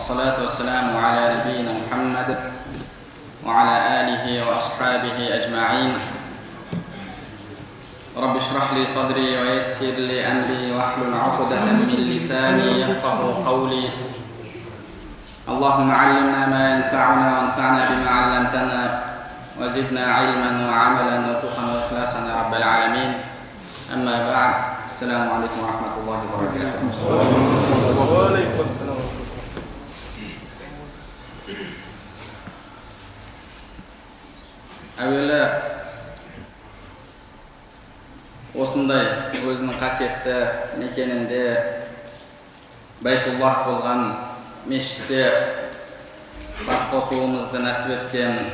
والصلاة والسلام على نبينا محمد وعلى آله وأصحابه أجمعين. رب اشرح لي صدري ويسر لي أمري واحلل عقدة من لساني يفقه قولي. اللهم علمنا ما ينفعنا وانفعنا بما علمتنا وزدنا علما وعملا وتقى وإخلاصا يا رب العالمين. أما بعد، السلام عليكم ورحمة الله وبركاته. وعليكم السلام. Әуелі осындай өзінің қасиетті мекенінде Байтуллах болған мешітте бас қосуымызды нәсіп еткен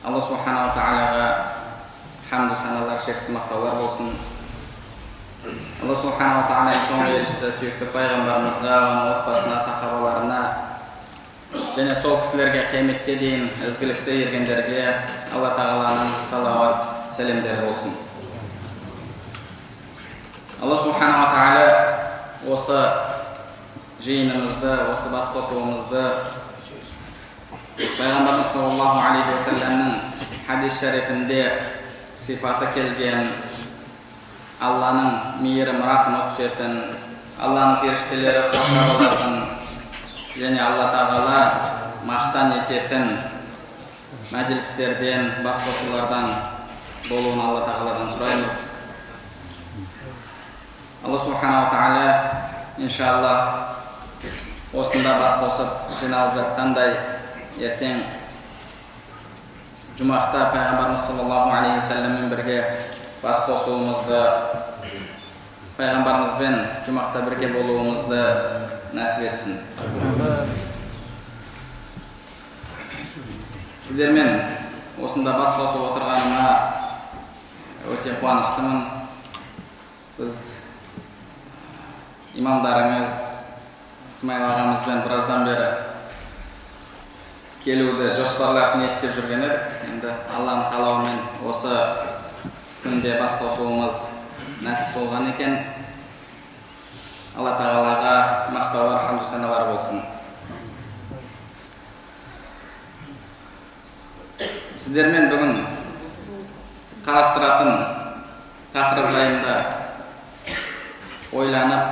Алла Субханала Тағалаға хамду саналар, шексіз мақтаулар болсын. Алла Субханала Тағаланың соңғы елшісі сүйікті пайғамбарымызға, оның отбасына, сахабаларына және сол кісілерге қияметке дейін ізгілікті ергендерге Алла Тағаланың салауат, сәлемдері болсын. Алла Субханала Тағала осы жиынымызды, осы бас қосуымызды Пайғамбарымыз саллаллаху алейхи ва салламның хадис шарифінде сипаты келген Алланың мейірім, рахымы түсетін, Алланың періштелері қоршап алатын және Алла Тағала мақтан ететін мәжілістерден, бас қосулардан болуын Алла Тағаладан сұраймыз. Алла Субханала Тағала иншалла осында бас қосып жиналып жатқандай ертең жұмақта Пайғамбарымыз саллаллаху алейхи ва салламмен бірге бас қосуымызды, Пайғамбарымызбен жұмақта бірге болуымызды нәсіп етсін. Сіздермен осында бас қосып отырғаныма өте қуаныштымын. Біз имамдарыңыз Исмаил ағамызбен біраздан бері келуді жоспарлап ниеттеп жүрген едік. Енді Алланың қалауымен осы күнде бас қосуымыз нәсіп болған екен. Алла Тағалаға мақтаулар, хамду саналар болсын. Сіздермен бүгін қарастыратын тақырып жайында ойланып,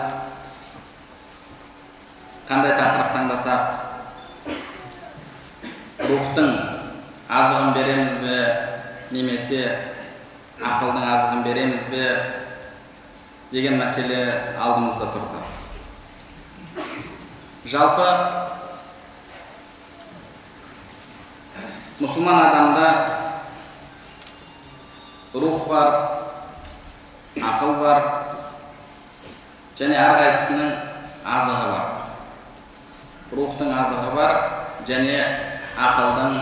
қандай тақырып таңдасақ, рухтың азығын береміз бе, немесе ақылдың азығын береміз бе деген мәселе алдымызда тұрды. Жалпы мұсылман адамда рух бар, ақыл бар және әрқайсысының азығы бар. Рухтың азығы бар және ақылдың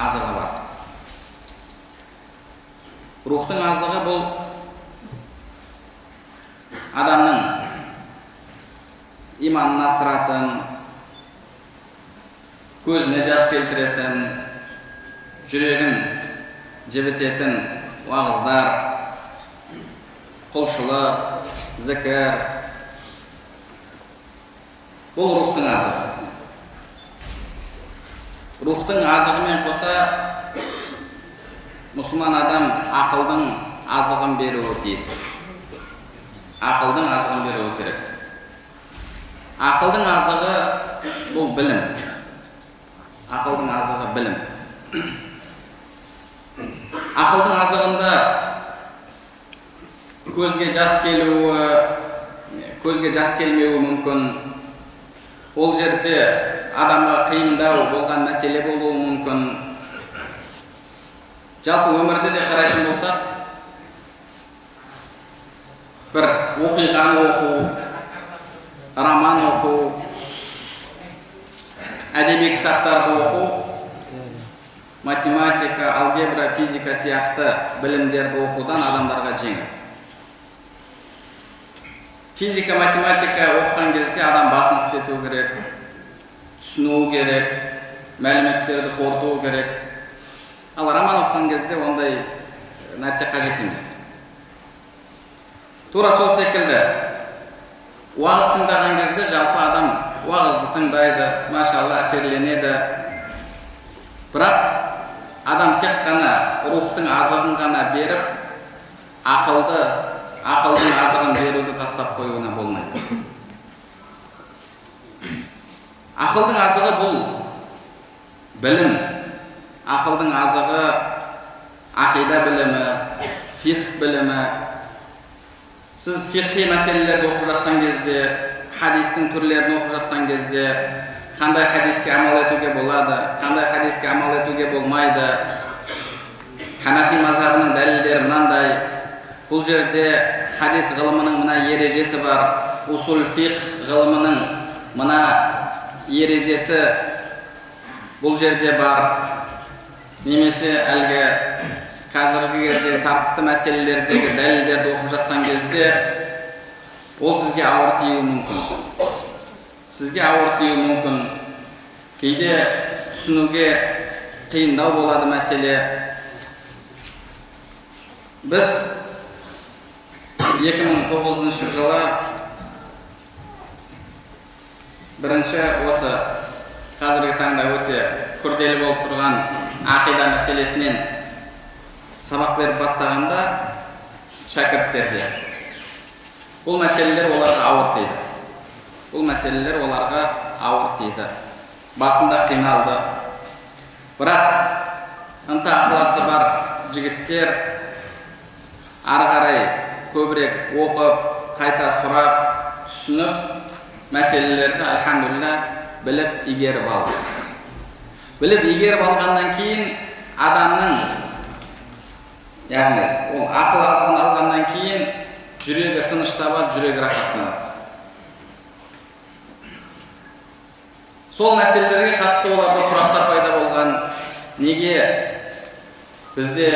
азығы бар. Рухтың азығы бұл адамның иманын асыратын, көзіне жас келтіретін, жүрегін жібітетін уағыздар, құлшылық, зікір. Бұл рухтың азығы. Рухтың азығымен қоса мұсылман адам ақылдың азығын беруі тиіс. Ақылдың азығын беруі керек. Ақылдың азығы бұл білім. Ақылдың азығы білім. Ақылдың азығында көзге жас келуі, көзге жас келмеуі мүмкін. Ол жерде адамға қиындау болған мәселе болуы мүмкін. Жалпы өмірде де қарайтын болсақ, бір оқиғаны оқу, роман оқу, әдеби кітаптарды оқу, математика, алгебра, физика сияқты білімдерді оқудан адамдарға жеңіл. Физика, математика оқыған кезде адам басын істету керек, түсіну керек, мәліметтерді қорыту керек. Ал роман оқыған кезде ондай нәрсе қажет емес. Тура сол секілді уағыз тыңдаған кезде жалпы адам уағызды тыңдайды, машалла әсерленеді. Бірақ адам тек қана рухтың азығын ғана беріп, ақылдың азығын беруді тастап қоюына болмайды. Ақылдың азығы бұл білім, ақылдың азығы ақида білімі, фих білімі. Сіз фихи мәселелерді оқып жатқан кезде, хадистің түрлерін оқып жатқан кезде, қандай хадиске амал етуге болады, қандай хадиске амал етуге болмайды, Ханафи мазхабының дәлелдері мынандай. Бұл жерде хадис ғылымының мына ережесі бар, усул фих ғылымының мына ережесі бұл жерде бар. Немесе әлгі қазіргі кезде тартысты мәселелердегі дәлелдерді оқып жатқан кезде ол сізге ауыр тиюі мүмкін. Сізге ауыр тиюі мүмкін. Кейде түсінуге қиындау болады мәселе. Біз 2009 жылы бірінші осы қазіргі таңда өте күрделі болып тұрған ақида мәселесінен сабақ беріп бастағанда шәкірттерге бұл мәселелер оларға ауыр тиді. Басында қиналды. Бірақ ынта ықыласы бар жігіттер ары қарай көбірек оқып, қайта сұрап, түсініп, мәселелерді альхамдулилля біліп игеріп алды. Біліп игеріп алғаннан кейін адамның, яғни ол ақыл азығын алғаннан кейін жүрегі тыныш табады, жүрегі рахаттанады. Сол мәселелерге қатысты оларда сұрақтар пайда болған. Неге бізде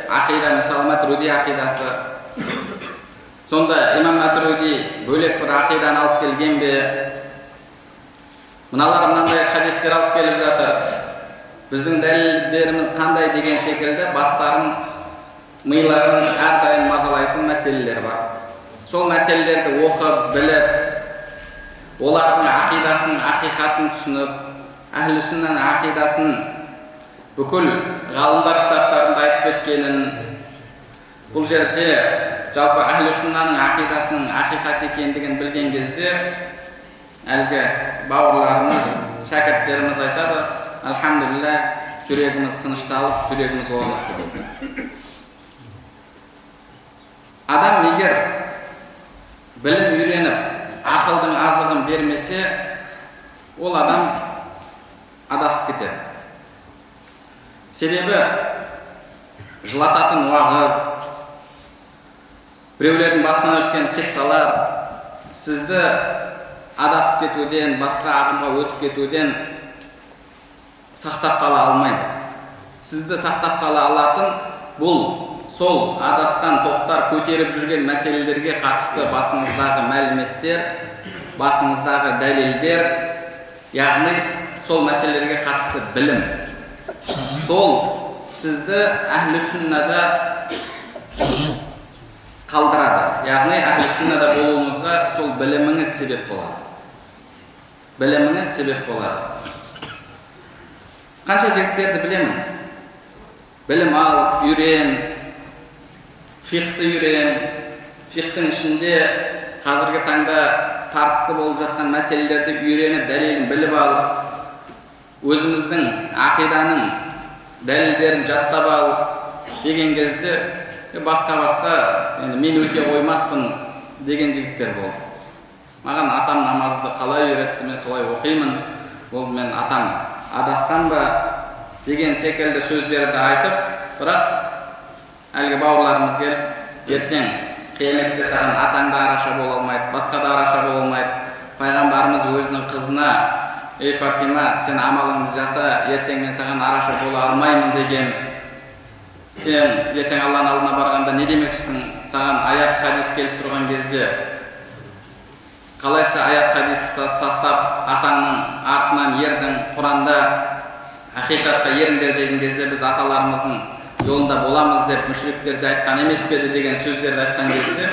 ақида, мысалы Матруди ақидасы, сонда имам Матруди бөлек бір ақиданы алып келген бе? Мыналар мынандай хадистер алып келіп жатыр. Біздің дәлелдеріміз қандай деген секілді бастарын, миларын әрдайым мазалайтын мәселелер бар. Сол мәселелерді оқып, біліп, олардың ақидасының ақиқатын түсініп, әхлі сүннаның ақидасын бүкіл ғалымдар кітаптарында айтып өткенін, бұл жерде жалпы әхлі сүннаның ақидасының ақиқат екендігін білген кезде әлгі бауырларымыз, шәкірттеріміз айтады, альхамдулилля, жүрегіміз тынышталып, жүрегіміз орнықты дейді. Адам егер білім үйреніп, ақылдың азығын бермесе, ол адам адасып кетеді. Себебі жылататын уағыз, біреулердің басынан өткен қиссалар сізді адасып кетуден, басқа ағымға өтіп кетуден сақтап қала алмайды. Сізді сақтап қала алатын бұл сол адасқан топтар көтеріп жүрген мәселелерге қатысты басыңыздағы мәліметтер, басыңыздағы дәлелдер, яғни сол мәселелерге қатысты білім. Сол сізді әхлі сүннада қалдырады. Яғни әхлі сүннада болуыңызға сол біліміңіз себеп болады. Біліміңіз себеп болады. Қанша жігіттерді білемін? Білім ал, үйрен, фихты үйрен, фихтың ішінде қазіргі таңда тартысты болып жатқан мәселелерді үйреніп, дәлелін біліп алып, өзіміздің ақиданың дәлелдерін жаттап алып деген кезде басқа, енді мен өте қоймаспын деген жігіттер болды. Маған атам намазды қалай үйретті, мен солай оқимын, ол мен атам адасқан ба деген секілді сөздерді айтып, бірақ әлгі бауырларымыз келіп, ертең қияметте саған атаң да араша бола алмайды, басқа да араша бола алмайды. Пайғамбарымыз өзінің қызына, ей Фатима, сен амалыңды жаса, ертең мен саған араша бола алмаймын деген. Сен ертең Алланың алдына барғанда не демекшісің? Саған аят хадис келіп тұрған кезде қалайша аят хадисті тастап атаңның артынан ердің, Құранда ақиқатқа еріңдер деген кезде біз аталарымыздың жолында боламыз деп мүшриктерді айтқан емес пе деген сөздерді айтқан кезде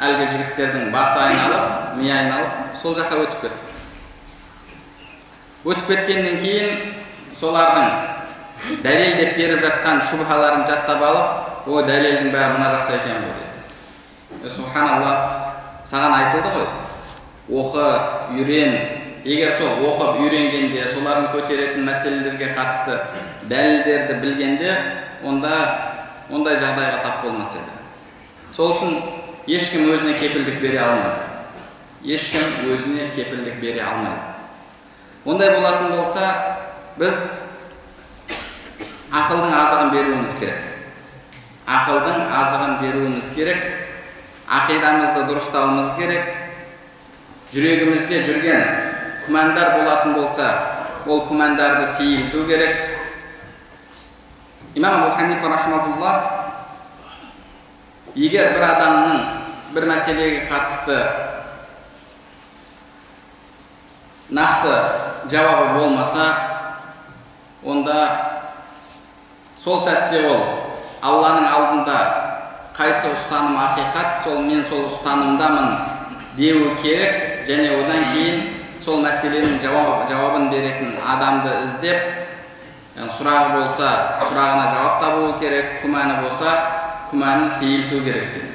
әлгі жігіттердің басы айналып, миы айналып, сол жаққа өтіп кетті. Өтіп кеткенден кейін солардың дәлелдеп беріп жатқан шубхаларын жаттап алып, о дәлелдің бәрі мына жақта екен ғой деді. Субханалла, саған айтылды ғой, оқы, үйрен. Егер сол оқып үйренгенде, солардың көтеретін мәселелерге қатысты дәлелдерді білгенде, ондай жағдайға тап болмас еді. Сол үшін ешкім өзіне кепілдік бере алмайды. Ешкім өзіне кепілдік бере алмайды. Ондай болатын болса, біз ақылдың азығын беруіміз керек. Ақылдың азығын беруіміз керек. Ақидамызды дұрыстауымыз керек. Жүрегімізде жүрген күмәндар болатын болса, ол күмәндарды сейілту керек. Имам Абу Ханифа рахматуллах, егер бір адамның бір мәселеге қатысты нақты жауабы болмаса, онда сол сәтте ол Алланың алдында қайсы ұстаным ақиқат, сол мен сол ұстанымдамын деуі керек, және одан кейін сол мәселенің жауабын беретін адамды іздеп, сұрағы болса, сұрағына жауап табуы керек, күмәні болса, күмәнін сейілту керек дейді.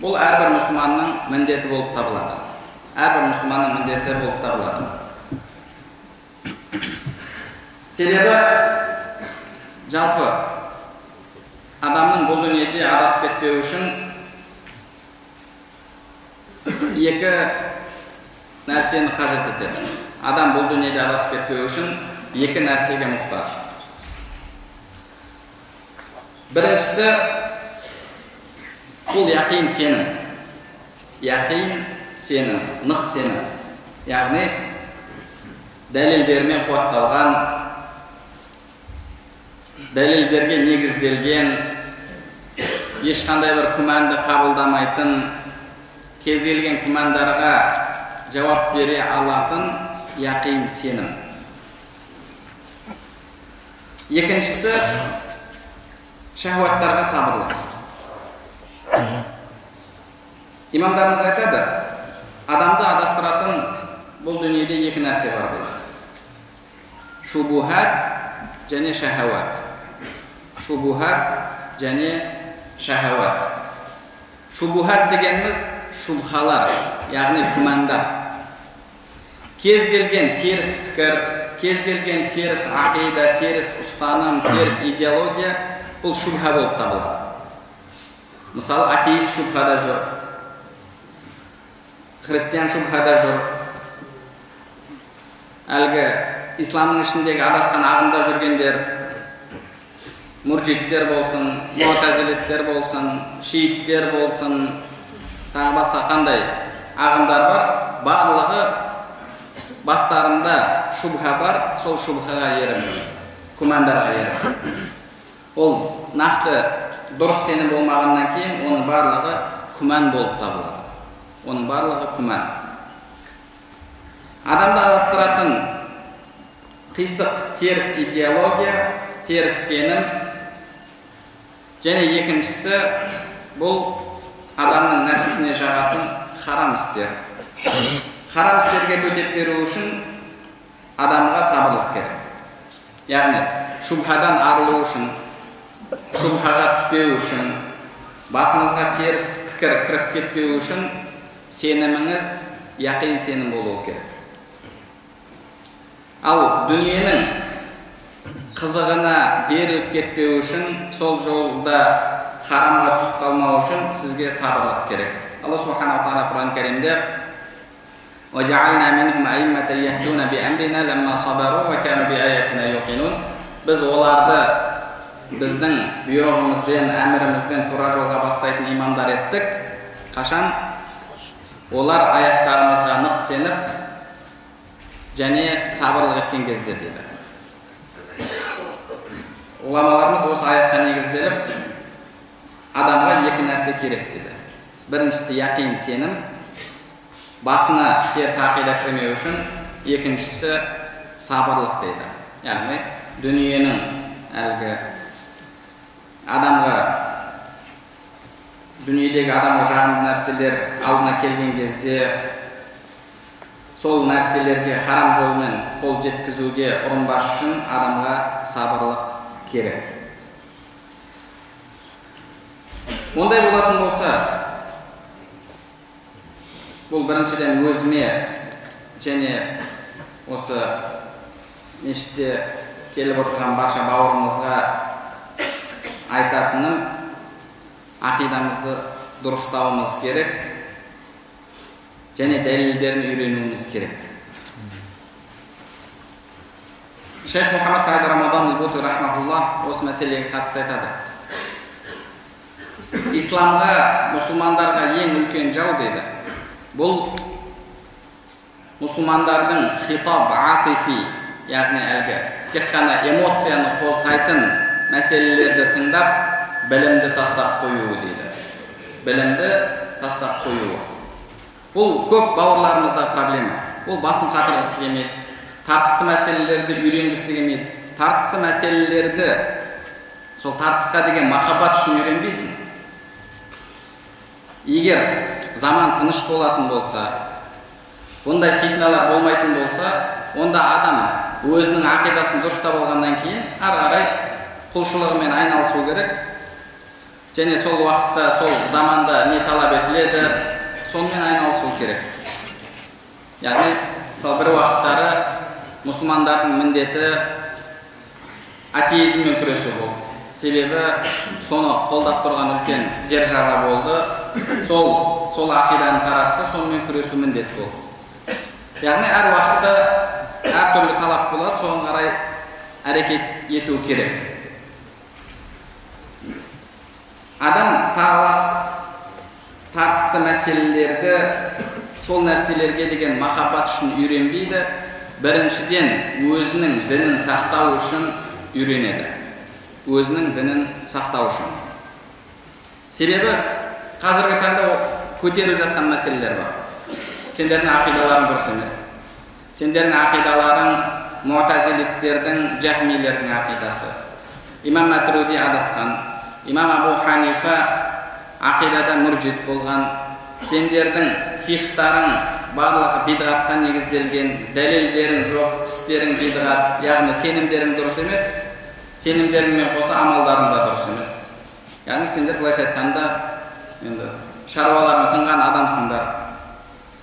Бұл әрбір мұсылманның міндеті болып табылады. Әрбір мұсылманның міндеті болып табылады. Себебі жалпы адамның бұл дүниеде адасып кетпеу үшін екі нәрсені қажет етеді. Адам бұл дүниеде адасып кетпеу үшін екі нәрсеге мұқтаж. Біріншісі бұл яқин сенім. Яқин сенім, нық сенім. Яғни дәлелдермен қуатталған, дәлелдерге негізделген, ешқандай бір күмәнді қабылдамайтын, кез келген күмәндарға жауап бере алатын яқин сенім. Екіншісі шахуаттарға сабырлық. Имамдарымыз айтады, адамды адастыратын бұл дүниеде екі нәрсе бар дейді. Шубухат және шахауат. Шубухат және шахауат. Шубухат дегеніміз шубхалар, яғни күмәндар. Кез келген теріс пікір, кез келген теріс ақида, теріс ұстаным, теріс идеология бұл шубха болып табылады. Мысалы, атеист шубхада жүр, христиан шубхада жүр, әлгі исламның ішіндегі адасқан ағымда жүргендер, муржиттер болсын, муътазилиттер болсын, шииттер болсын, тағы басқа қандай ағымдар бар, барлығы бастарында шубха бар, сол шубхаға еріп жүр, күмәндарға еріп. Ол нақты дұрыс сенім болмағаннан кейін оның барлығы күмән болып табылады. Оның барлығы күмән. Адамды адастыратын қисық теріс идеология, теріс сенім, және екіншісі бұл адамның нәпсісіне жағатын харам істер. Харам істерге төтеп беру үшін адамға сабырлық керек. Яғни шубхадан арылу үшін, шубхаға түспеу үшін, басыңызға теріс пікір кіріп кетпеу үшін сеніміңіз яқин сенім болуы керек. Ал дүниенің қызығына беріліп кетпеу үшін, сол жолда харамға түсіп қалмау үшін сізге сабырлық керек. Алла субханаху тағала Құран кәрімде وَجَعَلْنَا مِنْهُمْ أَئِمَّةً يَهْدُونَ بِأَمْرِنَا لَمَّا صَبَرُوا وَكَانُوا بِآيَاتِنَا يُوقِنُونَ. Біз оларды біздің бұйрығымызбен, әмірімізбен тура жолға бастайтын имамдар еттік. Қашан? Олар аяттарымызға нық сеніп, және сабырлық еткен кезде дейді. Уламаларымыз осы аятқа негізделіп, адамға екі нәрсе керек дейді. Біріншісі яқин сенім, басына теріс ақида кірмеу үшін, екіншісі сабырлық дейді. Яғни дүниенің әлгі адамға, дүниедегі адамға жағымды нәрселер алдына келген кезде сол нәрселерге харам жолмен қол жеткізуге ұрынбас үшін адамға сабырлық керек. Ондай болатын болса, бұл біріншіден өзіме және осы мешітте келіп отырған барша бауырымызға айтатыным, ақидамызды дұрыстауымыз керек және дәлелдерін үйренуіміз керек. Шейх Мұхаммад Саид Рамадан Ибуты рахматуллах осы мәселеге қатысты айтады. Исламға, мұсылмандарға ең үлкен жау дейді. Бұл мұсылмандардың хитаб атифи, яғни әлгі тек қана эмоцияны қозғайтын мәселелерді тыңдап, білімді тастап қоюы дейді. Білімді тастап қоюы. Бұл көп бауырларымызда проблема. Ол басын қатырғысы келмейді, тартысты мәселелерді үйренгісі келмейді. Тартысты мәселелерді, сол тартысқа деген махаббат үшін үйренбейсің. Егер заман тыныш болатын болса, бұндай фитналар болмайтын болса, онда адам өзінің ақидасын дұрыстап алғаннан кейін ары қарай құлшылығымен айналысу керек. Және сол уақытта, сол заманда не талап етіледі, сонымен айналысу керек. Яғни, сол бір уақыттары мұсылмандардың міндеті атеизммен күресу болды. Себебі соны қолдап тұрған үлкен держава болды. Сол ақиданы таратты, сонымен күресу міндет болды. Яғни, әр уақытта әр түрлі талап болады, соған қарай әрекет ету керек. Адам тартысты мәселелерді, сол нәрселерге деген махаббат үшін үйренбейді. Біріншіден өзінің дінін сақтау үшін үйренеді. Өзінің дінін сақтау үшін. Себебі қазіргі таңда көтеріліп жатқан мәселелер бар. Сендердің ақидаларың дұрыс емес. Сендердің ақидаларың муътазилиттердің, жахмилердің ақидасы. Имам Матруди адасқан, Имам Абу Ханифа ақидада муржит болған. Сендердің фихтарың барлығы бидғатқа негізделген, дәлелдерің жоқ, істерің бидғат, яғни сенімдерің дұрыс емес, сенімдеріңмен қоса амалдарың да дұрыс емес. Яғни сендер былайша айтқанда, енді шаруаларын тыңған адамсыңдар.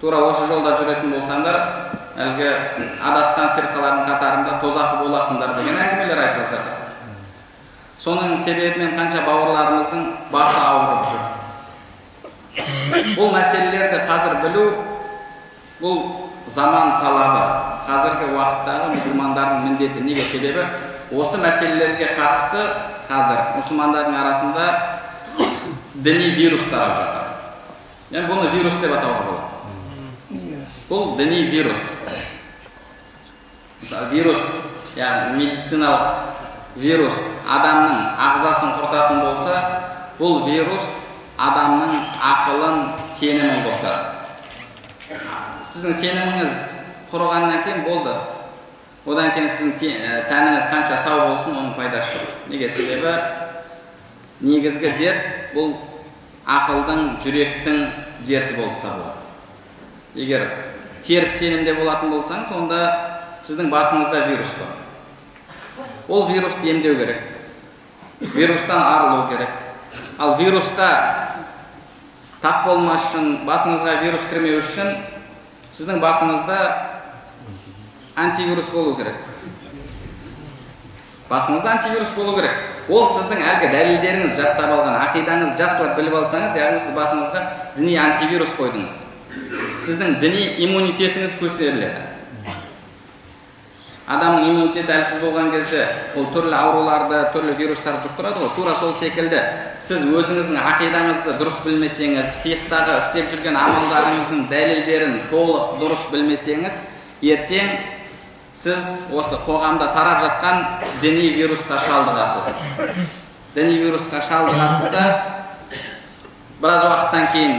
Тура осы жолда жүретін болсаңдар, әлгі адасқан фирқалардың қатарында тозақы боласыңдар деген әңгімелер айтылып жатыр. Соның себебімен қанша бауырларымыздың басы ауырып жүр. Бұл мәселелерді қазір білу, бұл заман талабы, қазіргі уақыттағы мұсылмандардың міндеті. Неге? Себебі осы мәселелерге қатысты қазір мұсылмандардың арасында діни вирус тарап жатыр. Мен бұны вирус деп атауға болады. Бұл діни вирус. Вирус, яғни медициналық вирус адамның ағзасын құртатын болса, бұл вирус адамның ақылын, сенімін құртады. Сіздің сеніміңіз құрығаннан кейін болды. Одан кейін сіздің тәніңіз қанша сау болсын, оның пайдасы жоқ. Неге? Себебі негізгі дерт бұл ақылдың, жүректің дерті болып табылады. Егер теріс сенімде болатын болсаңыз, онда сіздің басыңызда вирус бар. Ол вирусты емдеу керек. Вирустан арылу керек. Ал вирусқа тап болмас үшін, басыңызға вирус кірмеу үшін, сіздің басыңызда антивирус болу керек. Басыңызда антивирус болу керек. Ол сіздің әлгі дәлелдеріңіз жаттап алған, ақидаңыз жақсылап біліп алсаңыз, яғни сіз басыңызға діни антивирус қойдыңыз. Сіздің діни иммунитетіңіз көтеріледі. Адамның иммунитеті әлсіз болған кезде, ол түрлі ауруларды, түрлі вирустарды жұқтырады ғой. Тура сол секілді, сіз өзіңіздің ақидаңызды дұрыс білмесеңіз, фихтағы істеп жүрген амалдарыңыздың дәлелдерін толық дұрыс білмесеңіз, ертең сіз осы қоғамда тарап жатқан діни вирусқа шалдығасыз. Діни вирусқа шалдығасыз да, біраз уақыттан кейін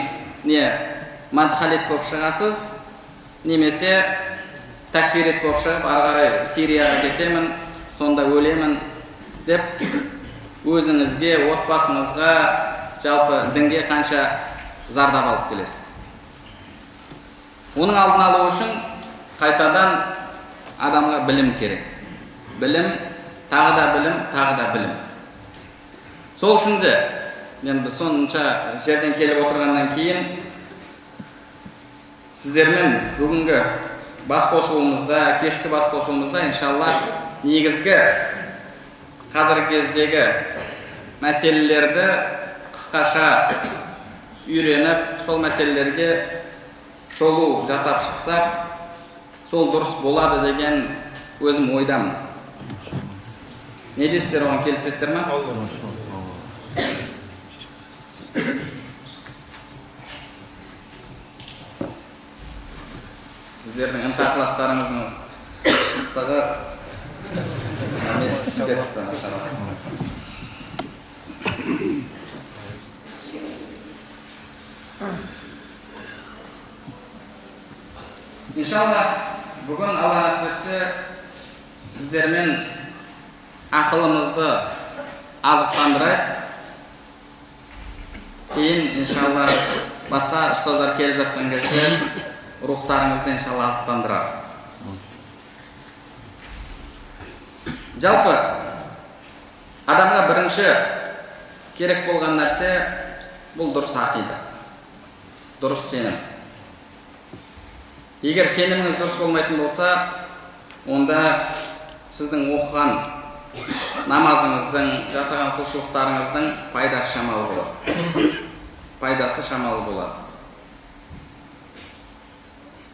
мадхалет болып шығасыз, немесе такфирет болып шығып, ары қарай Сирияға кетемін, сонда өлемін деп өзіңізге, отбасыңызға, жалпы дінге қанша зардап алып келесіз. Оның алдын алу үшін қайтадан адамға білім керек. Білім, тағы да білім, тағы да білім. Сол үшін де мен біз сонша жерден келіп отырғаннан кейін сіздермен бүгінгі бас қосуымызда, кешкі бас қосуымызда иншалла негізгі қазіргі кездегі мәселелерді қысқаша үйреніп, сол мәселелерге шолу жасап шықсақ, сол дұрыс болады деген өзім ойдамын. Не дейсіздер, оған келісесіздер ме? Сіздердің ынта-ықыластарыңыздың ыстықтығы сізге тоқтан ашар. Иншалла, бүгін Алла насіп етсе, сіздермен ақылымызды азықтандырайық. Кейін иншалла басқа ұстаздар келіп жатқан кезде рухтарыңызды иншалла азықтандырар. Жалпы адамға бірінші керек болған нәрсе бұл дұрыс ақида, дұрыс сенім. Егер сеніміңіз дұрыс болмайтын болса, онда сіздің оқыған намазыңыздың, жасаған құлшылықтарыңыздың пайдасы шамалы болады. Пайдасы шамалы болады.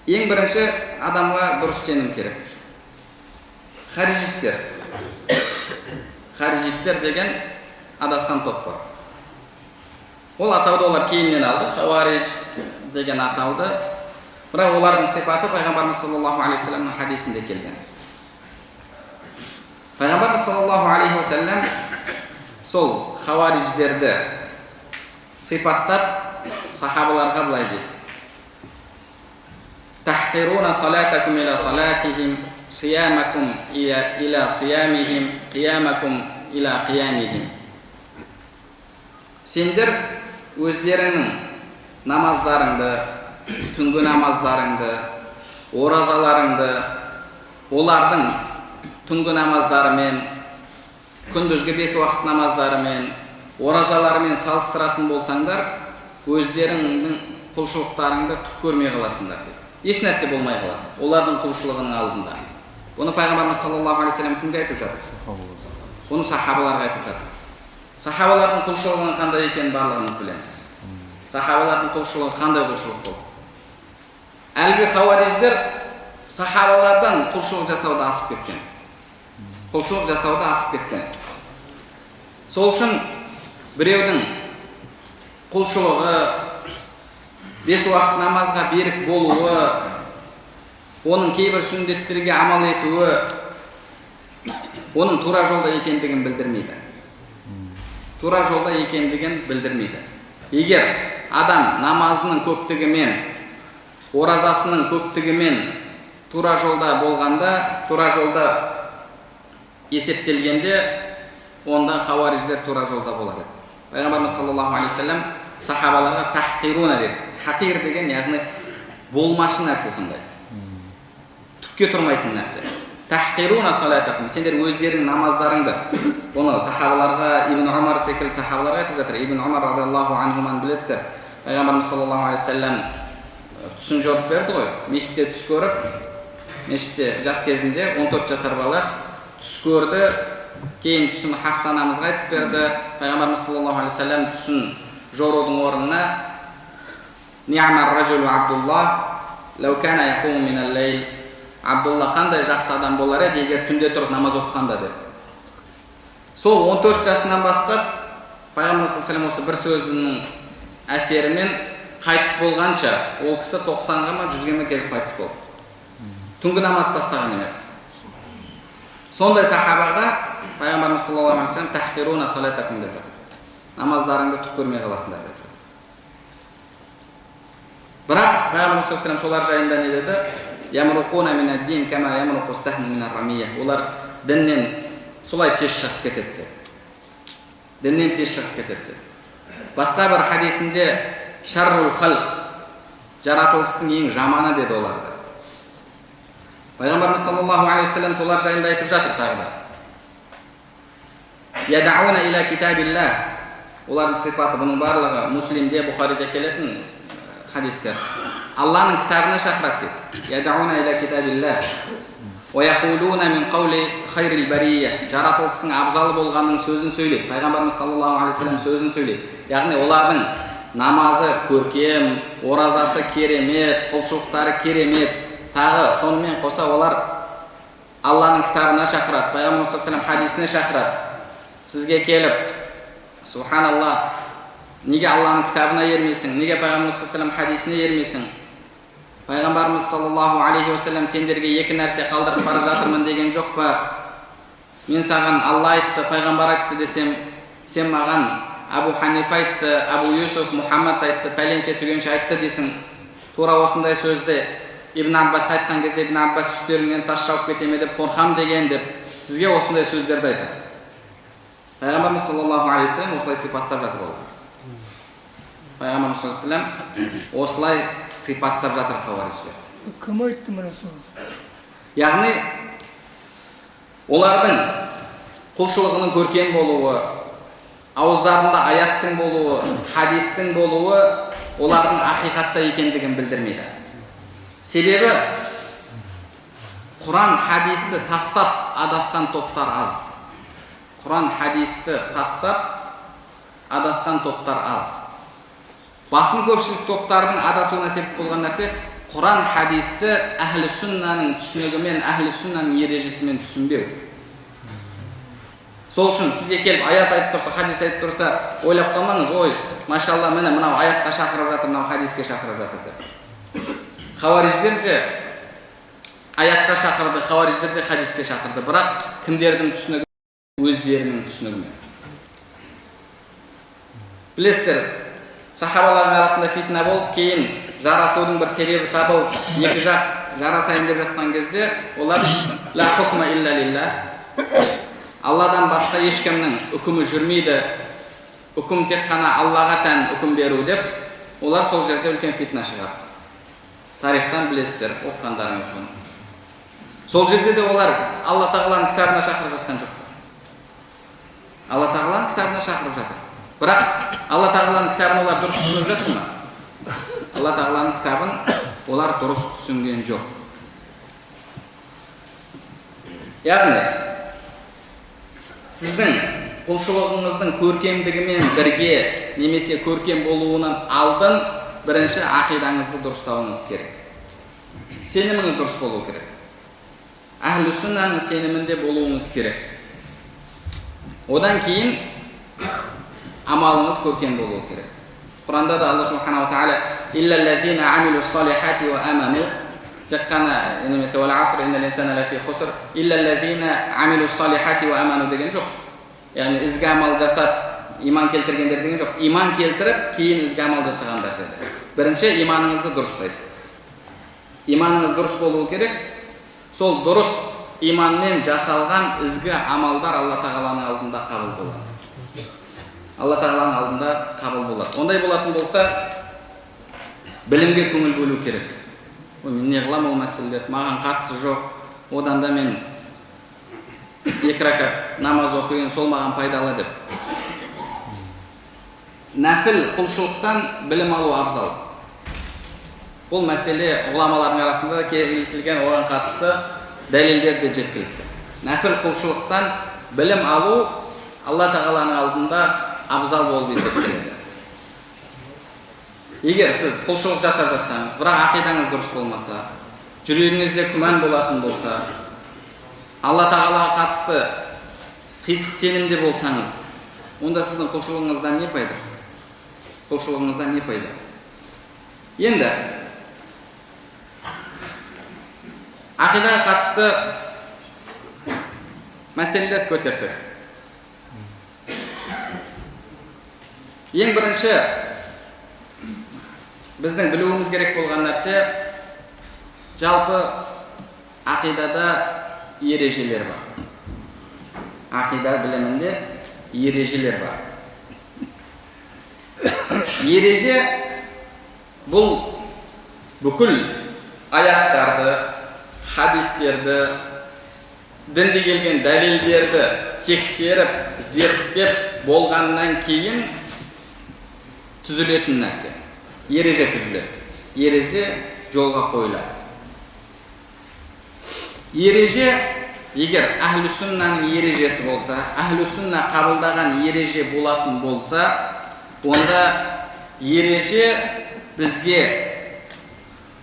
Ең бірінші адамға дұрыс сенім керек. Харижиттер деген адасқан топ бар. Ол атауды олар кейіннен алды, хавариж деген атауды. Бірақ олардың сипаты пайғамбарымыз саллаллаху алейхи вассаламның хадисінде келген. Пайғамбарымыз саллаллаху алейхи вассалам сол хавариждерді сипаттап сахабаларға былай дейді: тахқируна салатакум иля салатихим, сиямакум иля сиямихим, қиямакум иля қиямихим. Сендер өздеріңнің намаздарыңды, түнгі намаздарыңды, оразаларыңды, олардың түнгі намаздарымен, күндізгі 5 уақыт намаздарымен, оразаларымен салыстыратын болсаңдар, өздеріңнің құлшылықтарыңды түк көрмей қаласыңдар дейді. Еш нәрсе болмай қалады олардың құлшылығының алдында. Бұны пайғамбарымыз саллаллаху алейхи вассалам кімге айтып жатыр? Бұны сахабаларға айтып жатыр. Сахабалардың құлшылығының қандай екенін барлығымыз білеміз. Сахабалардың құлшылығы қандай құлшылық болды? Әлгі хавариждер сахабалардан құлшылық жасауда асып кеткен. Құлшылық жасауда асып кеткен. Сол үшін біреудің құлшылығы, 5 уақыт намазға берік болуы, оның кейбір сүндеттерге амал етуі, оның тура жолда екендігін білдірмейді. Тура жолда екендігін білдірмейді. Егер адам намазының көптігімен, оразасының көптігімен тура жолда болғанда, тура жолда есептелгенде, онда хавариждер тура жолда болады. Пайғамбарымыз саллаллаху алейхи вассалам сахабаларға тахқируна деді. Хақир деген, яғни болмашы нәрсе сондай. Түкке тұрмайтын нәрсе. Тахқируна салатакум, сендер өздерің намаздарыңды. Бұны сахабаларға, Ибн Умар секілді сахабаларға айтып жатыр. Ибн Умар радиаллаху анхуман білесіздер. Пайғамбарымыз саллаллаху алейхи вассалам түсін жорып берді ғой. Мешітте түс көріп, мешітте жас кезінде 14 жасар бала түс көрді. Кейін түсін Хафса анамызға айтып берді. Пайғамбарымыз саллаллаху алейхи вассалам түсін жорудың орнына Ни'мар ражулу Абдуллах лау кана якуму минал лейл, Абдулла қандай жақсы адам болар еді егер түнде тұрып намаз оқығанда деп. Сол 14 жасынан бастап Пайғамбар саллаллаху алейхи вассалам осы бір сөзінің әсерімен қайтыс болғанша, ол кісі 90-ға ма 100-ге ме келіп қайтыс болды. Түнгі намаз тастаған емес. Сондай сахабаға Пайғамбарымыз саллаллаху алейхи вассалам тахқируна салатакум деп жатыр. Намаздарыңды түк көрмей қаласыңдар деп жатыр. Бірақ Пайғамбарымыз саллаллаху алейхи вассалам солар жайында не деді? Ямруқуна минад-дин кама ямруқу сахму минар-рамия. Олар діннен солай тез шығып кетеді. Діннен тез шығып кетеді. Басқа бір хадисінде шаррул халқ, жаратылыстың ең жаманы деді оларды. Пайғамбарымыз саллаллаху алейхи вассалам солар жайында айтып жатыр тағы да. Ядауна иля китабилlah. Олардың сипаты бұның барлығы Муслимде, Бухариде келетін хадистер. Алланың кітабына шақырады дейді. Ядауна иля китабилlah. وَيَقُولُونَ مِنْ قَوْلِ خَيْرِ الْبَرِيَّةِ. Жаратылыстың абзалы болғанның сөзін сөйлейді. Пайғамбарымыз саллаллаху алейхи вассалам сөзін сөйлейді. Яғни олардың намазы көркем, оразасы керемет, құлшылықтары керемет. Тағы сонымен қоса олар Алланың кітабына шақырады, Пайғамбарымыз саллаллаху алейхи вассалам хадисіне шақырады. Сізге келіп, субханаллах, неге Алланың кітабына ермейсің, неге Пайғамбарымыз саллаллаху алейхи вассалам хадисіне ермейсің? Пайғамбарымыз саллаллаху алейхи вассалам сендерге екі нәрсе қалдырып бара жатырмын деген жоқ па? Мен саған Алла айтты, пайғамбар айтты десем, сен маған Абу Ханифа айтты, Абу Юсуф, Мұхаммад айтты, пәленше түгенше айтты дейсің. Тура осындай сөзді Ибн Аббас айтқан кезде Ибн Аббас үстеріңнен тас жауып кете ме деп қорқам деген деп сізге осындай сөздерді айтады. Пайғамбарымыз саллаллаху алейхи вассалам осылай сипаттап жатыр ол. Пайғамбарымыз саллаллаху алейхи вассалам осылай сипаттап жатыр хауариждерді. Кім айтты мына сөз? Яғни олардың құлшылығының көркем болуы, ауыздарында аяттың болуы, хадистің болуы олардың ақиқатта екендігін білдірмейді. Себебі Құран хадисті тастап адасқан топтар аз. Құран хадисті тастап адасқан топтар аз. Басым көпшілік топтардың адасуына себеп болған нәрсе Құран хадисті әхлі сүннаның түсінігімен, әхлі сүннаның ережесімен түсінбеу. Сол үшін сізге келіп аят айтып тұрса, хадис айтып тұрса, ойлап қалмаңыз, ой, машалла, міне мынау аятқа шақырып жатыр, мынау хадиске шақырып жатыр деп. Хауариждер де аятқа шақырды, хауариждер де хадиске шақырды, бірақ кімдердің түсінігі? Өздерінің түсінігімен. Білесіздер, сахабалардың арасында фитна болып, кейін жарасудың бір себебі табылып, екі жақ жарасайын деп жатқан кезде, олар ла хукма илля лилля. Алладан басқа ешкімнің үкімі жүрмейді. Үкім тек қана Аллаға тән үкім беру деп, олар сол жерде үлкен фитна шығарды. Тарихтан білесіздер, оқығандарыңыз бұны. Сол жерде де олар Алла тағаланың кітабына шақырып жатқан жоқ. Алла тағаланың кітабына шақырып жатыр. Бірақ Алла тағаланың кітабын олар дұрыс түсініп жатыр ма? Алла тағаланың кітабын олар дұрыс түсінген жоқ. Яғни сіздің құлшылығыңыздың көркемдігімен бірге немесе көркем болуынан алдын бірінші ақидаңызды дұрыстауыңыз керек. Сеніміңіз дұрыс болу керек. Әхлі сүннаның сенімінде болуыңыз керек. Одан кейін амалыңыз көркем болу керек. Құранда да Алла субханаху ва тағала иллаллазина амилу салихати ва аману, тек қана немесе вал аср иннал инсана лафи хуср иллаллазина амилу салихати ва аману деген жоқ. Яғни ізгі амал жасап иман келтіргендер деген жоқ. Иман келтіріп кейін ізгі амал жасағандар деді. Бірінші иманыңызды дұрыстайсыз. Иманыңыз дұрыс болуы керек. Сол дұрыс иманмен жасалған ізгі амалдар Алла тағаланың алдында қабыл болады. Алла тағаланың алдында қабыл болады. Ондай болатын болса, білімге көңіл бөлу керек. Мен не қылам ол мәселелер, маған қатысы жоқ. Одан да мен 2 ракат намаз оқиын, сол маған пайдалы деп. Нәфіл құлшылықтан білім алу абзал. Бұл мәселе ғұламалардың арасында да келісілген, оған қатысты дәлелдер де жеткілікті. Нәфіл құлшылықтан білім алу Алла тағаланың алдында абзал болып есептеледі. Егер сіз құлшылық жасап жатсаңыз, бірақ ақидаңыз дұрыс болмаса, жүрегіңізде күмән болатын болса, Алла тағалаға қатысты қисық сенімде болсаңыз, онда сіздің құлшылығыңыздан не пайда? Құлшылығыңыздан не пайда? Енді ақидаға қатысты мәселелер көтерсек. Ең бірінші біздің білуіміз керек болған нәрсе, жалпы ақидада ережелер бар. Ақида білімінде ережелер бар. Ереже бұл бүкіл аяттарды, hadisтерді, дінде келген дәлелдерді тексеріп, зерттеп болғаннан кейін түзілетін нәрсе. Ереже түзіледі. Ереже жолға қойылады. Ереже, егер әхлі сүннаның ережесі болса, әхлі сүнна қабылдаған ереже болатын болса, онда ереже бізге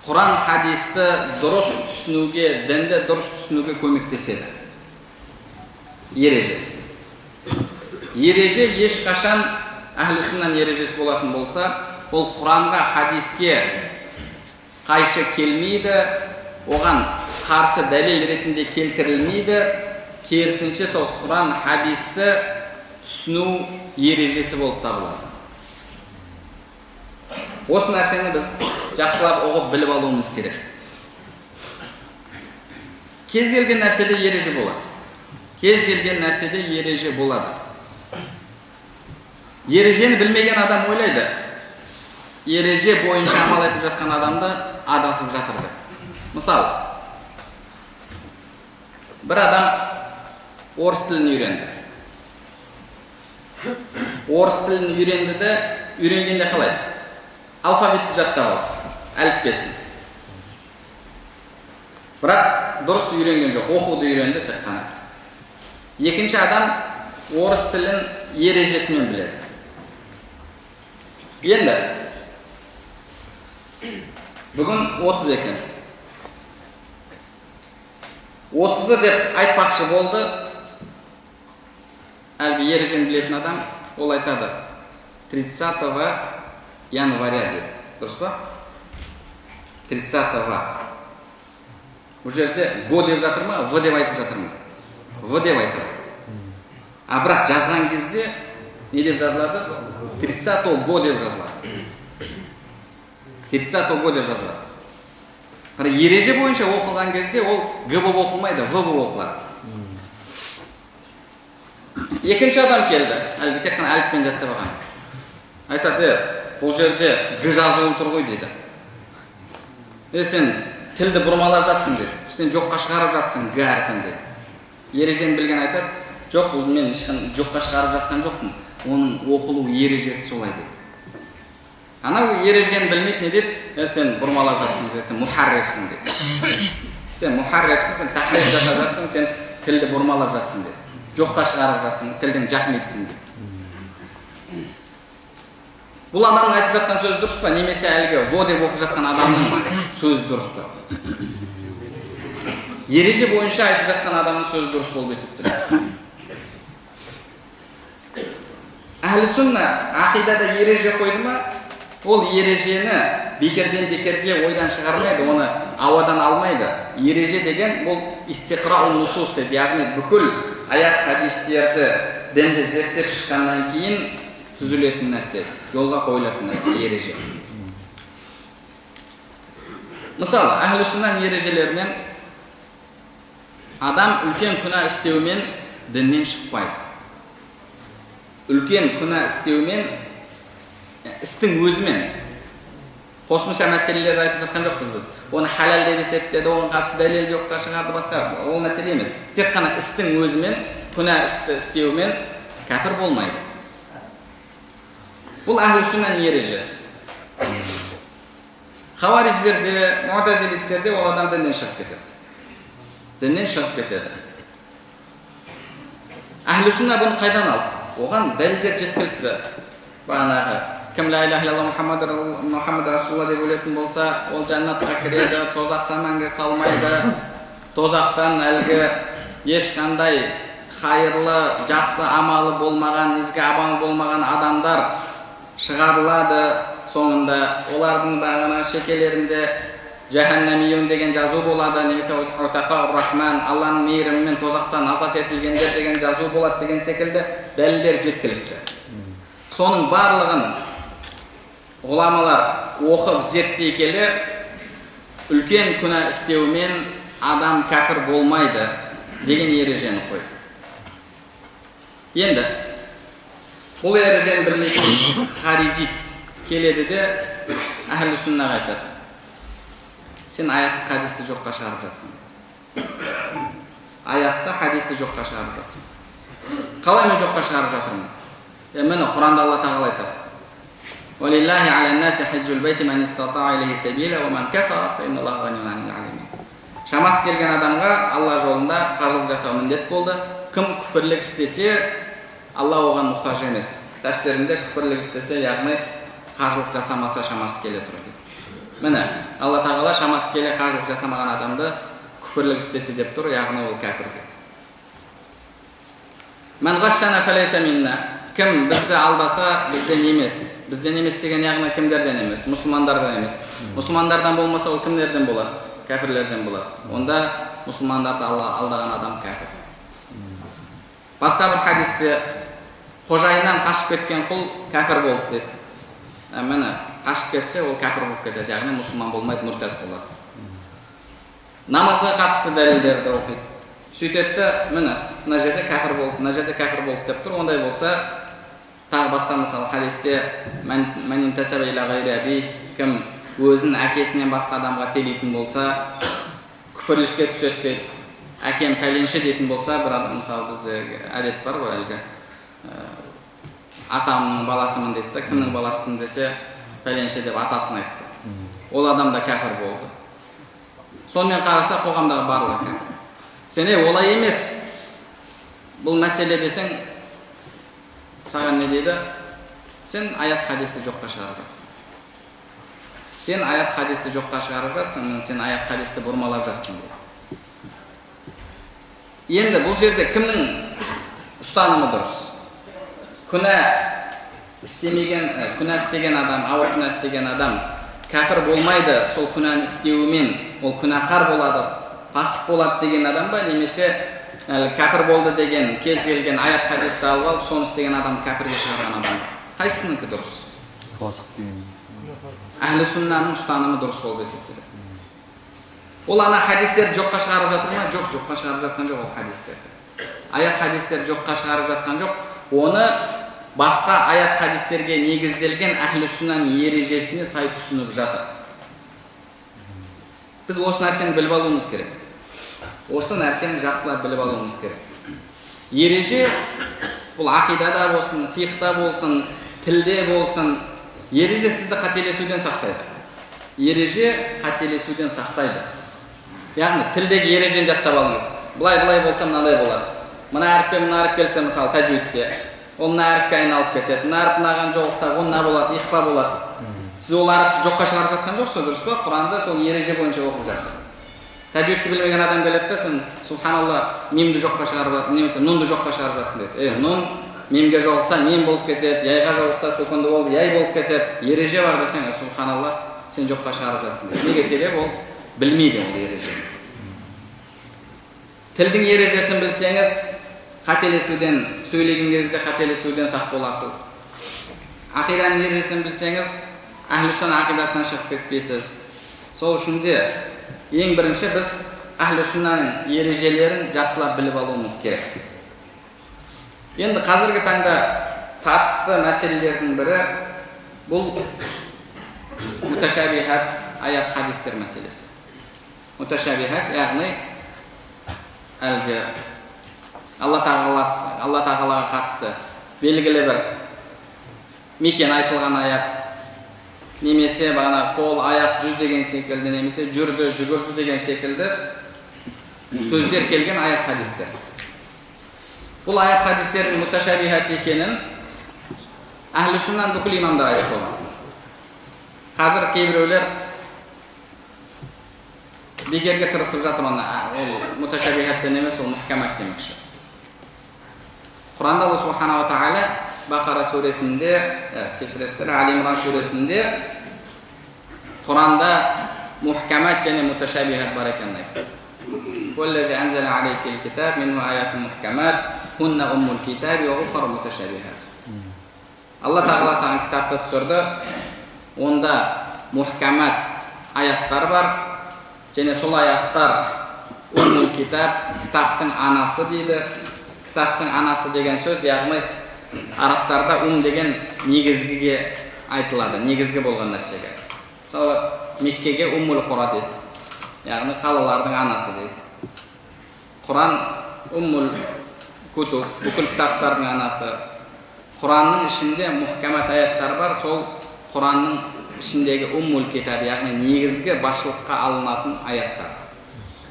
Құран хадисті дұрыс түсінуге, дінді дұрыс түсінуге көмектеседі. Ереже. Ереже ешқашан әхлі сүннаның ережесі болатын болса, ол Құранға, хадиске қайшы келмейді, оған қарсы дәлел ретінде келтірілмейді, керісінше сол Құран хадисті түсіну ережесі болып табылады. Осы нәрсені біз жақсылап оқып біліп алуымыз керек. Кез келген нәрседе ереже болады. Кез келген нәрседе ереже болады. Ережені білмеген адам ойлайды, ереже бойынша амал етіп жатқан адамды адасып жатыр деп. Мысалы, бір адам орыс тілін үйренді. Орыс тілін үйренді де, үйренгенде қалай? Алфавитті жаттап алды, әліппесін. Бірақ дұрыс үйренген жоқ, оқуды үйренді тек қана. Екінші адам орыс тілін ережесімен біледі. Енді бүгін 30 екен. 30 деп айтпақшы болды. Әлгі ережені білетін адам, ол айтады 30 января деді. Дұрыс па? 30-го. Бұл жерде го деп жатыр ма, в деп айтып жатыр ма? В деп айтады. А бірақ жазған кезде не деп жазылады? 30-го го деп жазылады. 30-го го деп жазылады. Бірақ ереже бойынша оқылған кезде ол г болып оқылмайды, в болып оқылады. Екінші адам келді, әлгі тек қана әліппен жаттап алған. Айтады, бұл жерде г жазылып тұр ғой дейді. Сен тілді бұрмалап жатсың деді. Сен жоққа шығарып жатсың г әрпін деді. Ережені білген айтады, жоқ, бұл мен жоққа шығарып жатқан жоқпын. Оның оқылу ережесі солай деді. Анау ережені білмейді, не деді? Сен бұрмалап жатсың, сен мухаррифсің деді. Сен мухаррифсің, сен тахриф жасап жатсың, сен тілді бұрмалап жатсың деді. Жоққа шығарып жатсың, тілдің жахмитсің деді. Бұл адамның айтып жатқан сөз дұрыс па, немесе әлгі во деп оқып жатқан адамның сөзі дұрыс па? Ереже бойынша айтып жатқан адамның сөзі дұрыс болып есептеледі. Әхлі сүнна ақидада ереже қойды ма? Ол ережені бекерден бекерге ойдан шығармайды, оны ауадан алмайды. Ереже деген бұл истиқрау нусус деп, яғни бүкіл аят хадистерді дінді зерттеп шыққаннан кейін түзілетін нәрсе, жолға қойылатын нәрсе, ереже. Мысалы, әхлі сүннаның ережелерінен адам үлкен күнә істеумен діннен шықпайды. Үлкен күнә істеумен, істің өзімен қосымша мәселелерді айтып жатқан жоқпыз біз. Оны халал деп есептеді, оған қарсы дәлел жоққа шығарды, басқа. Ол мәселе емес. Тек қана істің өзімен, күнә істі істеумен кәпір болмайды. Бұл әхлі сүннаның ережесі. Хаваридждерде, муътазилиттерде ол адам діннен шығып кетеді. Діннен шығып кетеді. Әхлі сүнна бұны қайдан алды? Оған дәлелдер жеткілікті. Бағанағы кім ла иляха илlalloh Мұхаммад Расулулла деп өлетін болса, ол жәннатқа кіреді, тозақтан мәңгі қалмайды. Тозақтан әлгі ешқандай хайырлы, жақсы амалы болмаған, ізгі амалы болмаған адамдар шығарылады. Соңында олардың бағана шекелерінде жаханнамиюн деген жазу болады, немесе утақа-ур-рахман, Алланың мейірімімен тозақтан азат етілгендер деген жазу болады деген секілді дәлелдер жеткілікті. Соның барлығын ғұламалар оқып зерттей келе, үлкен күнә істеумен адам кәпір болмайды деген ережені қойды. Енді бұл ережені білмейтін хариджит келеді де әхлі сүннаға айтады: сен аят хадисті жоққа шығарып жатсың. аятты, хадисті жоққа шығарып жатсың. Қалай мен жоққа шығарып жатырмын? Міне Құранда Алла тағала айтады: "Валиллахи аля наси хаджул байти ман истата'a илейхи сабила ва ман кафара фа инна Аллаха ганиюн анил алимин." Шамасы келген адамға Алла жолында қажылық жасау міндет болды. Кім күпірлік істесе, Алла оған мұқтаж емес. Тәфсирінде күпірлік істесе, яғни қажылық жасамаса шамасы келе тұр дейді. Міне Алла тағала шамасы келе қажылық жасамаған адамды күпірлік істесе деп тұр, яғни ол кәпір дейді. Ман ғашшана фалайса минна. Кім бізді алдаса, бізден емес. Бізден емес деген яғни кімдерден емес? Мұсылмандардан емес. Мұсылмандардан болмаса, ол кімдерден болады? Кәпірлерден болады. Онда мұсылмандарды алдаған адам кәпір. Басқа бір хадисте қожайыннан қашып кеткен құл кәпір болды дейді. Міне қашып кетсе, ол кәпір болып кетеді, яғни мұсылман болмайды, мұртад болады. Намазға қатысты дәлелдерді оқиды. Сөйтеді, міне мына жерде кәпір болды, мына жерде кәпір болды деп тұр. Ондай болса, тағы басқа мысалы хадисте ман интасаба иля гайри аби, кім өзін әкесінен басқа адамға телейтін болса, күпірлікке түседі дейді. Әкем пәленше дейтін болса, бір адам мысалы бізде әдет бар ғой, әлгі атамның баласымын дейді, кімнің баласысың десе, пәленше деп атасын айтты. Ол адам да кәпір болды. Сонымен қараса, қоғамдағы барлығы кәпір. Сен олай емес, бұл мәселе десең, саған не дейді? Сен аят хадисті жоққа шығарып жатсың. Сен аят хадисті жоққа шығарып жатсың, сен аят хадисті бұрмалап жатсың дейді. Енді бұл жерде кімнің ұстанымы дұрыс? Күнә істеген адам, ауыр күнә істеген адам кәпір болмайды, сол күнәні істеуімен ол күнәһар болады, пасық болады деген адам ба, немесе кәпір болды деген кез келген аят хадисті алып алып, соны істеген адам кәпірге шығарған адам ба? Қайсысынікі дұрыс? Пасық деген. Әхлі сүннаның ұстанымы дұрыс болып есептеледі. Ол ана хадистерді жоққа шығарып жатыр ма? Жоқ, жоққа шығарып жатқан жоқ ол хадистерді. Аят хадистерді жоққа шығарып жатқан жоқ. Оны басқа аят хадистерге негізделген әхлі сүннаның ережесіне сай түсініп жатыр. Біз осы нәрсені біліп алуымыз керек. Осы нәрсені жақсылап біліп алуымыз керек. Ереже бұл ақидада болсын, фихта болсын, тілде болсын, ереже сізді қателесуден сақтайды. Ереже қателесуден сақтайды. Яғни тілдегі ережені жаттап алыңыз. Былай болса мынандай болады. Мына әріппен мына әріп келсе, мысалы тәжвидте, ол мына әріпке айналып кетеді. Мына әріп мынаған жоғылса, ол мына болады, ихфа болады. Сіз ол әріпті жоққа шығарып жатқан жоқсыз, дұрыс па? Құранда сол ереже бойынша оқып жатсыз. Тәжвидті білмеген адам келеді де, сен субханалла мимді жоққа шығарып, немесе нунды жоққа шығарып жатсың дейді. Нун мимге жоғылса мим болып кетеді, яйға жоғылса сөкінді болып яй болып кетеді. Ереже бар десең, субханалла сен жоққа шығарып жатсың дейді. Неге себеп ол білмейді ол ережені. Тілдің ережесін білсеңіз, қателесуден, сөйлеген кезде қателесуден сақ боласыз. Ақиданың ережесін білсеңіз, әхлі сүнна ақидасынан шығып кетпейсіз. Сол үшін де ең бірінші біз әхлі сүннаның ережелерін жақсылап біліп алуымыз керек. Енді қазіргі таңда тартысты мәселелердің бірі бұл муташабихат аят хадистер мәселесі. Муташабихат, яғни әлгі Алла тағалаға қатысты белгілі бір мекен айтылған аяқ, немесе бағана қол, аяқ, жүз деген секілді, немесе жүрді, жүгірді деген секілді сөздер келген аят хадистер. Бұл аят хадистердің муташабихат екенін әхлі сүннан бүкіл имамдар айтып қойған. Қазір кейбіреулер бекерге тырысып жатыр, ол муташабихаттен емес, ол мухкамат демекші. Құранда Алла субханаху ва тағала Бақара сүресінде, кешіресіздер, Али Имран сүресінде Құранда мухкамат және муташабихат бар екенін айтты. وَالَّذِي أَنزَلَ عَلَيْكَ الْكِتَابَ مِنْهُ آيَاتٌ مُحْكَمَاتٌ هُنَّ أُمُّ الْكِتَابِ وَأُخَرُ مُتَشَابِهَاتٌ. Алла тағала саған кітапты түсірді, онда мухкамат аяттар бар, және сол аяттар Уммул китаб, кітаптың анасы дейді. Кітаптың анасы деген сөз, яғни арабтарда деген негізгіге айтылады, негізгі болған нәрсеге. Мысалы Меккеге Уммул Құра дейді, яғни қалалардың анасы дейді. Құран Ummul Kutub, бүкіл кітаптардың анасы. Құранның ішінде мұхкамат аяттар бар, сол Құранның ішіндегі Уммул Китаб, яғни негізгі басшылыққа алынатын аяттар.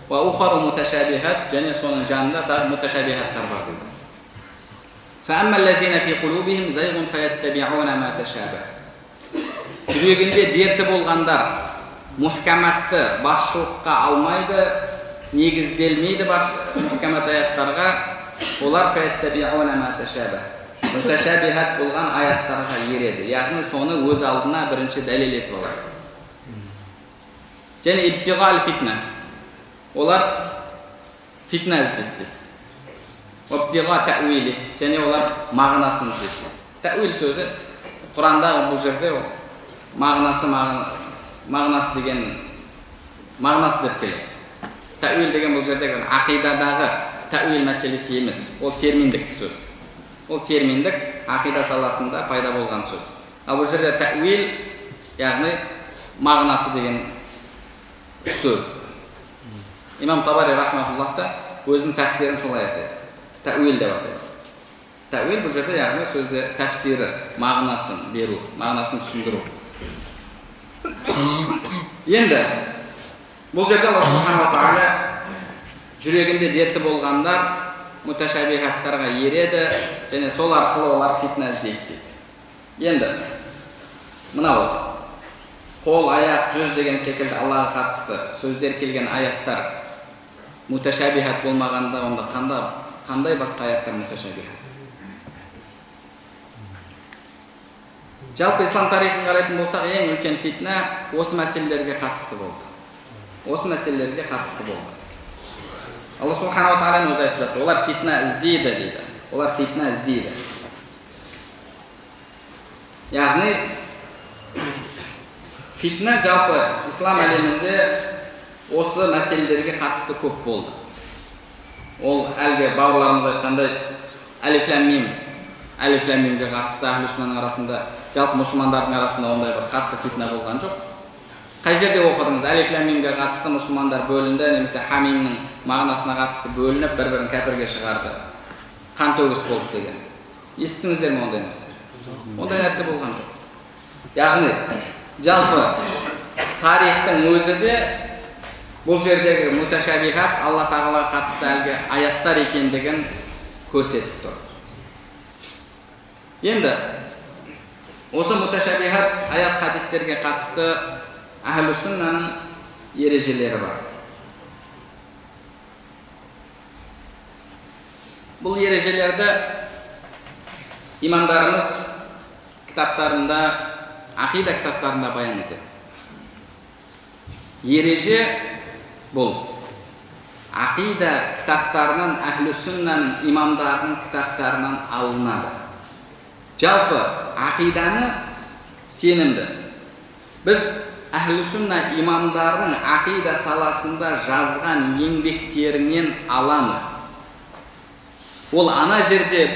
Ва ухару муташабихат, және соның жанында да муташабихаттар бар дейді. فأما الذين في قلوبهم زيغ فيتبعون ما تشابه. Жүрегінде дерті болғандар мұхкаматты басшылыққа алмайды, негізделмейді мұхкамат аяттарға, олар фаяттабиуна ма ташабах. Муташабихат болған аяттарға ереді. Яғни соны өз алдына бірінші дәлел етіп алады. Және ибтиғал фитна. Олар фитна іздейді. Ибтиға тәуили. Және олар мағынасын іздейді. Тәуил сөзі Құрандағы бұл жерде мағынасы деген мағынасы деп келеді. Тәуил деген бұл жерде ақидадағы тәуил мәселесі емес. Ол терминдік сөз. Ол терминдік ақида саласында пайда болған сөз. Ал бұл жерде тәуил, яғни мағынасы деген сөз. Имам Табари рахматуллах та өзінің тәфсирін солай айтады. Тәуил деп атайды. Тәуил бұл жерде яғни сөзде тәфсирі, мағынасын беру, мағынасын түсіндіру. Енді бұл жерде Алла субханала тағала жүрегінде дерті болғандар муташабихаттарға ереді, және сол арқылы олар фитна іздейді дейді. Енді мынау қол, аяқ, жүз деген секілді Аллаға қатысты сөздер келген аяттар муташабихат болмағанда, онда қандай басқа аяттар муташабихат? Жалпы ислам тарихын қарайтын болсақ, ең үлкен фитна осы мәселелерге қатысты болды. Алла субханала тағала өзі айтып жатыр, олар фитна іздейді дейді. Олар фитна іздейді. Яғни фитна жалпы ислам әлемінде осы мәселелерге қатысты көп болды. Ол әлгі бауырларымыз айтқандай Алиф лам мимге қатысты ахлу суннаның арасында, жалпы мұсылмандардың арасында ондай бір қатты фитна болған жоқ. Қай жерде оқыдыңыз? Алиф лам мимге қатысты мұсылмандар бөлінді, немесе хамимнің мағынасына қатысты бөлініп, бір-бірін кәпірге шығарды. Қан төгіс болды деген. Естіңіздер ме ондай нәрсе? Ондай нәрсе болған жоқ. Яғни жалпы тарихтың өзі де бұл жердегі муташабихат Алла тағалаға қатысты әлгі аяттар екендігін көрсетіп тұр. Енді осы муташабихат аят хадистерге қатысты ахлу суннаның ережелері бар. Бұл ережелерді имамдарымыз кітаптарында, ақида кітаптарында баян етеді. Ереже бұл ақида кітаптарынан, ахлу суннаның имамдарының кітаптарынан алынады. Жалпы ақиданы сенімді. Біз ахлу сунна имамдарының ақида саласында жазған еңбектерінен аламыз. Ол ана жерде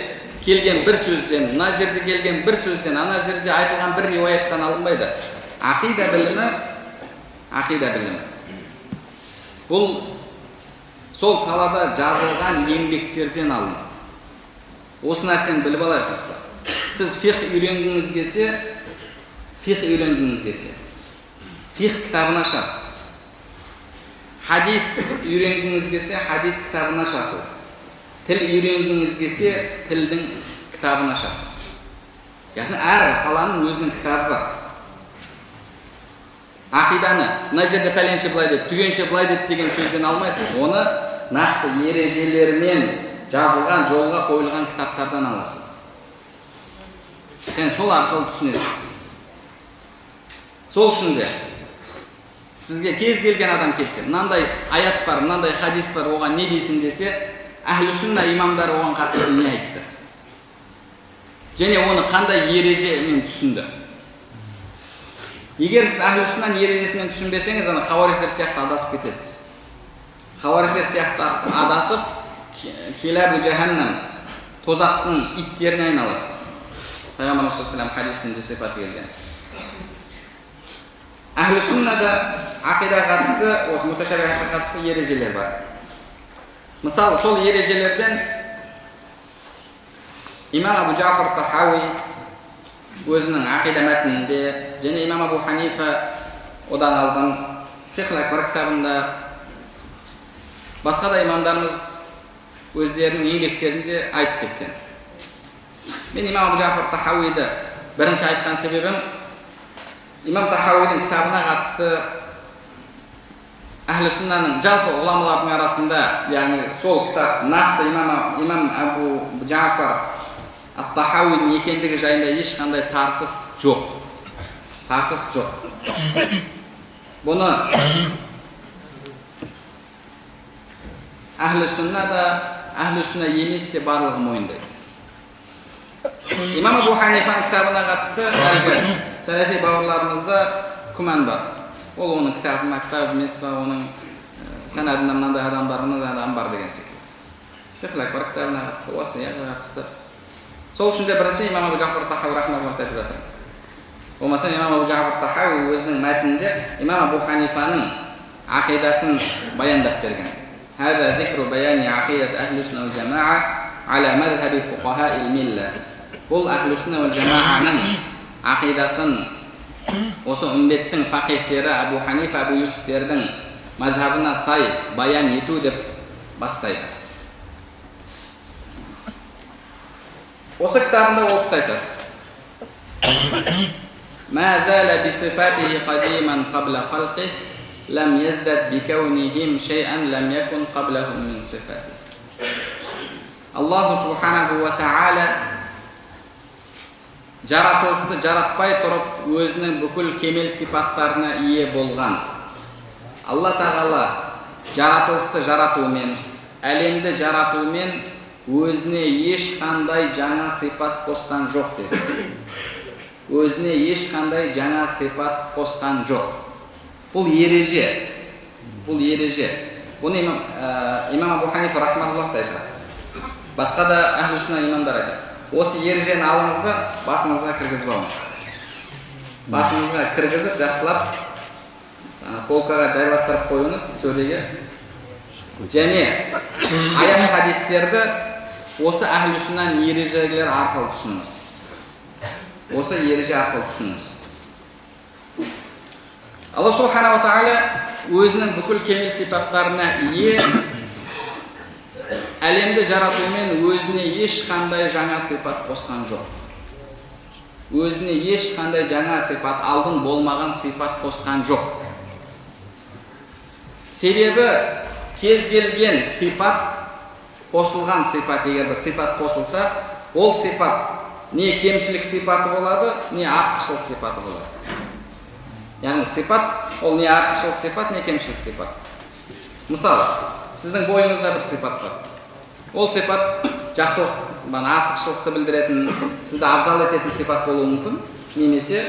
келген бір сөзден, мына жерде келген бір сөзден, ана жерде айтылған бір риуаяттан алынбайды. Ақида білімі. Бұл сол салада жазылған еңбектерден алынады. Осы нәрсені біліп алайық жақсылар. Сіз фиқ үйренгіңіз келсе, фиқ кітабын ашасыз. Хадис үйренгіңіз келсе, хадис кітабын ашасыз. Тіл үйренгіңіз келсе, тілдің кітабын ашасыз. Яғни әр саланың өзінің кітабы бар. Ақиданы мына жерде пәленше былай деді, түгенше былай деді деген сөзден алмайсыз. Оны нақты ережелермен жазылған, жолға қойылған кітаптардан аласыз. Сол арқылы түсінесіз. Сол үшін де сізге кез келген адам келсе, мынандай аят бар, мынандай хадис бар, оған не дейсің десе, ахлу сунна имамдары оған қатысты не айтты? Және оны қандай ережемен түсінді? Егер сіз ахлу суннаның ережесімен түсінбесеңіз, ана хауариждер сияқты адасып кетесіз. Хауариждер сияқты адасып, келабу жаханнам, тозақтың иттеріне айналасыз. Пайғамбар саллаллаху алейхи хадисінде сипат келген. Ахлу суннада ақидаға қатысты, осы муташабихатқа қатысты ережелер бар. Мысалы, сол ережелерден имам Абу Джафар Тахауи өзінің ақида мәтінінде және имам Абу Ханифа одан алдын Фиқл Акбар кітабында, басқа да имамдарымыз өздерінің еңбектерінде айтып кеткен. Мен имам Абу Джафар Тахауиді бірінші айтқан себебім, имам Тахауидің кітабына қатысты Ахлі Суннаның жалпы ғұламалардың арасында, яғни сол кітап нақты имам Абу Джафар Ат-Тахауидің екендігі жайында ешқандай тартыс жоқ. Бұны Ахлі Сунна да, Ахлі Сунна емес те барлығы мойындайды. Имам Абу Ханифаның кітабына қатысты сәләфи бауырларымызда күмән бар. Ол оның кітабына кітап емес па, оның санадында мынандай адам бар деген секілді. Фиқл Акбар кітабына қатысты, Уасияға қатысты. Сол үшін де бірінші имам Абу Джафар Тахауи рахмаллаху айтып жатыр. Болмаса имам Абу Джафар Тахауи өзінің мәтінінде имам Абу Ханифаның ақидасын баяндап берген. Хада зикру баяни ақидат ахлі сунна вал жамаа аля мазхаби фуқахаил милла. Бұл ахлі сунна вал жамааның ақидасын осы үмбеттің фақихтері Абу Ханифа, Абу Юсуфтердің мазхабына сай баян ету деп бастайды. Осы кітабында ол кісі айтады: «Ма зала би сифатихи қадиман қабла халқих, лам яздад би каунихим шей'ан лам якун қаблахум мин сифатих». Аллаху субханаху ва та'ала жаратылысты жаратпай тұрып, өзінің бүкіл кемел сипаттарына ие болған. Алла тағала жаратылысты жаратуымен, әлемді жаратуымен өзіне ешқандай жаңа сипат қосқан жоқ деді. Өзіне ешқандай жаңа сипат қосқан жоқ. Бұл ереже. Бұны имам Абу Ханифа рахматуллах айтады. Басқа да Ахлі Сунна имамдар айтады. Осы ережені алыңыз да басыңызға кіргізіп алыңыз. Басыңызға кіргізіп, жақсылап полкаға жайластырып қойыңыз сөреге. Және аят хадистерді осы Ахлі Суннаның ережелері арқылы түсініңіз. Осы ереже арқылы түсініңіз. Алла субхана ва тағала өзінің бүкіл кемел сипаттарына ие, әлемді жаратуымен өзіне ешқандай жаңа сипат қосқан жоқ. Өзіне ешқандай жаңа сипат, алдын болмаған сипат қосқан жоқ. Себебі кез келген сипат, қосылған сипат, егер бір сипат қосылса, ол сипат не кемшілік сипаты болады, не артықшылық сипаты болады. Яғни сипат, ол не артықшылық сипат, не кемшілік сипат. Мысалы, сіздің бойыңызда бір сипат бар. Ол сипат жақсылық, артықшылықты білдіретін, сізді абзал ететін сипат болуы мүмкін, немесе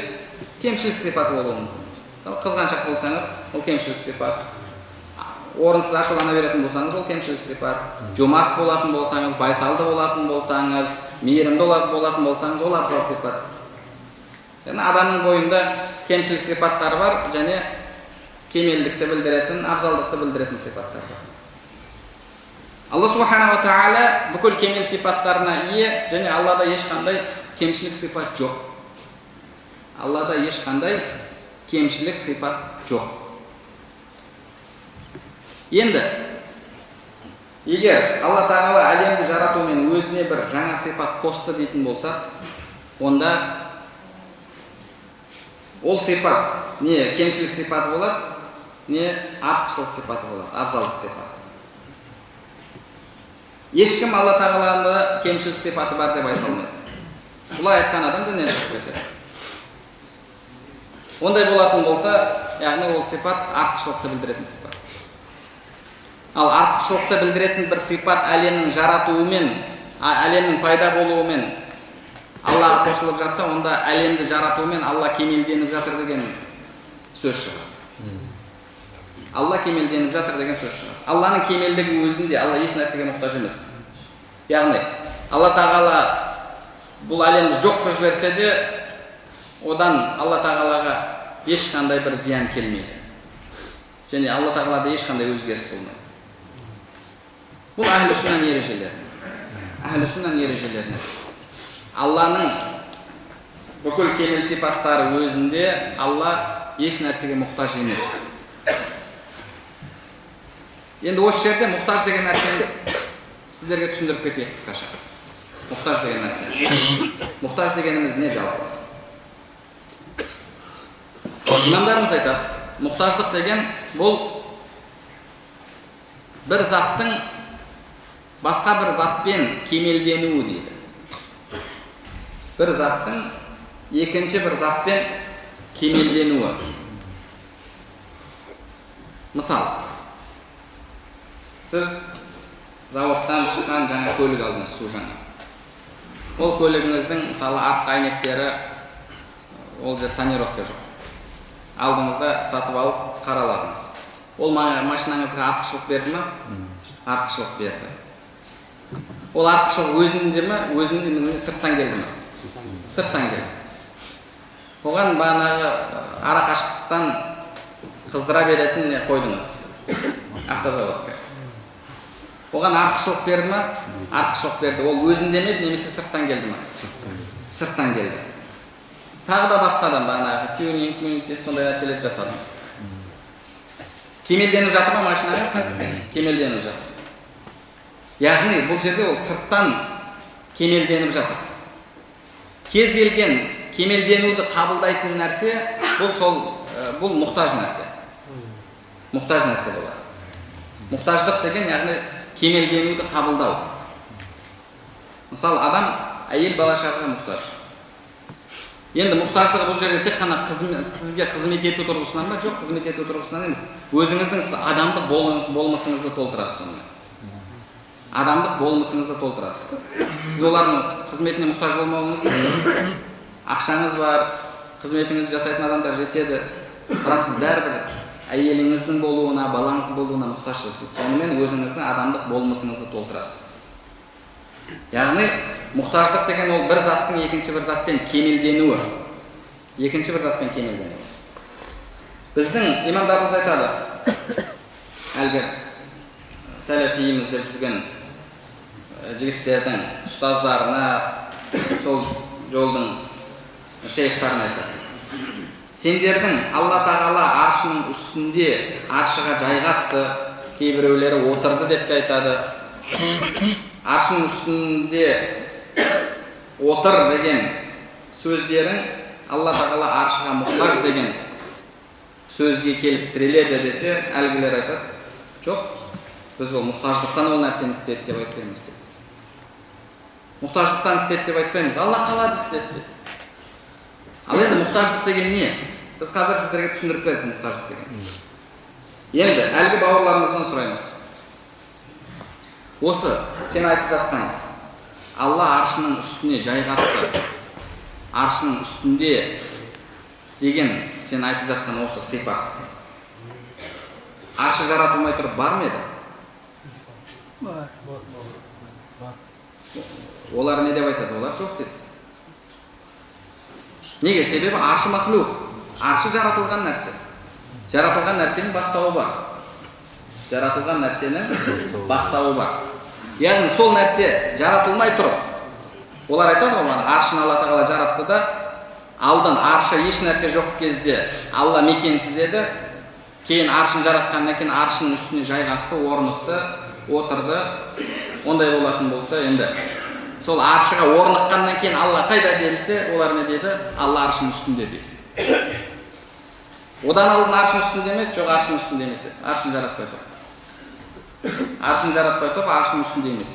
кемшілік сипат болуы мүмкін. Қызғаншақ болсаңыз, ол кемшілік сипат. Орынсыз ашулана беретін болсаңыз, ол кемшілік сипат. Жомарт болатын болсаңыз, байсалды болатын болсаңыз, мейірімді болатын болсаңыз, ол абзал сипат. Яғни адамның бойында кемшілік сипаттары бар, және кемелдікті білдіретін, абзалдықты білдіретін сипаттар бар. Алла субхана ва тағала бүкіл кемел сипаттарына ие, және Аллада ешқандай кемшілік сипат жоқ. Аллада ешқандай кемшілік сипат жоқ. Енді, егер Алла тағала әлемді жаратуымен өзіне бір жаңа сипат қосты дейтін болса, онда ол сипат не кемшілік сипаты болады, не артықшылық сипаты болады, абзалдық сипаты. Ешкім Алла тағаланы кемшілік сипаты бар деп айта алмайды. Бұлай айтқан адам діннен шығып кетеді. Ондай болатын болса, яғни ол сипат артықшылықты білдіретін сипат. Ал артықшылықты білдіретін бір сипат әлемнің жаратуымен, әлемнің пайда болуымен Аллаға қосылып жатса, онда әлемді жаратуымен Алла кемелденіп жатыр деген сөз шығады. Алла кемелденіп жатыр деген сөз шығады. Алланың кемелдігі өзінде, Алла еш нәрсеге мұқтаж емес. Яғни, Алла тағала бұл әлемді жоқ қылып жіберсе де, одан Алла тағалаға ешқандай бір зиян келмейді. Және Алла тағалада ешқандай өзгеріс болмайды. Бұл әхлі сүннан ережелері. Әхлі сүннан ережелеріне. Алланың бүкіл кемел сипаттары өзінде Алла еш нәрсеге мұқтаж емес. Енді осы жерде мұқтаж деген нәрсені сіздерге түсіндіріп кетейік қысқаша. Мұқтаж деген нәрсе. Мұқтаж дегеніміз не жалпы? Имамдарымыз айтады, мұқтаждық деген бұл бір заттың басқа бір затпен кемелденуі дейді. Бір заттың екінші бір затпен кемелденуі. Мысал, сіз заводтан шыққан жаңа көлік алдыңыз, су жаңа. Ол көлігіңіздің мысалы артқы әйнектері ол жер тонировка жоқ. Алдыңызда сатып алып қараладыңыз. Ол машинаңызға артықшылық берді ме? Артықшылық берді. Ол артықшылық өзінде ме? Өзінде сырттан келді ме? Сырттан келді. Оған бағанағы ара қашықтықтан қыздыра беретін не қойдыңыз? Автозаводқа. Оған артықшылық берді ме? Артықшылық берді. Ол өзінде ме, немесе сырттан келді ме? Сырттан келді. Тағы да басқадан бағанағы тюнинг, сондай нәрселерді жасадыңыз. Кемелденіп жатыр ма машинаңыз? Кемелденіп жатыр. Яғни бұл жерде ол сырттан кемелденіп жатыр. Кез келген кемелденуді қабылдайтын нәрсе бұл мұқтаж нәрсе. Мұқтаж нәрсе болады. Мұқтаждық деген яғни кемелденуді қабылдау. Мысалы, адам әйел бала шағаға мұқтаж. Енді мұқтаждығы бұл жерде тек қана сізге қызмет ету тұрғысынан ба? Жоқ, қызмет ету тұрғысынан емес. Өзіңіздің адамдық болмысыңызды толтырасыз сонымен. Адамдық болмысыңызды толтырасыз. Сіз олардың қызметіне мұқтаж болмауыңыз мүмкін. Ақшаңыз бар, қызметіңізді жасайтын адамдар жетеді. Бірақ сіз бәрібір әйеліңіздің болуына, балаңыздың болуына мұқтажсыз. Сонымен өзіңіздің адамдық болмысыңызды толтырасыз. Яғни мұқтаждық деген ол бір заттың екінші бір затпен кемелденуі. Екінші бір затпен кемелденуі. Біздің имамдарымыз айтады, әлгі сәләфиіміз деп жүрген жігіттердің ұстаздарына, сол жолдың шейхтарына айтады. Сендердің Алла тағала аршының үстінде аршыға жайғасты, кейбіреулері отырды деп те айтады. Аршының үстінде отыр деген сөздерің Алла тағала аршыға мұқтаж деген сөзге келіп тіреледі десе, әлгілер айтады, жоқ, біз ол мұқтаждықтан ол нәрсені істеді деп айтпаймыз дейді. Мұқтаждықтан істеді деп айтпаймыз, Алла қалады істеді. Ал енді мұқтаждық деген не? Біз қазір сіздерге түсіндіріп бердік мұқтаждық деген. Енді әлгі бауырларымыздан сұраймыз. Осы сен айтып жатқан Алла аршының үстіне жайғасты, аршының үстінде деген сен айтып жатқан осы сипат. Аршы жаратылмай тұрып бар ма еді? Бар. Олар не деп айтады? Олар жоқ деді. Неге? Себебі аршы махлук. Аршы жаратылған нәрсе. Жаратылған нәрсенің бастауы бар. Жаратылған нәрсенің бастауы бар. Яғни сол нәрсе жаратылмай тұрып, олар айтады ғой, аршын Алла тағала жаратты да, алдын аршы еш нәрсе жоқ кезде Алла мекенсіз еді, кейін аршын жаратқаннан кейін аршының үстіне жайғасты, орнықты, отырды. Ондай болатын болса, енді сол аршыға орныққаннан кейін Алла қайда делсе, олар не дейді? Алла аршының үстінде дейді. Одан алдын аршын үстінде ме? Жоқ, аршын үстінде емес. Аршын жаратпай тұр. Аршын жаратпай тұрып, аршының үстінде емес.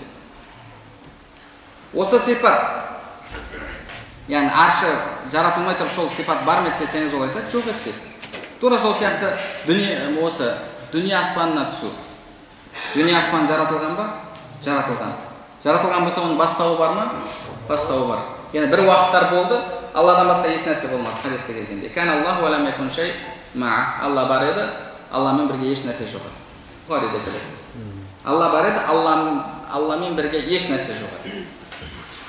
Осы сипат, яғни аршы жаратылмай тұрып, сол сипат бар ма десеңіз, ол айтады, жоқ еді. Тура сол сияқты дүние аспанына түсу. Дүние аспан жаратылған ба? Жаратылған. Жаратылған болса, оның бастауы бар ма? Бастауы бар. Яғни бір уақыттар болды, Алладан басқа еш нәрсе болмады, хадисте келгенде. Кән Аллаху алам якун шай ма. Алла бар еді, Алламен бірге еш нәрсе жоқ еді. Бұхариде келеді. Алла бар еді, Алламен бірге еш нәрсе жоқ еді.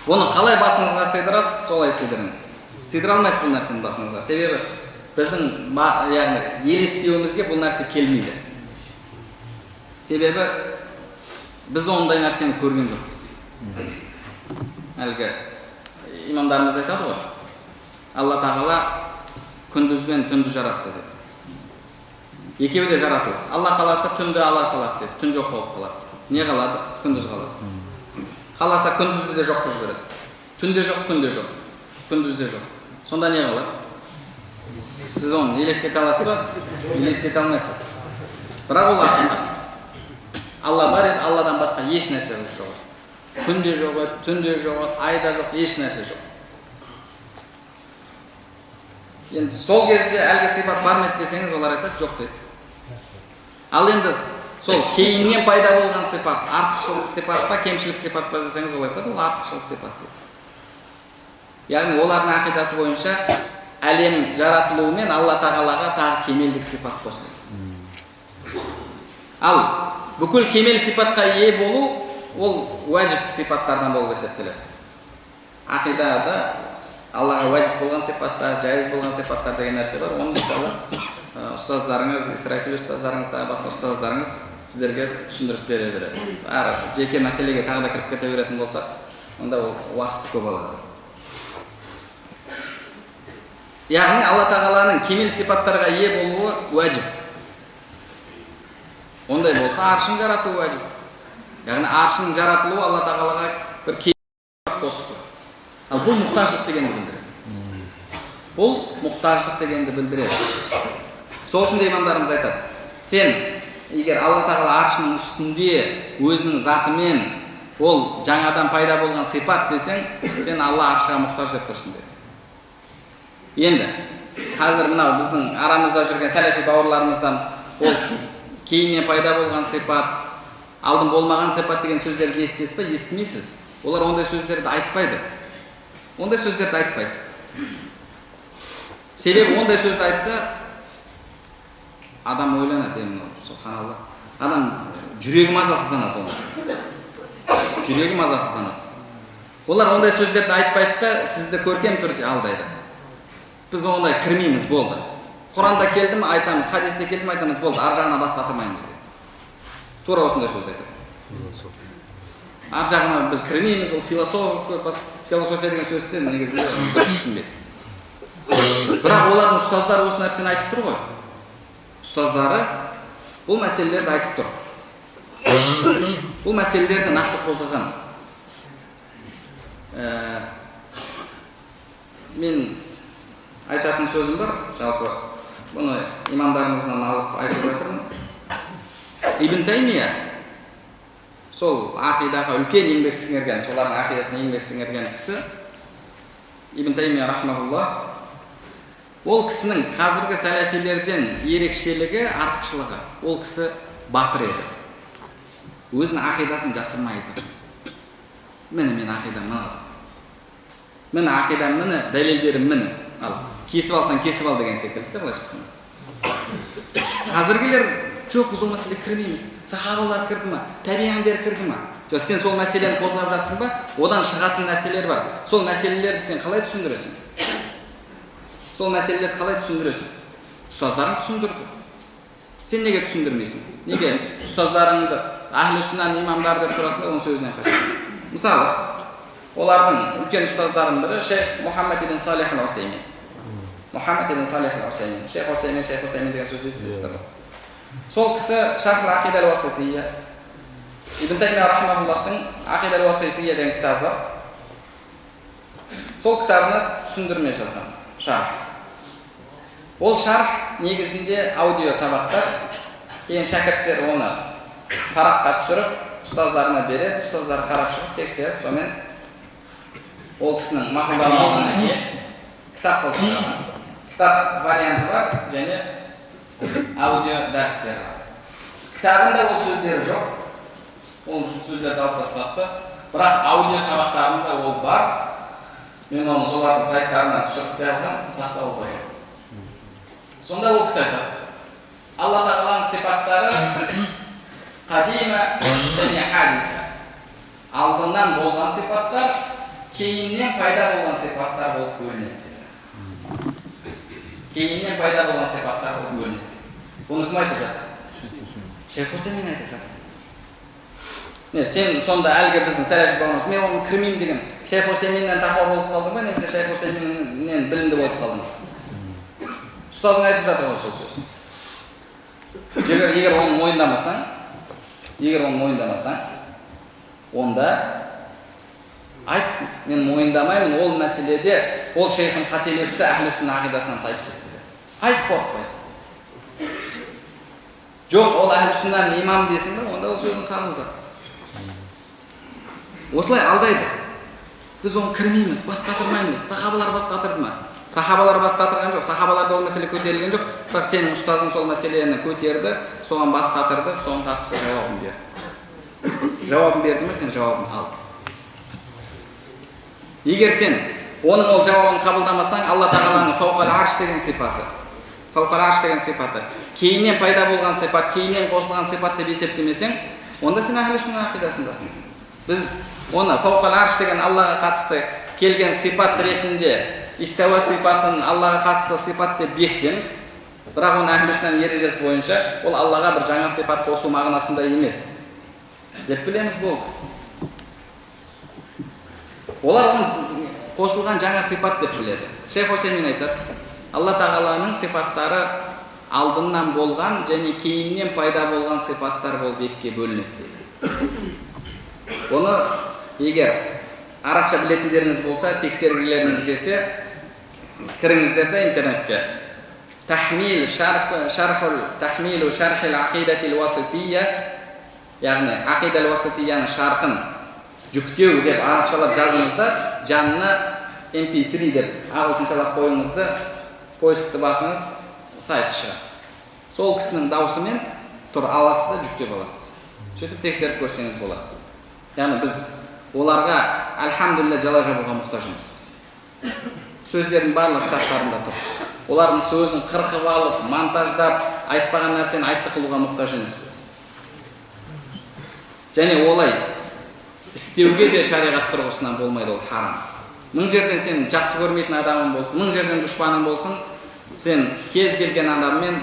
Оны қалай басыңызға сыйдырасыз, солай сыйдырыңыз. Сыйдыра алмайсыз бұл нәрсені басыңызға. Себебі біздің елестеуімізге бұл нәрсе келмейді. Себебі Biz onday нәрсені көрген жоқпыз. Әлгі имамдарымыз айтады ғой. Алла тағала күндіз бен түнді жаратты деді. Екеуі де жаратылыс. Алла қаласа түнді ала салады деді. Түн жоқ болып қалады. Не қалады? Күндіз қалады. Қаласа күндізді де жоқ қылып жібереді. Түнде жоқ, күнде жоқ. Күндізде жоқ. Сонда не қалады? Сіз оны елестете аласыз ба? Елестете алмайсыз. Бірақ ол ақиқат. Алла бар еді, Алладан басқа еш нәрсе жоқ. Күнде жоқ еді, түнде жоқ еді, айда жоқ, еш нәрсе жоқ. Енді сол кезде әлгі сипат бар ма еді десеңіз, олар айтады жоқ дейді. Ал енді сол кейіннен пайда болған сипат, артықшылық сипат па, кемшілік сипат па десеңіз, ол айтады, ол артықшылық сипат дейді. Яғни олардың ақидасы бойынша әлем жаратылуымен Алла тағалаға тағы кемелдік сипат қосылды. Ал бүкіл кемел сипатқа ие болу ол уәжіп сипаттардан болып есептеледі. Ақидада Аллаға уәжіп болған сипаттар, жайыз болған сипаттар деген нәрсе бар. Оны мысалы ұстаздарыңыз, Исрафил ұстаздарыңыз, басқа ұстаздарыңыз сіздерге түсіндіріп бере береді. Әр жеке мәселеге тағы да кіріп кете беретін болса, онда ол уақытты көп алады. Яғни Алла тағаланың кемел сипаттарға ие болуы уәжіп. Ондай болса аршын жарату уәжіп. Яғни аршын жаратылуы Алла тағалаға бір кемел қосып тұр. Ал бұл мұқтаждық дегенді білдіреді. Бұл мұқтаждық дегенді білдіреді. Сол үшін де имамдарымыз айтады, сен егер Алла тағала аршының үстінде өзінің затымен ол жаңадан пайда болған сипат десең, сен Алла аршыға мұқтаж деп тұрсың деді. Енді қазір мынау біздің арамызда жүрген сәләфи бауырларымыздан ол кейіннен пайда болған сипат, алдын болмаған сипат деген сөздерді естесіз ба? Естімейсіз. Олар ондай сөздерді айтпайды. Ондай сөздерді айтпайды. Себебі ондай сөзді айтса, адам ойланады, субханалла. Адам жүрегі мазасызданады болмаса. Жүрегі мазасызданады. Олар ондай сөздерді айтпайды да, сізді көркем түрде алдайды. Біз ондай кірмейміз, болды. Құранда келді ме айтамыз, хадисте келді ме айтамыз, болды. Ар жағына бас қатырмаймыз дейді. Тура осындай сөзді айтады. Ар жағына біз кірмейміз, ол философия деген сөзді негізінде біз түсінбейді. Бірақ олардың ұстаздары осы нәрсені айтып тұр ғой. Ұстаздары бұл мәселелерді айтып тұр. Бұл мәселелерді нақты қозғаған. Мен айтатын сөзім бар, жалпы бұны имамдарымыздан алып айтып жатырмын. Ибн Таймия сол ақидаға үлкен еңбек сіңірген, солардың ақидасына еңбек сіңірген кісі Ибн Таймия рахмаулла. Ол кісінің қазіргі сәләфилерден ерекшелігі, артықшылығы. Ол кісі батыр еді. Өзінің ақидасын жасырмайды. Міне мен ақидам мынау. Міне ақидам міне, дәлелдерім міне. Ал кесіп алсаң кесіп ал деген секілді былайша. Қазіргілер жоқ, біз ол мәселеге кірмейміз. Сахабалар кірді ма? Табиғандар кірді ма? Жоқ, сен сол мәселені қозғап жатсың ба? Одан шығатын нәрселер бар. Сол мәселелерді сен қалай түсіндіресің? Сол мәселелерді қалай түсіндіресің? Ұстаздарың түсіндірді. Сен неге түсіндірмейсің? Неге ұстаздарыңды ахлі сүннан имамдар деп тұрасың да оның сөзінен қашасың? Мысалы, олардың үлкен ұстаздарының бірі Шейх Мұхаммад ибн Салих ал-Усаймин. Мұхаммад ибн Салих ал-Усаймин. Шейх Усаймин деген сөзді естісіздер ғой. Сол кісі Шарх ал-Ақида ал-Уасития, Ибн Таймия рахмауллахтың Ақида ал-Уасития деген кітабы бар. Сол кітабына түсіндірме жазған, шарх. Ол шарх негізінде аудио сабақтар, кейін шәкірттер оны параққа түсіріп, ұстаздарына береді, ұстаздар қарап шығып, тексеріп, сонымен ол кісінің мақұлдамалығынан кейін кітап қылып шығарған. Кітап варианты бар, және аудио дәрістер бар. Кітабында ол сөздері жоқ, ол сөздерді алып тастапты, бірақ аудио сабақтарында ол бар. Мен оны солардың сайттарына түсіріп берген, сақталып қойған. Сонда ол кісі айтады, Алла тағаланың сипаттары қадима және хадиса. Алдынан болған сипаттар, кейіннен пайда болған сипаттар болып көрінеді. Кейіннен пайда болған сипаттар болып көрінеді. Бұны кім айтып жатыр? Шейх Усаймин айтып жатыр. Sen sonda әлгі біздің сәләфи бауырымыз, мен оны кірмеймін деген, Шейх Усейминнен тақуа болып қалдың ба, немесе Шейх Усейминнен білімді болып қалдың? Ұстазың айтып жатыр ғой сол сөзін. Егер оны мойындамасаң, онда айт, мен мойындамаймын, ол мәселеде ол шейхім қателесті, әхлі-сүнна ақидасынан тайып кетті. Айт, қорықпай. Жоқ, ол әхлі-сүннаның имам дейсің бе, онда ол сөзін қабылда. Осылай алдайды. Біз оны кірмейміз, бас қатырмаймыз. Сахабалар бас қатырды ма? Сахабалар бас қатырған жоқ, сахабаларда ол мәселе көтерілген жоқ. Бірақ сенің ұстазың сол мәселені көтерді, соған бас қатырды, соған қатысты жауабын берді. Жауабын берді ме, сен жауабын ал. Егер сен оның ол жауабын қабылдамасаң, Алла тағаланың фауқал арш деген сипаты, кейіннен пайда болған сипат, кейіннен қосылған сипат деп есептемесең, онда сен әхлі-сүнна ақидасындасың. Біз оны фауқал арш деген Аллаға қатысты келген сипат ретінде истауа сипатын Аллаға қатысты сипат деп бекітеміз. Бірақ оны әхлі-сүннаның ережесі бойынша ол Аллаға бір жаңа сипат қосу мағынасында емес деп білеміз болды. Олар оны қосылған жаңа сипат деп біледі. Шейх Усеймин айтады, Алла тағаланың сипаттары алдынан болған және кейіннен пайда болған сипаттар болып екіге бөлінеді. Оны егер арабша білетіндеріңіз болса, тексергілеріңіз келсе, кіріңіздер де интернетке. Тахмилу шархил ақидатил васития, яғни ақидал васитияның шархын жүктеу деп арабшалап жазыңызда, жанына MP3 деп ағылшыншалап қойыңызды, поискті басыңыз, сайты шығады. Сол кісінің даусымен тұр аласыз да жүктеп аласыз. Сөйтіп тексеріп көрсеңіз болады. Яғни біз оларға альхамдулилля жала жабуға мұқтаж емеспіз. Сөздердің барлық кітаптарында тұр. Олардың сөзін қырқып алып, монтаждап, айтпаған нәрсені айтты қылуға мұқтаж емеспіз. Және олай істеуге де шариғат тұрғысынан болмайды, ол харам. Мың жерден сен жақсы көрмейтін адамың болсын, мың жерден дұшпаның болсын, сен кез келген адаммен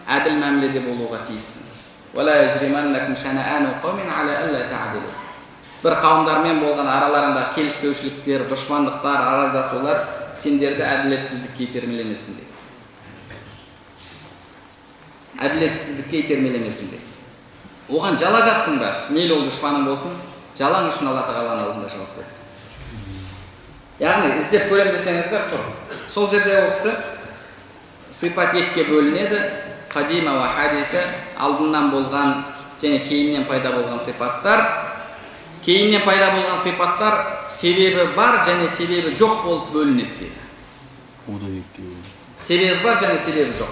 әділ мәміледе болуға тиіссің. Бір қауымдармен болған араларында келіспеушіліктер, дұшпандықтар, араздасулар сендерді әділетсіздікке итермелемесін дейді. Әділетсіздікке итермелемесін дейді. Оған жала жаттың ба, мейлі ол дұшпаның болсын, жалаң үшін Алла тағаланың алдында жауап бересің. Яғни іздеп көрем десеңіздер тұр. Сол жерде ол кісі сипат екіге бөлінеді. Қадима ва хадиса, алдынан болған және кейіннен пайда болған сипаттар. Кейіннен пайда болған сипаттар себебі бар және себебі жоқ болып бөлінеді дейді. Себебі бар және себебі жоқ.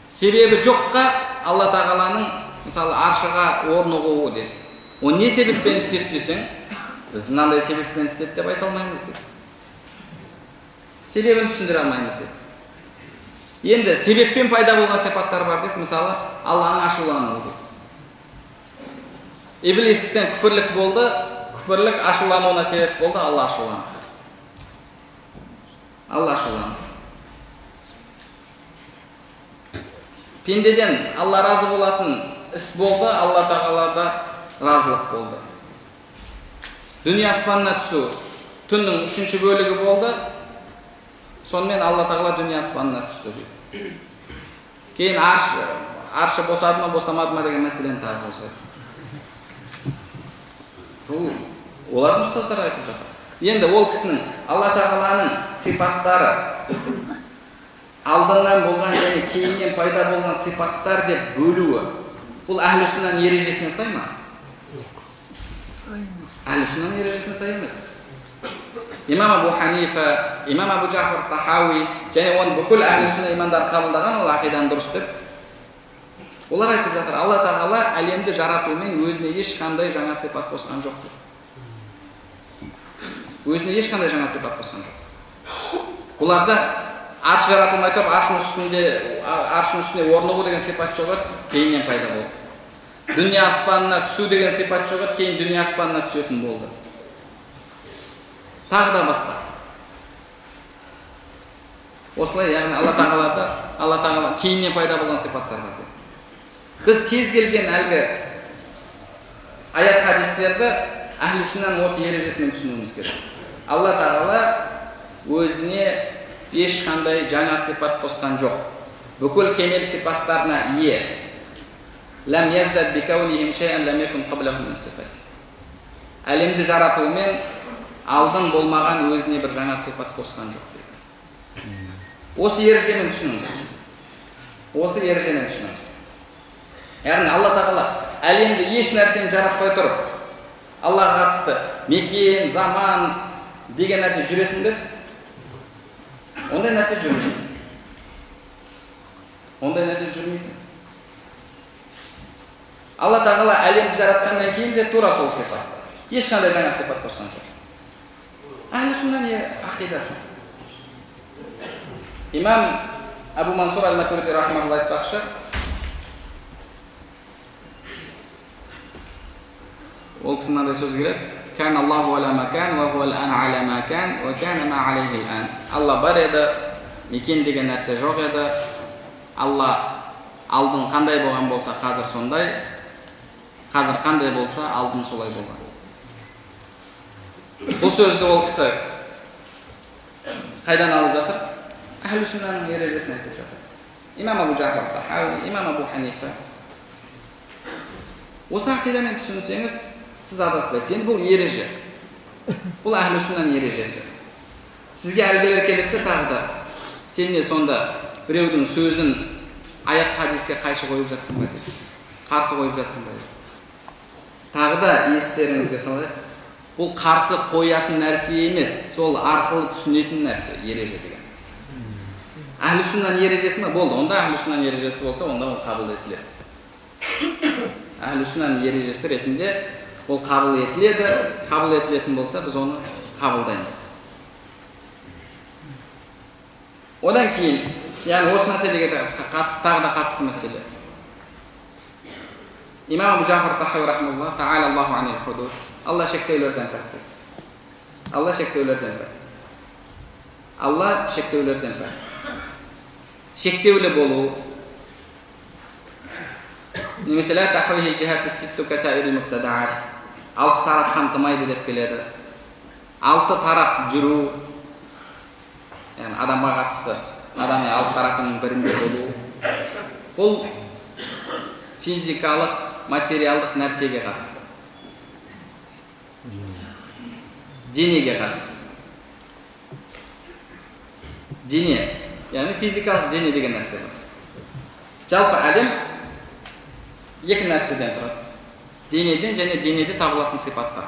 Себебі жоққа Алла тағаланың мысалы аршыға орнығуы деді. О не себеппен істеді десең, біз мынандай себеппен істеді деп айта алмаймыз деді. Себебін түсіндіре алмаймыз деді. Енді себеппен пайда болған сипаттар бар деді. Мысалы Алланың ашулануы деді. Иблистен күпірлік болды, күпірлік ашулануына себеп болды, Алла ашуланды. Алла ашуланды. Пендеден Алла разы болатын іс болды, Алла тағалада разылық болды. Дүние аспанына түсу түннің 3-ші бөлігі болды, сонымен Алла тағала дүние аспанына түсті дейді. Кейін аршы босады ма, босамады ма деген мәселені тағы қозғайды. Олардың ұстаздары айтып жатыр. Енді ол кісінің Алла тағаланың сипаттары алдынан болған және кейіннен пайда болған сипаттар деп бөлуі, бұл әхлі-сүннаның ережесіне сай ма? Әхлі-сүннаның ережесіне сай емес. Имам Абу Ханифа, Имам Абу Джафар Тахауи және оны бүкіл әхлі-сүнна имамдар қабылдаған, ол ақиданың дұрыс деп. Олар айтып жатыр, Алла тағала әлемді жаратумен өзіне ешқандай жаңа сипат қосқан жоқ. Өзіне ешқандай жаңа сипат қосқан жоқ. Оларда арш жаратылмай тұрып, аршының үстіне орнығу деген сипат жоқ еді, кейіннен пайда болды. Дүние аспанына түсу деген сипат жоқ еді, кейін дүние аспанына түсетін болды. Тағы да басқа. Осылай, яғни Алла тағала кейіннен пайда болған сипаттар бар. Біз кез келген әлгі аят хадистерді ахли сүннан осы ережесімен түсінуіміз керек. Алла тағала өзіне ешқандай жаңа сипат қосқан жоқ. Бүкіл кемел сипаттарына ие. Лам яздад бикаунихим шайан лам якун қаблаху мин сифати. Әлемді жаратуымен алдын болмаған өзіне бір жаңа сипат қосқан жоқ дейді. Осы ережемен түсініңіз. Осы ережемен түсініңіз. Яғни Алла тағала әлемді еш нәрсені жаратпай тұрып, Аллаға қатысты мекен, заман деген нәрсе жүретін бе? Ондай нәрсе жүрмейді. Ондай нәрсе жүрмейді. Алла тағала әлемді жаратқаннан кейін де тура сол сипатта. Ешқандай жаңа сипат қосқан жоқ. Ахли сүнна ақидасы. Имам Абу Мансур аль-Матуриди рахмаулла айтпақшы, ол кісі мынандай сөз келеді: "Кан Аллаху аля макан ва хуа ал-ан аля макан ва кана ма алейхи ал-ан." Алла бар еді, мекен деген нәрсе жоқ еді. Алла алдын қандай болған болса, қазір сондай. Қазір қандай болса, алдын солай болған. Бұл сөзді ол кісі қайдан алып жатыр? Ахли сүннаның ережесін айтып жатыр. Имам Абу Джафар Тахауи, Имам Абу Ханифа. Осы ақидамен түсінсеңіз, сіз адаспайсыз. Енді бұл ереже. Бұл ахли сүннаның ережесі. Сізге әлгілер келеді тағы да, сен не сонда біреудің сөзін аят хадиске қайшы қойып жатсың ба дейді. Қарсы қойып жатсың ба дейді. Тағы да естеріңізге салайық. Бұл қарсы қоятын нәрсе емес, сол арқылы түсінетін нәрсе, ереже деген. Ахли сүннаның ережесі ме? Болды. Онда ахли сүннаның ережесі болса, онда ол қабыл етіледі. Ахли сүннаның ережесі ретінде ол қабыл етіледі. Қабыл етілетін болса, біз оны қабылдаймыз. Одан кейін, яғни осы мәселеге тағы да қатысты мәселе. Имам Абу Джафар Тахауи рахмаулла, та'ала Аллаху анил худуд. Алла шектеулерден пәк. Алла шектеулерден пәк. Алла шектеулерден пәк. Шектеулі болу. Немесе ла тахвихил джихат ас-ситту касаирил муктадаат. 6 тарап қамтымайды деп келеді. 6 тарап жүру. Яғни адамға қатысты, адамның 6 тарапының бірінде болу. Бұл физикалық, материалдық нәрсеге қатысты. Денеге қатысты. Дене, яғни физикалық дене деген нәрсе бар. Жалпы әлем екі нәрседен тұрады. Денеден және денеде табылатын сипаттар.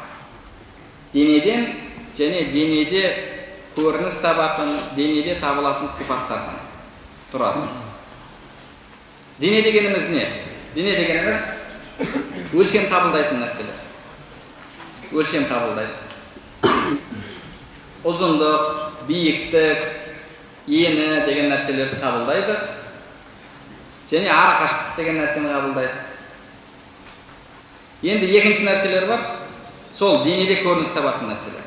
Денеден және денеде көрініс табатын, денеде табылатын сипаттардан тұрады. Дене дегеніміз не? Дене дегеніміз өлшем қабылдайтын нәрселер. Өлшем қабылдайды. Ұзындық, биіктік, ені деген нәрселерді қабылдайды. Және ара қашықтық деген нәрсені қабылдайды. Енді екінші нәрселер бар. Сол денеде көрініс табатын нәрселер.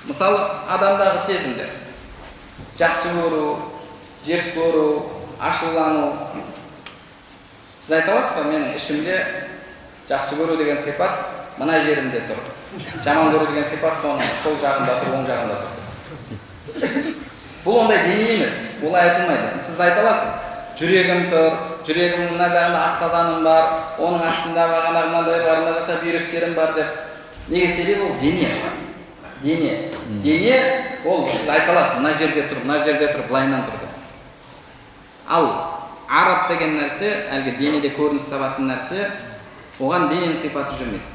Мысалы, адамдағы сезімдер. Жақсы көру, жек көру, ашулану. Сіз айта аласыз ба, менің ішімде жақсы көру деген сипат мына жерімде тұр. Жаман көру деген сипат сол жағында тұр, оң жағында тұр. Бұл ондай дене емес, бұл айтылмайды. Сіз айта аласыз, жүрегім тұр, жүрегімнің мына жағында асқазаным бар, оның астында бағана мынандай бар, мына жақта бүйректерім бар деп. Неге себебі ол дене. Дене. Дене ол сіз айта аласыз, мына жерде тұр, былайынан тұр. Ал араб деген нәрсе, әлгі денеде көрініс табатын нәрсе, оған дененің сипаты жүрмейді.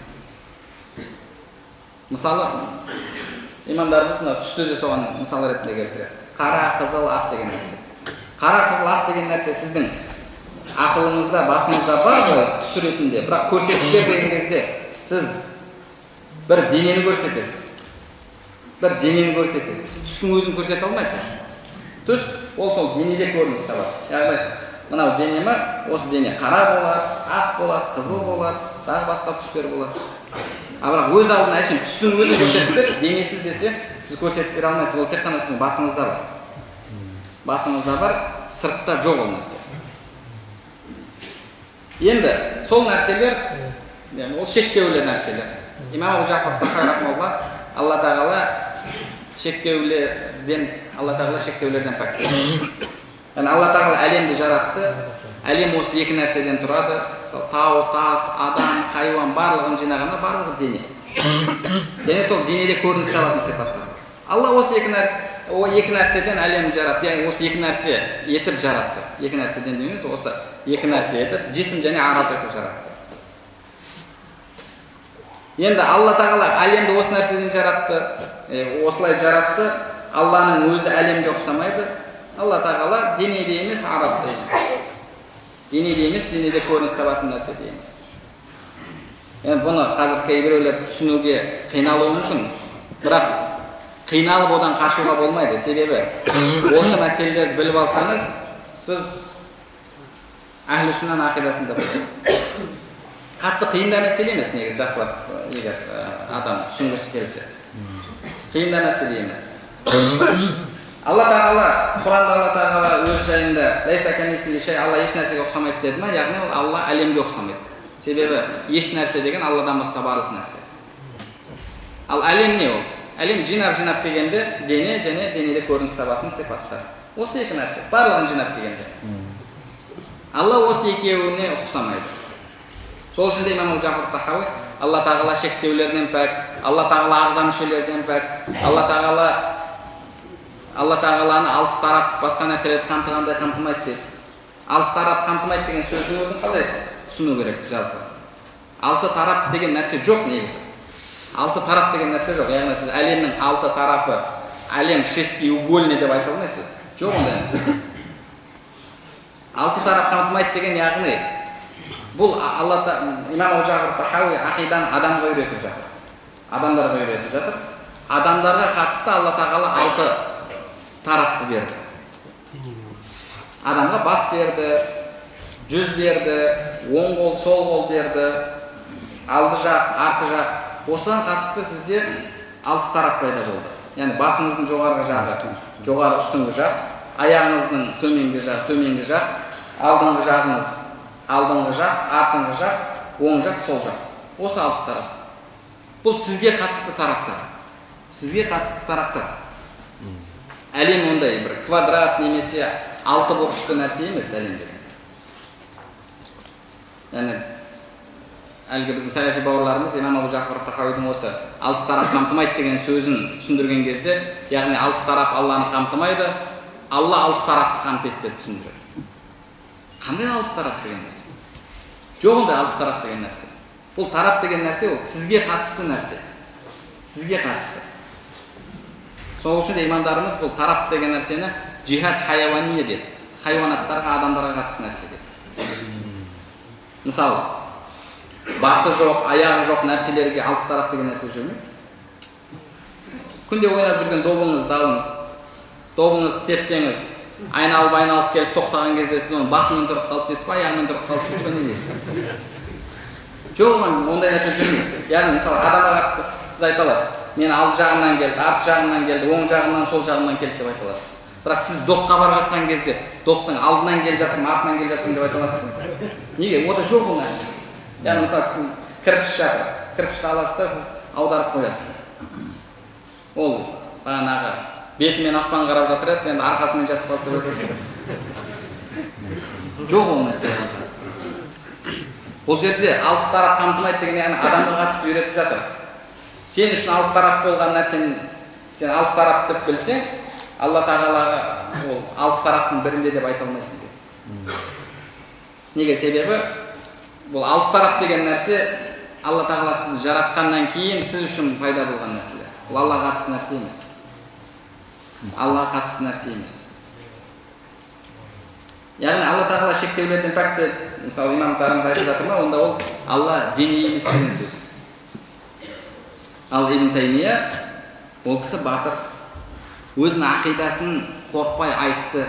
Мысалы, имамдарымыз түсті де соған мысал ретінде келтіреді. Қара, қызыл, ақ деген нәрсе. Қара, қызыл, ақ деген нәрсе сіздің ақылыңызда, басыңызда бар ғой түс ретінде, бірақ көрсетіп берген кезде сіз бір денені көрсетесіз. Түстің өзін көрсете алмайсыз. Түс ол сол денеде көрініс табады. Яғни мынау денемі, осы дене қара болады, ақ болады, қызыл болады, тағы басқа түстер болады. Бірақ өз алдына әшейін түстің өзін көрсетіңдерші, денесіз десе, сіз көрсетіп бере алмайсыз. Ол тек қана сіздің басыңызда бар. Басыңызда бар, сыртта жоқ ол нәрсе. Енді сол нәрселер ол шектеулі нәрселер. Имам Абу Жафар Тахауи рахмаулла, Алла тағала шектеулерден пәк дейді. Yani Allah Teala әлемді жаратты. Әлем осы екі нәрседен тұрады. Тау, тас, адам, хайуан барлығын жинағанда барлығы дене. Және сол денеде көрініс табатын сипаттар. Алла осы екі нәрседен әлем жаратты. Яғни осы екі нәрсе етіп жаратты. Екі нәрседен емес, осы екі нәрсе етіп, жисім және арат етіп жаратты. Енді Алла Тағала әлемді осы нәрседен жаратты. Осылай жаратты. Алланың өзі әлемге ұқсамайды. Алла Тағала денеде емес, арабта емес. Денеде емес, денеде көрініс табатын нәрсе дейміз. Енді бұны қазір кейбіреулер түсінуге қиналуы мүмкін, бірақ қиналып одан қашуға болмайды. Себебі осы мәселелерді біліп алсаңыз, сіз әхлі сүннат ақидасында боласыз. Қатты қиын да мәселе емес, негізі жақсылап егер адам түсінгісі келсе. Қиын да мәселе емес. Алла Тағала, Құранда Алла Тағала өз жайында лайса камислихи шей, Алла еш нәрсеге ұқсамайды деді ме, яғни Алла әлемге ұқсамайды. Себебі еш нәрсе деген Алладан басқа барлық нәрсе. Ал әлем не ол? Әлем жинап келгенде дене және денеде көрініс табатын сипаттар. Осы екі нәрсе, барлығын жинап келгенде. Алла осы екеуіне ұқсамайды. Сол үшін де Имам Абу Жафар Тахауи, Алла Тағала шектеулерден пәк, Алла Тағала ағза мүшелерден пәк, Алла Тағаланы алты тарап басқа нәрселерді қамтығандай қамтымайды дейді. Алты тарап қамтымайды деген сөздің өзін қалай түсіну керек жалпы? Алты тарап деген нәрсе жоқ негізі. Алты тарап деген нәрсе жоқ. Яғни сіз әлемнің алты тарапы, әлем шестиугольный деп айта алмайсыз. Жоқ ондай емес. Алты тарап қамтымайды деген яғни бұл Имам Абу Жафар Тахауи ақиданы адамға үйретіп жатыр. Адамдарға үйретіп жатыр. Адамдарға қатысты Алла Тағала алты тарапты берді. Адамға бас берді, жүз берді, оң қол, сол қол берді, алды жақ, арты жақ. Осыған қатысты сізде алты тарап пайда болды. Яғни басыңыздың жоғарғы жағы, жоғары үстіңгі жақ, аяғыңыздың төменгі жақ, алдыңғы жағыңыз, алдыңғы жақ, артыңғы жақ, оң жақ, сол жақ. Осы алты тарап. Бұл сізге қатысты тараптар. Әлем ондай бір квадрат немесе алты бұрышты нәрсе емес әлемде. Яғни әлгі біздің сәләфи бауырларымыз Имам Абу Жафар Тахауидің осы алты тарап қамтымайды деген сөзін түсіндірген кезде, яғни алты тарап Алланы қамтымайды, Алла алты тарапты қамтиды деп түсіндіреді. Қандай алты тарап деген нәрсе? Жоқ ондай алты тарап деген нәрсе. Бұл тарап деген нәрсе ол сізге қатысты нәрсе. Сізге қатысты. Сол үшін де имамдарымыз бұл тарап деген нәрсені жихад хайуания деді. Хайуанаттарға, адамдарға қатысты нәрсе деді. Мысалы, басы жоқ, аяғы жоқ нәрселерге алты тарап деген нәрсе жүрмей. Күнде ойнап жүрген добыңызды алыңыз, добыңызды тепсеңіз, айналып келіп тоқтаған кезде сіз оны басымен тұрып қалды дейсіз ба, аяғымен тұрып қалды дейсіз ба, не дейсіз? Жоқ, ондай нәрсе жүрмей. Яғни мысалы адамға қатысты сіз айта аласыз. Мен алды жағымнан келді, арты жағымнан келді, оң жағымнан, сол жағымнан келді деп айта аласыз. Бірақ сіз допқа барып жатқан кезде, доптың алдынан келіп жатырмын, артынан келіп жатырмын деп айта аласыз ба? Неге? Ода жоқ ол нәрсе. Яғни мысалы кірпіш жатыр. Кірпішті аласыз да сіз аударып қоясыз. Ол бағанағы бетімен аспан қарап жатыр еді, енді арқасымен жатып қалды деп айтасыз ба? Жоқ ол нәрсе оған қатысты. Бұл жерде алты тарап қамтымайды деген яғни адамға қатысты үйретіп жатыр. Сен үшін алты тарап болған нәрсені сен алты тарап деп білсең, Алла Тағалаға ол алты тараптың бірінде деп айта алмайсың деп. Неге? Себебі бұл алты тарап деген нәрсе Алла Тағала сізді жаратқаннан кейін сіз үшін пайда болған нәрселер. Бұл Аллаға қатысты нәрсе емес. Аллаға қатысты нәрсе емес. Яғни Алла Тағала шектеулерден пәк деп, мысалы имамдарымыз айтып жатыр ма, онда ол Алла дене емес деген сөз. Ал Ибн Таймия ол кісі батыр, өзінің ақидасын қорқпай айтты.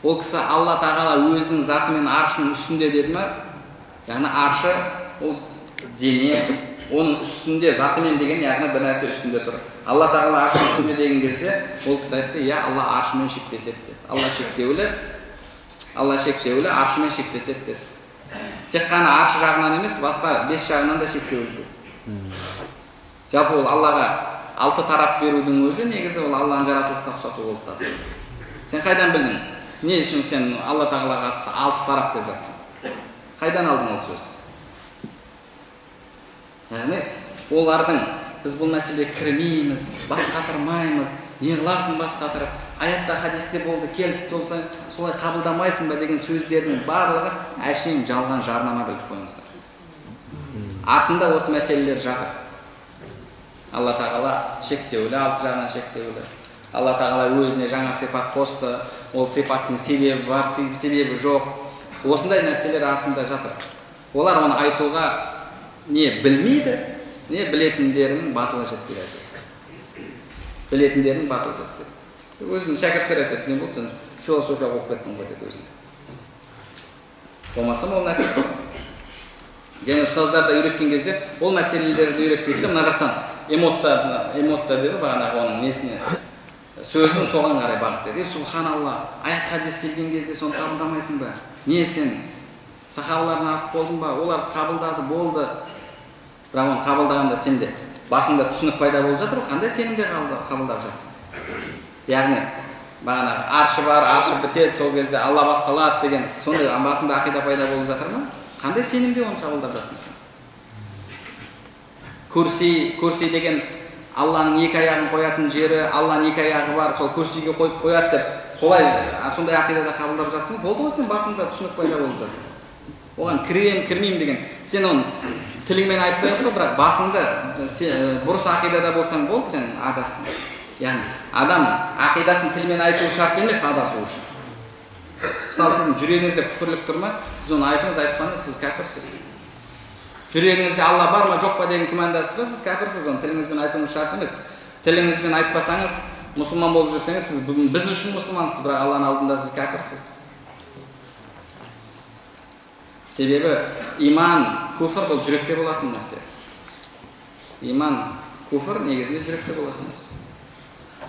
Ол кісі Алла Тағала өзінің заты мен аршының үстінде деді ме? Яғни аршы ол дене, оның үстінде затымен деген яғни бір нәрсе үстінде тұр. Алла Тағала аршының үстінде деген кезде ол кісі айтты, иә, Алла аршымен шектеседі деді. Алла шектеулі, аршымен шектеседі деді. тек қана аршы жағынан емес, басқа 5 жағынан да шектеулі. Жалпы ол Аллаға 6 тарап берудің өзі негізі ол Алланың жаратылысқа ұқсату болып табылады. Сен қайдан білдің? Не үшін сен Алла Тағалаға қатысты 6 тарап деп жатсың? Қайдан алдың ол сөзді? Яғни олардың біз бұл мәселеге кірмейміз, бас қатырмаймыз, не қыласың бас қатырып, аятта хадисте болды, келді, солай қабылдамайсың ба деген сөздердің барлығы әшейін жалған жарнама біліп қойыңыздар. Артында осы мәселелер жатыр. Алла Тағала шектеулі, 6 жағынан шектеулі. Алла Тағала өзіне жаңа сипат қосты, ол сипаттың себебі бар, себебі жоқ. Осындай нәрселер артында жатыр. Олар оны айтуға не білмейді, не білетіндерінің батылы жетпейді. Білетіндерінің батылы жетпейді. Өзінің шәкірттер айтады, не болды, сен философия болып кеттің ғой деді өзіне. Болмаса ол нәрсе жоқ. Және ұстаздарды үйреткен кезде ол мәселелерді үйретпейді, мына жақтан эмоция деді бағанағы оның несіне, сөзін соған қарай бағыттайды. Субханалла, аят хадис келген кезде соны қабылдамайсың ба? Не сен сахабалардың артық болдың ба? Олар қабылдады, болды. Бірақ оны қабылдағанда сенде басында түсінік пайда болып жатыр, қандай сенімде қабылдап жатсың? Яғни бағанағы аршы бар, аршы бітеді, сол кезде Алла басталады деген сондай басында ақида пайда болып жатыр ма? Қандай сенімде оны қабылдап жатсың сен? Курси деген Алланың 2 аяғын қоятын жері, Алланың 2 аяғы бар, сол курсиге қойып қояды деп, сондай ақидада қабылдап жатсың, болды ғой сен басында түсінік пайда болып жатыр. Оған кірмеймін деген, сен оны тіліңмен айтпай ғой, бірақ басында бұрыс ақидада болсаң болды, сен адасың. Яғни адам ақидасын тілмен айту шарт емес адасу үшін. Мысалы сіздің жүрегіңізде күфірлік тұр ма, сіз оны айтыңыз, айтпаңыз, сіз кәпірсіз. Жүрегіңізде Алла бар ма, жоқ па деген күмәндасыз ба, сіз кәпірсіз, оны тіліңізбен айтуыңыз шарт емес. Тіліңізбен айтпасаңыз, мұсылман болып жүрсеңіз, сіз біз үшін мұсылмансыз, бірақ Алланың алдында сіз кәпірсіз. Себебі иман, күфір бұл жүректе болатын нәрсе. Иман, күфір негізінде жүректе болатын нәрсе.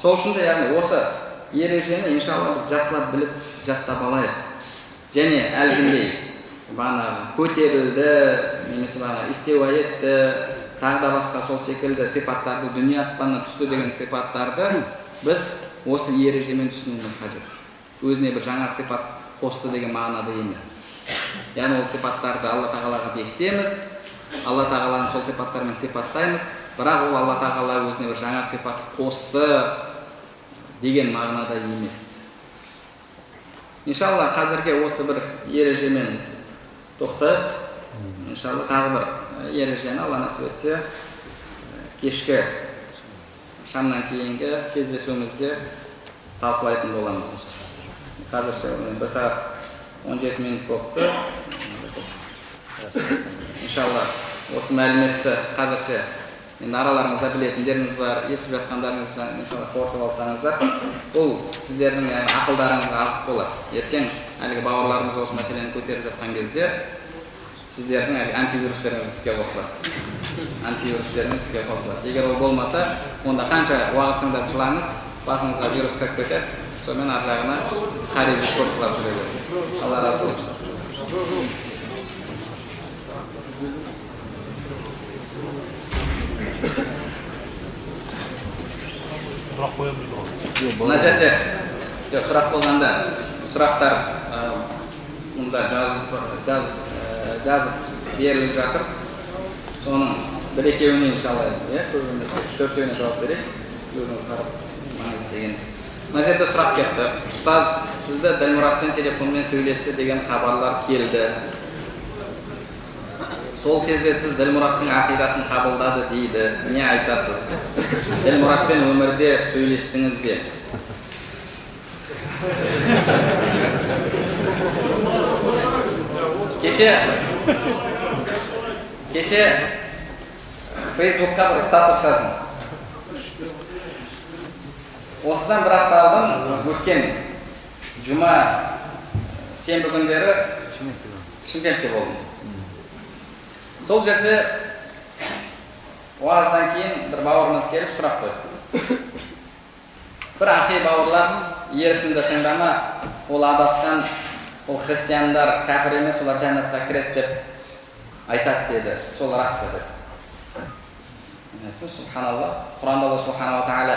Сол үшін де яғни осы ережені иншалла біз жақсылап біліп жаттап алайық. Және әлгіндей көтерілді, немесе истеуа етті, тағы да басқа сол секілді сипаттарды, дүние аспанына түсті деген сипаттарды біз осы ережемен түсінуіміз қажет. Өзіне бір жаңа сипат қосты деген мағынада емес. Яғни ол сипаттарды Алла Тағалаға бекітеміз, Алла Тағаланы сол сипаттармен сипаттаймыз, бірақ ол Алла Тағала өзіне бір жаңа сипат қосты деген мағынада емес. Иншалла қазірге осы бір ережемен тоқтайық. Иншалла тағы бір ережені Алла насіп етсе кешкі шамнан кейінгі кездесуімізде талқылайтын боламыз. Қазір 1 сағат 17 минут болыпты. Иншалла осы мәліметті қазірше араларыңызда білетіндеріңіз бар, естіп жатқандарыңыз иншалла қорытып алсаңыздар, бұл сіздердің ақылдарыңызға азық болады. Ертең әлгі бауырларымыз осы мәселені көтеріп жатқан кезде сіздердің антивирустеріңіз іске қосылады. Егер ол болмаса, онда қанша уағыз тыңдап жылаңыз, басыңызға вирус кіріп кетеді, сонымен ар жағына харизм көп жылап жүре бересіз. Алла разы болсын. Сұрақ қоя білді ғой. Мына жерде сұрақ болғанда, сұрақтар мұнда жазып беріліп жатыр. Соның бір-екеуіне иншалла, көбінесе 4-еуіне жауап берейік. Сіз өзіңіз қарап маңызды деген. Мына жерде сұрақ кетті. Ұстаз, сізді Ділмұратпен телефонмен сөйлесті деген хабарлар келді. Сол кезде сіз Ділмұраттың ақидасын қабылдады дейді. Не айтасыз? Ділмұратпен өмірде сөйлестіңіз бе? Кеше Фейсбукқа бір статус жаздым. Осыдан бір апта алдын өткен жұма сенбі күндері Шымкентте болдым. Сол жерде уағыздан кейін бір бауырымыз келіп сұрақ қойды. Бір ахи бауырлар ерісімді тыңдама, ол адасқан, ол христиандар кәпір емес, олар жәннатқа кіреді деп айтады деді. Сол рас па деді. Субханалла. Құранда Алла субханала тағала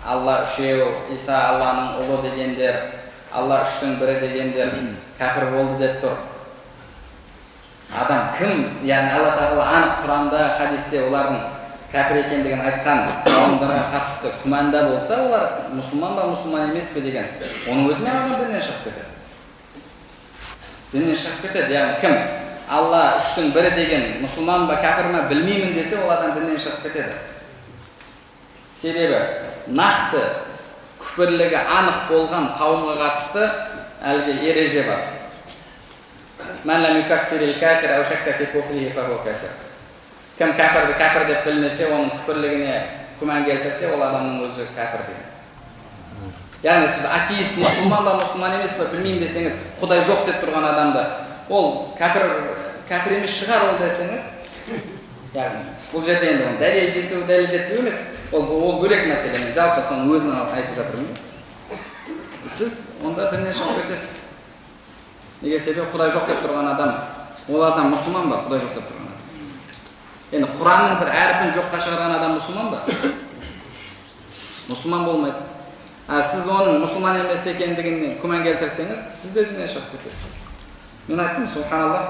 Алла үшеу, Иса Алланың ұлы дегендер, Алла үштің бірі дегендер кәпір болды деп тұр. Адам кім? Яғни Алла тағала анық Құранда, хадисте олардың кәпір екендігін айтқан қауымдарға қатысты күмәнда болса, олар мұсылман ба, мұсылман емес пе деген, оның өзімен адам діннен шығып кетеді. Діннен шығып кетеді. Яғни кім? Алла үштің бірі деген мұсылман ба, кәпір ма білмеймін десе, ол адам діннен шығып кетеді. Себебі нақты күпірлігі анық болған қауымға қатысты әлгі ереже бар. Мән лам юкаффирил кафир ау шакка фи куфрихи фахуа кафир. Кім кәпірді кәпір деп білмесе, оның күпірлігіне күмән келтірсе, ол адамның өзі кәпір деген. Яғни сіз атеист, мұсылман ба, мұсылман емес па білмеймін десеңіз, Құдай жоқ деп тұрған адамды, ол кәпір емес шығар ол десеңіз, яғни бұл жерде енді оны дәлел жетпеу емес, ол бөлек мәселе. Мен жалпы соны өзін алып айтып жатырмын. Сіз онда діннен шығып кетесіз. Неге себебі Құдай жоқ деп тұрған адам, ол адам мұсылман ба, Құдай жоқ деп тұрған адам. Енді Құранның бір әріпін жоққа шығарған адам мұсылман ба? Мұсылман болмайды. Сіз оның мұсылман емес екендігіне күмән келтірсеңіз, сіз де діннен шығып кетесіз. Мен айттым, субханалла,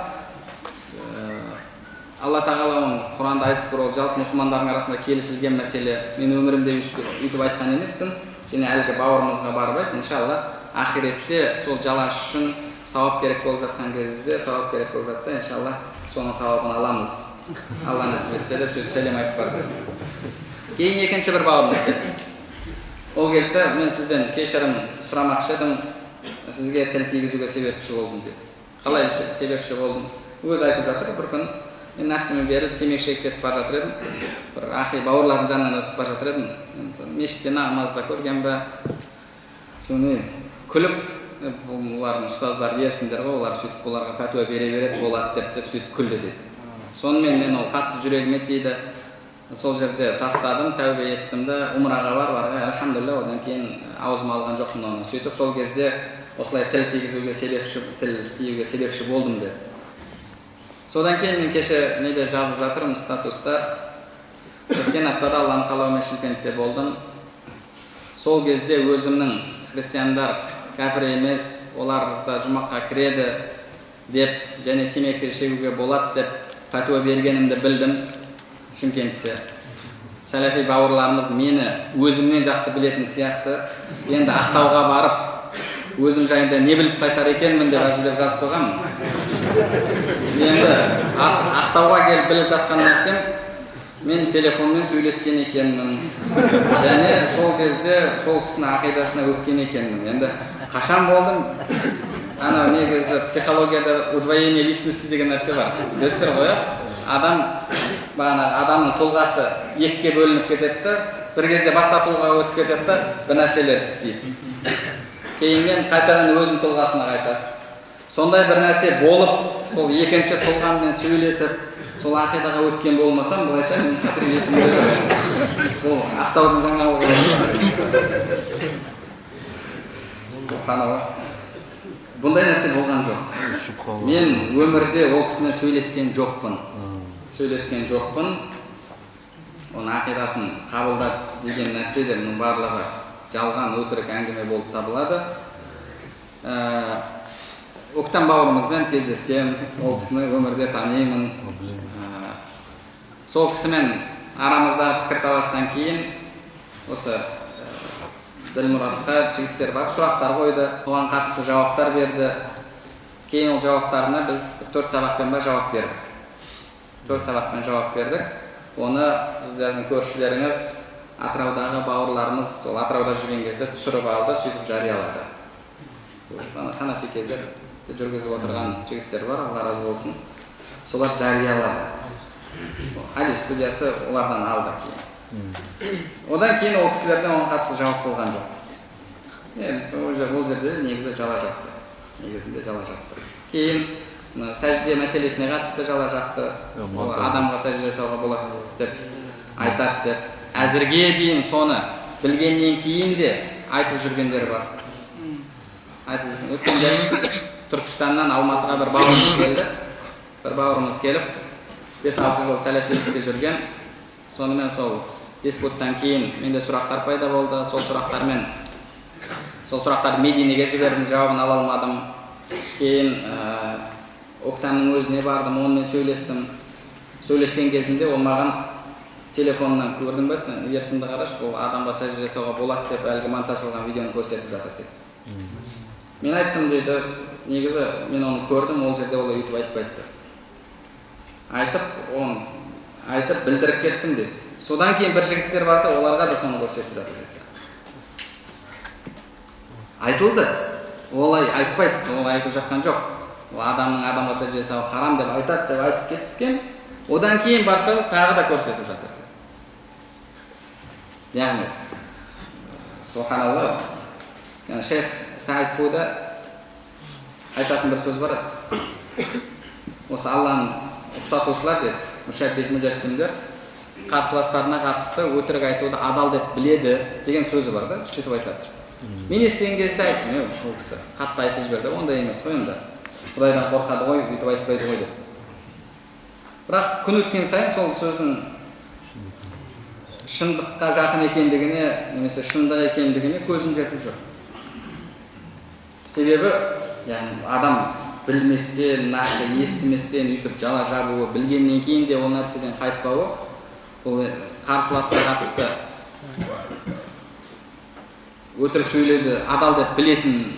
Алла тағала оның Құранда айтып тұр, ол жалпы мұсылмандардың арасында келісілген мәселе. Мен өмірімде үйтіп айтқан емеспін. Және әлгі бауырымызға барып айт, иншалла, ахиретте сол жалаш үшін сауап керек болып жатқан кезде, сауап керек болып жатса, иншалла, соның сауабын аламыз. Алла нәсіп етсе деп сөйтіп сәлем айтып барды. Кейін екінші бір бауырымыз келді. Ол келді, мен сізден кешірім сұрамақшы едім, сізге тіл тигізуге себепші болдым деді. Қалай себепші болдым? Өзі айтып жатыр, бір күн мен нәпсіме беріліп темекі шегіп кетіп бара жатыр едім. Бір ахи бауырлардың жанынан өтіп бара жатыр едім. Мешітте намазда көрген бе? Соны күліп, олардың ұстаздары ерсіндер ғой, олар сөйтіп оларға пәтуа бере береді болады деп сөйтіп күлді деді. Сонымен мен ол қатты жүрегіме тиді. Сол жерде тастадым, тәубе еттім де, умраға барға, альхамдулилля, одан кейін аузыма алған жоқпын оны. Сөйтіп сол кезде осылай тіл тигізуге себепші болдым деді. Содан кейін мен кеше неде жазып жатырмын статуста. Өткен аптада Алланың қалауымен Шымкентте болдым. Сол кезде өзімнің христиандар кәпір емес, олар да жұмаққа кіреді деп, және темекі шегуге болады деп пәтуа бергенімді білдім Шымкентте. Сәләфи бауырларымыз мені өзімнен жақсы білетін сияқты, енді Ақтауға барып, өзім жайында не біліп қайтар екенмін деп әзілдеп жазып қойғанмын. Енді Ақтауға келіп біліп жатқан нәрсем, мен телефонмен сөйлескен екенмін. Және сол кезде сол кісінің ақидасына өткен екенмін. Енді қашан болдым? Ана негізі психологияда удвоение личности деген нәрсе бар. Білесіздер ғой, адамның тұлғасы екіге бөлініп кетеді, бір кезде басқа тұлғаға өтіп кетеді, бір нәрселерді істейді. Кейіннен қайтадан өзінің тұлғасына қайтады. Сондай бір нәрсе болып, сол екінші тұлғаммен сөйлесіп, сол ақидаға өткен болмасам, бұлайша мен қазір есімде жоқ. Бұл Ақтаудың жаңалығы. Субханалла. Бұндай нәрсе болған жоқ. Мен өмірде ол кісімен сөйлескен жоқпын. Оның ақидасын қабылдап деген нәрсе де мұның барлығы жалған, өтірік әңгіме болып табылады. Оқтан бауырымызбен кездескен, ол кісіні өмірде танимын. Сол кісімен арамызда пікірталастан кейін осы Ділмұратқа жігіттер барып сұрақтар қойды, оған қатысты жауаптар берді. Кейін ол жауаптарына біз 4 сабақпен жауап бердік. 4 сабақпен жауап бердік. Оны сіздердің көршілеріңіз, Атыраудағы бауырларымыз, ол Атырауда жүрген кезде түсіріп алды, сөйтіп жариялады. Ханафи кезерде жүргізіп отырған жігіттер бар, Алла разы болсын. Солар жариялады. Хадис студиясы олардан алды кейін. Одан кейін ол кісілерден оған қатысты жауап болған жоқ. Ол жерде негізі жала жатты. Негізінде жала жатты. Кейін сәжде мәселесіне қатысты жала жатты. Адамға сәжде жасауға болады деп айтады деп. Әзірге дейін соны білгеннен кейін де айтып жүргендер бар. Өткенде Түркістаннан Алматыға бір бауырымыз келді. Bir bauырымыз келіп, 5-6 жыл сәләфилікте жүрген. Сонымен сол диспуттан кейін менде сұрақтар пайда болды. Сол сұрақтарды Мединеге жібердім, жауабын ала алмадым. Кейін Октанның өзіне бардым, онымен сөйлестім. Сөйлескен кезімде ол маған телефоннан көрдің бе сен, ерсінді қараш, бұл адамға сәжде жасауға болады деп әлгі монтаждалған видеоны көрсетіп жатыр деді. Мен айттым дейді, негізі мен оны көрдім, ол жерде олай өйтіп айтпайды. Айтып білдіріп кеттім деді. Содан кейін бір жігіттер барса, оларға да соны көрсетіп жатыр деді. Айтылды, олай айтпайды, олай айтып жатқан жоқ. Ол адамның адамға сәжде жасауы харам деп айтады деп айтып кеткен. Одан кейін барса, тағы да көрсетіп жатыр. Яғни, субханалла, шейх Саид Фуда айтатын бір сөз бар. Осы Алланың ұқсатушылар деді, мүшәббих мүжәссимдер қарсыластарына қатысты өтірік айтуды адал деп біледі деген сөзі бар да, сөйтіп айтады. Мен естіген кезде айттым, ол кісі қатты айтып жіберді, ондай емес қой онда. Құдайдан қорқады ғой, өйтіп айтпайды ғой деп. Бірақ күн өткен сайын сол сөздің шындыққа жақын екендігіне, немесе шындық екендігіне көзім жетіп жүр. Себебі, адам білместен, нақты естіместен үйтіп жала жабуы, білгеннен кейін де ол нәрседен қайтпауы, бұл қарсыласқа қатысты өтірік сөйледі, адал деп білетін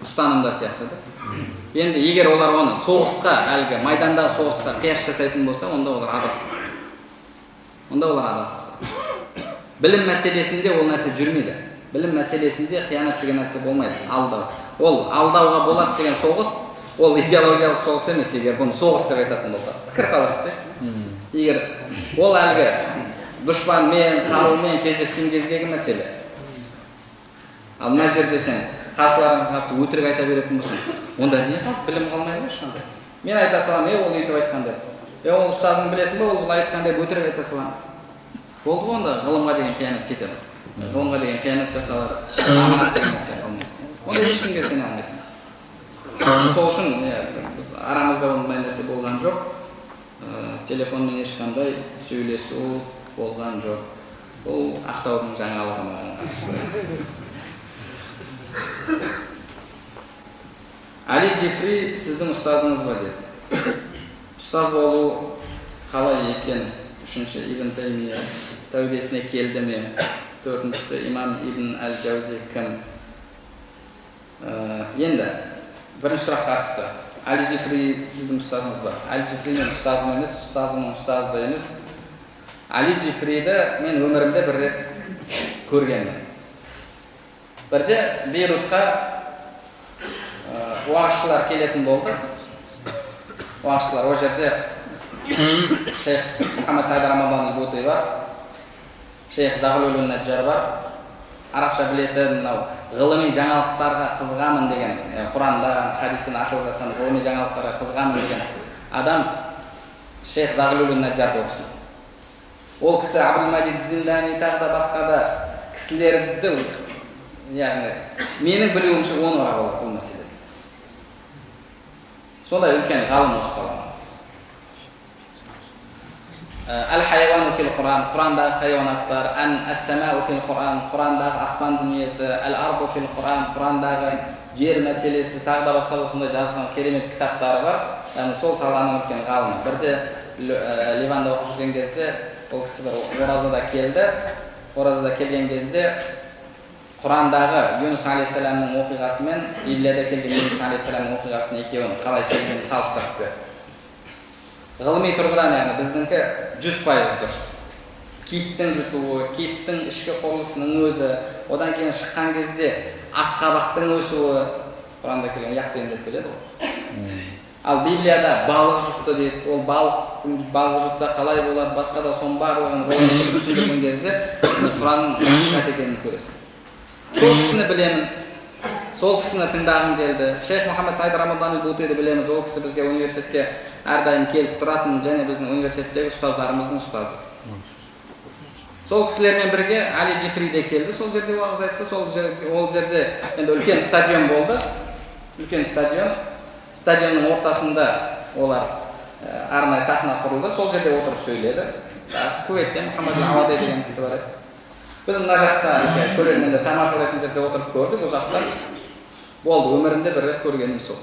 ұстанымда сияқты. Енді егер олар оны соғысқа, әлгі майдандағы соғысқа қияс жасайтын болса, онда олар адасып. Білім мәселесінде ол нәрсе жүрмейді. Білім мәселесінде қиянат деген нәрсе болмайды. Алдау. Ол алдауға болады деген соғыс, ол идеологиялық соғыс емес, егер бұны соғыс деп айтатын болса. Пікірталас дейді. Егер ол әлгі дұшпанмен, қарумен кездескен кездегі мәселе. Ал мына жерде сен қарсыларыңызға қатысты өтірік айта беретін болсаң, онда не қалды? Білім қалмайды ма ешқандай? Мен айта салам, ол өйтіп айтқан деп. Ол ұстазың білесің бе, ол бұл айтқан деп өтірік айта салам. Болды ғой, онда ғылымға деген қиянат кетеді. Ғылымға деген қиянат жасалады. Аманат деген нәрсе қалмайды. Онда ешкімге сене алмайсың. Сол үшін біз арамызда ондай нәрсе болған жоқ. Телефонмен ешқандай сөйлесу болған жоқ. Бұл Ақтаудың жаңалығына қатысты. Али Джифри сіздің ұстазыңыз ба деді. Ұстаз болу қалай екен? Үшінші Ибн Таймия тәубесіне келді ме? Төртіншісі имам Ибн Әл-Джаузи кім? Енді бірінші сұраққа қатысты. Али Джифри сіздің ұстазыңыз ба? Али Джифри мен ұстазым емес, ұстазымның ұстазы емес. Али Джифриді мен өмірімде бір рет көргенмін. Бірде Бейрутқа уағызшылар келетін болды. Уағызшылар, о жерде шейх Мұхаммад Сайд Рамадан Бути бар, шейх Зағлул Наджар бар, арабша білетін, ғылыми жаңалықтарға қызғамын деген, Құранда, хадисін ашылып жатқан ғылыми жаңалықтарға қызғамын деген адам шейх Зағлул Наджар болсын. Ол кісі Абдул-Маджид Зиндани тағы да басқа да кісілерді, яғни менің білуімше оны ора болады бұл мәселе. Сондай үлкен ғалым осы саланы. Әл-хайуану фил Құран, Құрандағы хайуанаттар, әс-самау фил Құран, Құрандағы аспан дүниесі, әл-арду фил Құран, Құрандағы жер мәселесі, тағы да басқа да сондай жазылған керемет кітаптары бар. Яғни сол саланың үлкен ғалымы. Бірде Ливанда оқып жүрген кезде ол кісі бір оразада келді. Оразада келген кезде Құрандағы Юнус алейхиссаламның оқиғасы мен Библияда келген Юнус алейхиссаламның оқиғасын екеуін қалай келгенін салыстырып берді. Ғылыми тұрғыдан, яғни біздіңкі 100% дұрыс. Киттің жұтуы, киттің ішкі құрылысының өзі, одан кейін шыққан кезде асқабақтың өсуі, Құранда келген яқтен деп келеді ғой. Ал Библияда балық жұтты дейді, ол балық жұтса қалай болады, басқа да соның барлығын ғылымды түсіндірген кезде Құранның ақиқат екенін көресің. Сол кісіні білемін, сол кісіні тыңдағым келді. Шейх Мұхаммад Сайд Рамадан Бутиді білеміз, ол кісі бізге университетке әрдайым келіп тұратын, және біздің университеттегі ұстаздарымыздың ұстазы. Сол кісілермен бірге Али Джифри де келді, сол жерде уағыз айтты, ол жерде енді үлкен стадион болды, үлкен стадион. Стадионның ортасында олар арнайы сахна құрылды, сол жерде отырып сөйледі. Кувейттен Мұхаммад Ауади деген кісі бар еді. Біз мына жақта көрерменді тамашалайтын жерде отырып көрдік, ол жақтан болды, өмірімде бір рет көргенім сол.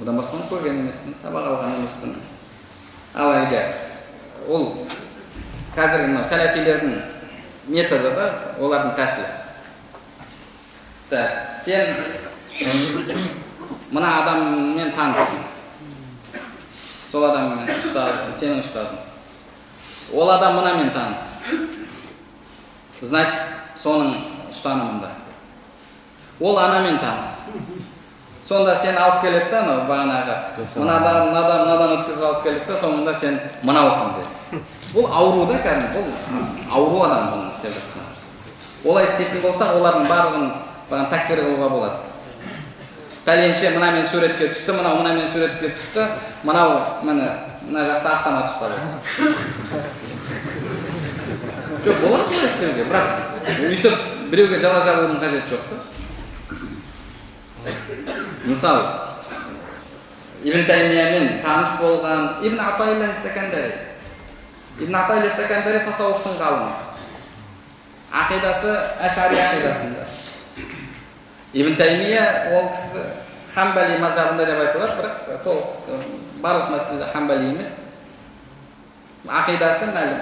Бұдан басқаны көрген емеспін, сабақ алған емеспін. Ал әлгі ол қазіргі сәләфилердің методы да, олардың тәсілі. Сен мына адаммен танысың. Сол адаммен сенің ұстазың. Ол адам мұнамен таныс. Значит, соның ұстанымында. Ол анамен таныс. Сонда сен алып келеді да, бағанағы мынадан өткізіп алып келеді да, соңында сен мынаусың деді. Бұл ауру да, кәдімгі, бұл ауру адам бұны істеп жатқан. Олай істейтін болсақ, олардың барлығын такфир қылуға болады. Пәленше мынамен суретке түсті, мынамен суретке түсті, мына жақта автомат ұстады. Жоқ, болады солай істеуге, бірақ үйтіп біреуге жала жабудың қажеті жоқ та. Мысалы, Ибн Таймиямен таныс болған Ибн Атаилла Сакандари. Ибн Атаилла Сакандари тасауфтың ғалымы. Ақидасы Ашари ақидасында. Ибн Таймия ол кісі Хамбали мазхабында деп айтылады, бірақ толық барлық мәселеде Хамбали емес. Ақидасы мәлім.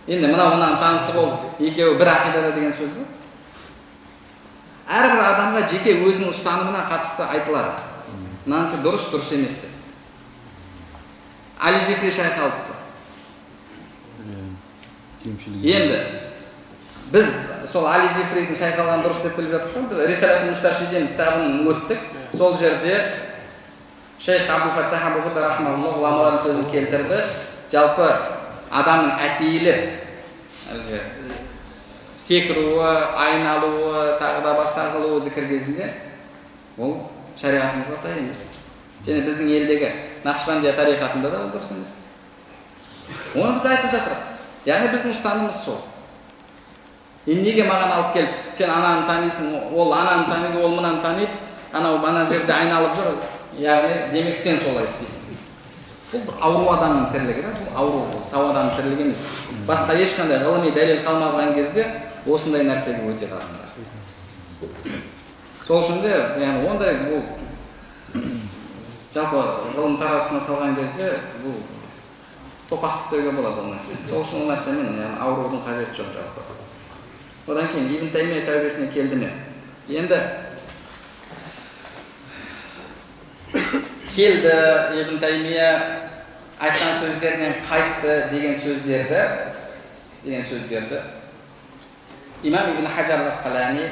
Енді мынау танысы болып, екеуі бір ақидада деген сөз бе? Әрбір адамға жеке өзінің ұстанымына қатысты айтылады. Мынанікі дұрыс еместі. Али Джифри шайх алыпты. Енді біз сол Али Джифридің шайқалған дұрыс деп біліп жатырмыз. Біз Рисалатул Мустаршидин кітабын өттік. Сол жерде Шейх Абдул Фаттах Абу Ғудда рахмауллах ғұламалардың сөзін келтірді. Жалпы адамның әтейіліп секіруі, айналуы, тағы да басқа қылуы зікір кезінде ол шариғатымызға сай емес. Және біздің елдегі Нақшбандия тарихатында да ол дұрыс емес. Оны біз айтып жатырмыз. Яғни біздің ұстанымыз сол. Енді неге маған алып келіп, сен ананы танисың, ол ананы таниды, ол мынаны таниды, анау ана жерде айналып жүр, яғни демек сен солай істейсің. Бұл бір ауру адамның тірлігі, бұл ауру, бұл сау адамның тірлігі емес. Басқа ешқандай ғылыми дәлел қалмаған кезде осындай нәрсеге өтеді адамдар. Сол үшін де, яғни ондай бұл жалпы ғылым тарасына салған кезде бұл топастық деуге болады ол нәрсе. Сол үшін ол нәрсемен аурудың қажеті жоқ жалпы. Одан кейін Ибн Таймия тәубесіне келді ме? Енді келді, Ибн Таймия айтқан сөздерінен қайтты деген сөздерді имам Ибн Хаджар Асқалани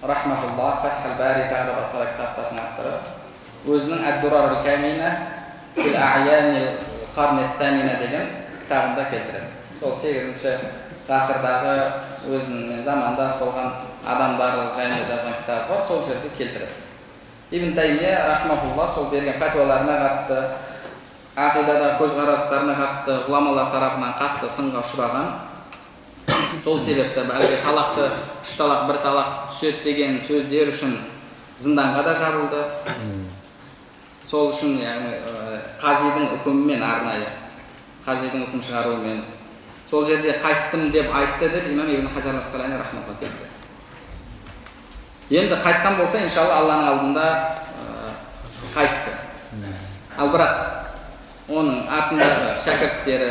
рахматуллах Фатхул Бари тағы да басқа кітаптардың авторы өзінің Ад-Дурар ал-Камина фил А'янил Қарн ат-Тамина деген кітабында келтіреді. Сол 8-ші ғасырдағы өзінің замандас болған адамдар жайында жазған кітабы бар, сол жерде келтіреді. Ибн Таймия рахматуллах сол берген фатуаларына қатысты, ақидадағы көзқарастарына қатысты ғұламалар тарапынан қатты сынға ұшыраған. Сол себепті әлгі талақты 3 талақ 1 талақ түседі деген сөздер үшін зынданға да жабылды. Сол үшін қазидың үкімімен арнайы, қазидың үкім шығаруымен сол жерде қайттым деп айтты деп имам Ибн Хаджар Асқалани рахматуллах келді. Енді қайтқан болса, иншалла Алланың алдында қайтты. Ал бірақ оның артындағы шәкірттері,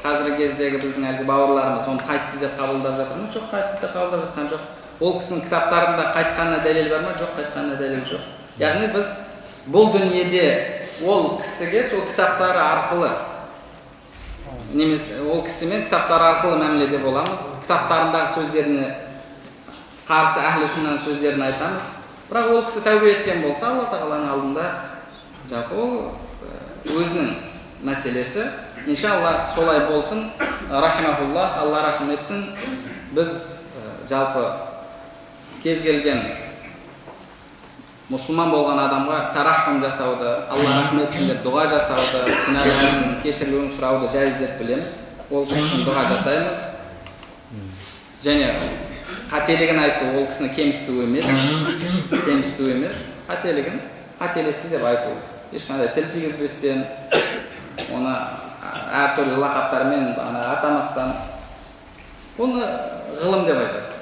қазіргі кездегі біздің әлгі бауырларымыз оны қайтты деп қабылдап жатыр ма? Жоқ, қайтты деп қабылдап жатқан жоқ. Ол кісінің кітаптарында қайтқанына дәлел бар ма? Жоқ, қайтқанына дәлел жоқ. Яғни біз бұл дүниеде ол кісіге сол кітаптары арқылы немесе ол кісімен кітаптары арқылы мәміледе боламыз. Кітаптарындағы сөздеріне қарсы әхлі сүннаның сөздерін айтамыз. Бірақ ол кісі тәубе еткен болса, Алла тағаланың алдында жалпы ол өзінің мәселесі. Иншалла солай болсын. Рахимахуллах, Алла рахым етсін. Біз жалпы кез келген мұсылман болған адамға тарахым жасауды, Алла рахмет етсін деп дұға жасауды, күнәларын кешірілуін сұрауды жайыз деп білеміз. Ол үшін дұға жасаймыз. Және қателігін айту ол кісіні кемсіту емес, қателігін қателесті деп айту. ешқандай тіл тигізбестен, оны әртүрлі лақаптармен атамастан, оны ғылым деп айтады.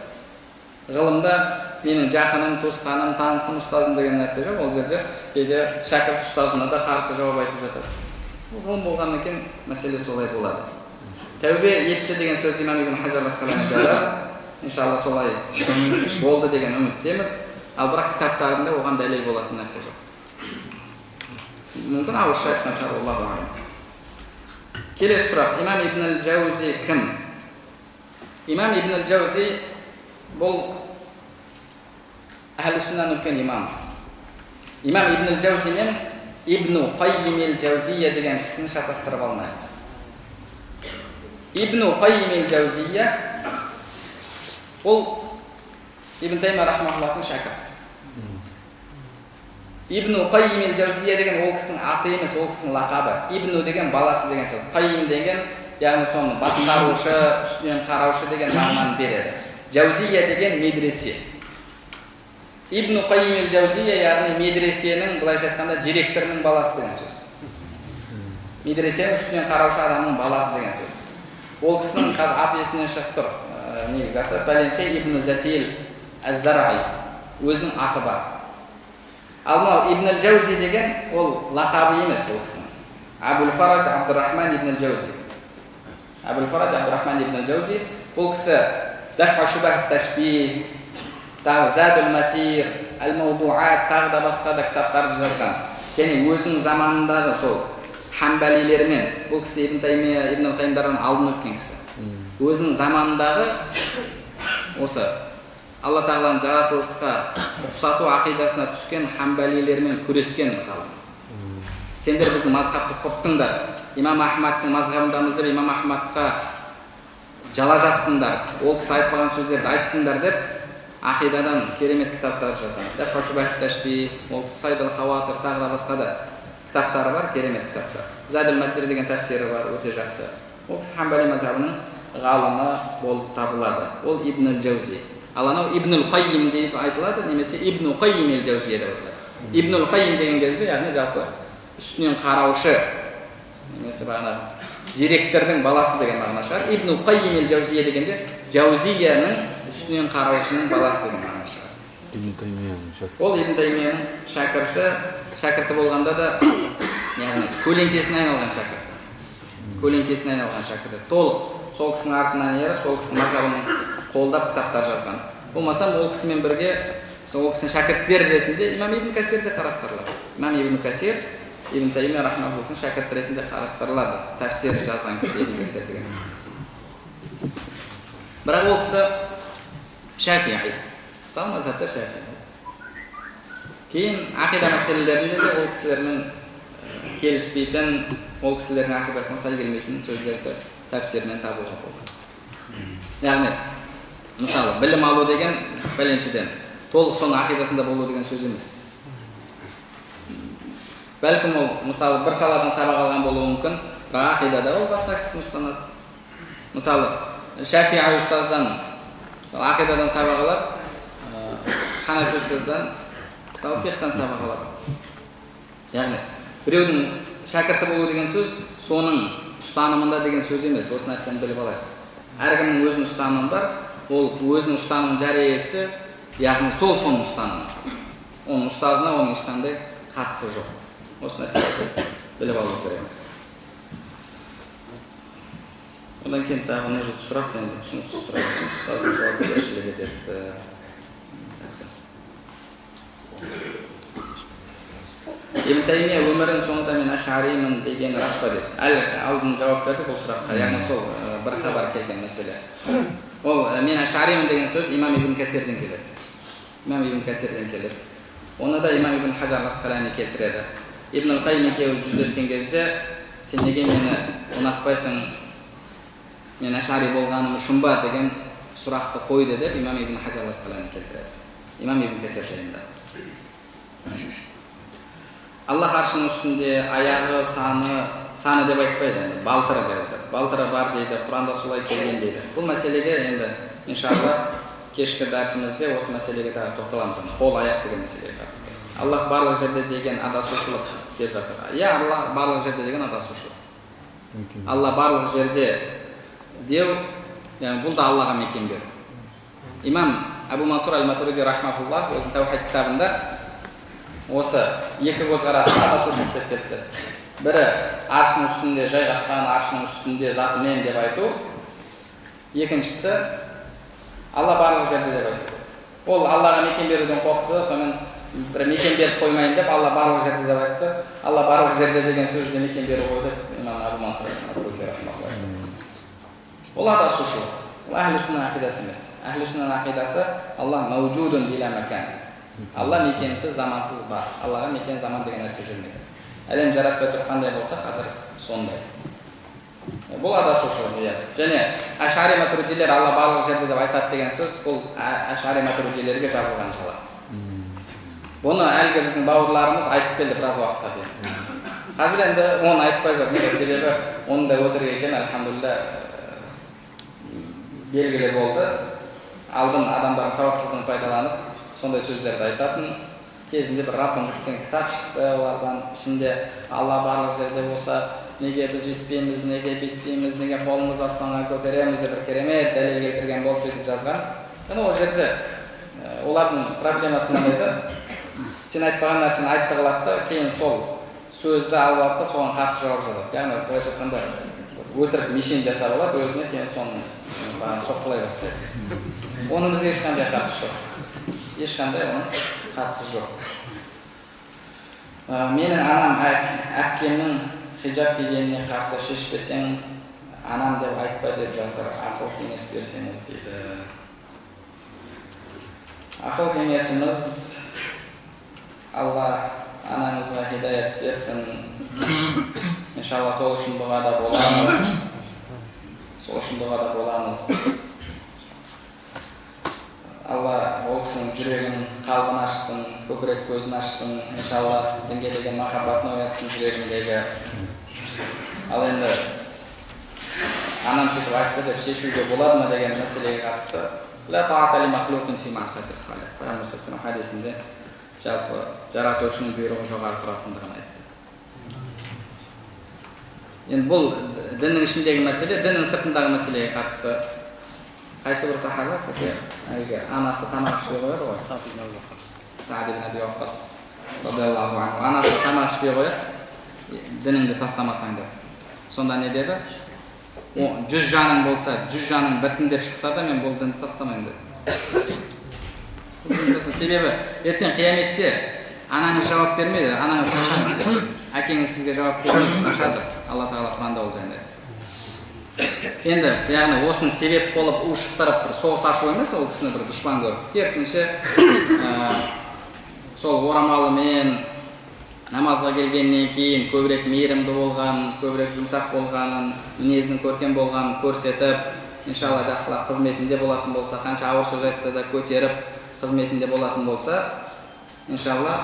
Ғылымда менің жақыным, туысқаным, танысым, ұстазым деген нәрсе жоқ. Ол жерде кейде шәкірт ұстазына да қарсы жауап айтып жатады. Ғылым болғаннан кейін мәселе солай болады. Тәубе етті деген сөзді имам Ибн Хаджар Асқалани жазады. Иншалла солай болды деген үміттеміз. Ал бірақ кітаптарында оған дәлел болатын нәрсе жоқ. Мүмкін ауызша айтқан шығар, Аллаху алам. Келесі сұрақ, имам Ибн ал-Джаузи кім? Имам Ибн ал-Джаузи бұл әхлі сүннан үлкен имам. Имам Ибн ал-Джаузи мен Ибн Қаййим ал-Джаузия деген кісіні шатастырып алмайды. Ибн Қаййим ал-Джаузия бұл Ибн Таймия рахмахуллахтың шәкірті. Ибн Қаййим ал-Джаузия деген ол кісінің аты емес, ол кісінің лақабы. Ибн деген баласы деген сөз. Қаййим деген, яғни соны басқарушы, үстінен қараушы деген мағынаны береді. Джаузия деген медресе. Ибн Қаййим ал-Джаузия, яғни медресенің, былайша айтқанда, директорының баласы деген сөз. Медресенің үстінен қараушы адамның баласы деген сөз. Ол кісінің қазір аты есінен шығып тұр. Негізі аты пәленше Ибн Зафил аз-Зараи. Өзінің аты бар. Ал мынау Ибн ал-Джаузи деген ол лақабы емес бұл кісінің. Абул-Фарадж Абдурахман ибн ал-Джаузи. Абул-Фарадж Абдурахман ибн ал-Джаузи бұл кісі Дафъу шубах ташбих, тағы Задул Масир, Ал-Маудуат, тағы да басқа да кітаптарды жазған. Және өзінің заманындағы сол Хамбалилермен, бұл кісі Ибн Таймия, Ибн ал-Қаййимдардан алдын өткен кісі. Өзінің заманындағы осы Алла Тағаланың жаратылысқа ұқсату ақидасына түскен Хамбалилермен күрескен ғалым. Сендер біздің мазхабты құрттыңдар. Имам Ахмадтың мазхабындамыздар, Имам Ахмадқа жала жаттыңдар. Ол кісі айтпаған сөздерді айттыңдар деп ақидадан керемет кітаптар жазған. Дафъу шубах ташбих, ол кісі Сайд ал-Хауатир, тағы да басқа да кітаптары бар, керемет кітаптар. Задул Масир деген тәфсирі бар, өте жақсы. Ол кісі Хамбали мазхабының ғалымы болып табылады. Ол Ибн ал-Джаузи. Ал анау Ибн ал-Қаййим деп айтылады, немесе Ибн Қаййим ал-Джаузия деп айтылады. Ибн ал-Қаййим деген кезде, яғни жалпы үстінен қараушы, немесе бағанағы директордың баласы деген мағына шығар. Ибн Қаййим ал-Джаузия дегенде Джаузияның үстінен қараушының баласы деген мағына шығар. Ол Ибн Таймияның шәкірті болғанда да, яғни көлеңкесіне айналған шәкірті. Көлеңкесіне айналған шәкірті. Толық сол кісінің артынан еріп, сол кісінің мазхабын қолдап кітаптар жазған. Болмасам ол кісімен бірге, сол кісінің шәкірттері ретінде Имам Ибн Касир де қарастырылады. Имам Ибн Касир Ибн Таймия рахмахуллахтың шәкірті ретінде қарастырылады. Тәфсир жазған кісі Ибн Касир деген. Бірақ ол кісі Шафиғи. Мысалы мазхабта Шафиғи. Кейін ақида мәселелерінде де ол кісілермен келіспейтін, ол кісілердің ақидасына сай келмейтін сөздерді тәфсирінен табуға болады. Яғни, мысалы, білім алу деген бәленшеден толық соның ақидасында болу деген сөз емес. Бәлкім ол, мысалы, бір саладан сабақ алған болуы мүмкін, бірақ ақидада ол басқа кісіні ұстанады. Мысалы, Шафиғи ұстаздан, мысалы, ақидадан сабақ алады, Ханафи ұстаздан, мысалы, фиқтан сабақ алады. Яғни, біреудің шәкірті болу деген сөз, соның ұстанымында деген сөз емес, осы нәрсені біліп алайық. Әркімнің өзінің ұстанымы бар, ол өзінің ұстанымын жария етсе, яғни сол соның ұстанымы. Оның ұстазына оның ешқандай қатысы жоқ. Осы нәрсені біліп алу керек. Одан кейін тағы мұжет сұрақ, енді түсініксіз сұрақ, ұстаздың жауапкершілік етеді. Ибн Таймия өмірінің соңында мен ашаримін деген рас па деді. Әлі алдын жауап берді бұл сұраққа, яғни сол бір хабар келген мәселе. Ол мен ашаримін деген сөз имам Ибн Касирден келеді. Имам Ибн Касирден келеді. Оны да имам Ибн Хаджар Асқалани келтіреді. Ибн ал-Қаййим екеуі жүздескен кезде, сен неге мені ұнатпайсың, мен ашари болғаным үшін ба деген сұрақты қойды деп имам Ибн Хаджар Асқалани келтіреді. Имам Ибн Касир жайында. Аллах аршының үстінде аяғы саны деп айтпайды, балтыры деп айтады. Балтыры бар дейді, Құранда солай келген дейді. Бұл мәселеге енді иншалла кешкі дәрісімізде осы мәселеге тағы тоқталамыз. Қол аяқ деген мәселеге қатысты. Аллах барлық жерде деген адасушылық деп жатыр. Иә, Аллах барлық жерде деген адасушылық. Алла барлық жерде деу, яғни бұл да Аллаға мекен беру. Имам Абу Мансур Аль-Матуриди рахматуллах өзінің Таухид кітабында осы екі көзқарасты адасушылық деп келтіреді. Бірі аршының үстінде жайғасқан, аршының үстінде заты мен деп айту. Екіншісі Алла барлық жерде деп айту. Ол Аллаға мекен беруден қорқыпты да, сонымен бір мекен беріп қоймайын деп Алла барлық жерде деп айтты. Алла барлық жерде деген сөзде мекен беру ғой деп имам Абу Мансур Аль-Матуриди рахматуллах айтты. Ол адасушылық. Ол әхлі-сүнна ақидасы емес. Әхлі-сүнна ақидасы Алла маужудун биля макан. Алла мекенсіз, замансыз бар. Аллаға мекен заман деген нәрсе жүрмейді. Әлем жаратпай тұрып қандай болса, қазір сондай. Бұл адасушылық. Және Ашари матуридилер Алла барлық жерде деп айтады деген сөз, бұл Ашари матуридилерге жабылған жала. Бұны әлгі біздің бауырларымыз айтып келді біраз уақытқа дейін. Қазір енді оны айтпай жүр. Неге? Себебі оның да өтірік екен, альхамдулилля, белгілі болды. Алдын адамдардың сауатсыздығын пайдаланып, сондай сөздерді айтатын. Кезінде бір Раббың кеткен кітап шықты, олардан ішінде Алла барлық жерде болса, неге біз үйтпейміз, неге бүйтпейміз, неге қолымызды аспанға көтереміз деп бір керемет дәлел келтірген болып сөйтіп жазған. Ол жерде олардың проблемасы мынандай: сен айтпаған нәрсені айтты қылады, кейін сол сөзді алып алып та соған қарсы жауап жазады. Яғни былайша айтқанда өтірік мешен жасап алады, өзіне кейін соны соққылай бастайды. Оның бізге ешқандай қатысы жоқ. Ешқандай оның қатысы жоқ. Менің анам әпкемнің хиджаб кигеніне қарсы шешпесең, анам деп айтпа деп жатыр. Ақыл кеңес берсеңіз дейді. Ақыл кеңесіміз Алла анаңызға хидаят берсін. Иншалла сол үшін дұғада боламыз. Сол үшін дұғада боламыз. Алла ол кісінің жүрегін, қалбын ашсын, көкірек көзін ашсын. Иншалла дінге деген махаббатын оятсын жүрегіндегі. Ал енді анам сөйтіп айтты деп шешуге болады ма деген мәселеге қатысты. Ла таата ли махлуқин фи маъсиятил халиқ. Пайғамбар саллаллаху алейхи хадисінде жалпы жаратушының бұйрығы жоғары тұратындығын айтты. Енді бұл діннің ішіндегі мәселе, діннің сыртындағы мәселеге қатысты. Қайсы бір сахаба әлгі анасы тамақ ішпей қояр ғой. Саад ибн Аби Уаққас радиаллаху анху. Анасы тамақ ішпей қояр, дініңді тастамасаң деп. Сонда не деді? 100 жаның болса, 100 жаның біртіндеп шықса да мен бұл дінді тастамайын деді. Себебі ертең қияметте анаңыз жауап бермейді, анаңыз қашады сізге. Әкеңіз сізге жауап бермейді, қашады. Алла тағала Құранда ол жайында айтады. Енді, яғни осыны себеп болып ушықтырып бір соғыс ашу емес, ол кісіні бір дұшпан көріп. Керісінше сол орамалымен намазға келгеннен кейін көбірек мейірімді болғанын, көбірек жұмсақ болғанын, мінезінің көркем болғанын көрсетіп, иншалла жақсылап қызметінде болатын болса, қанша ауыр сөз айтса да көтеріп қызметінде болатын болса, иншалла,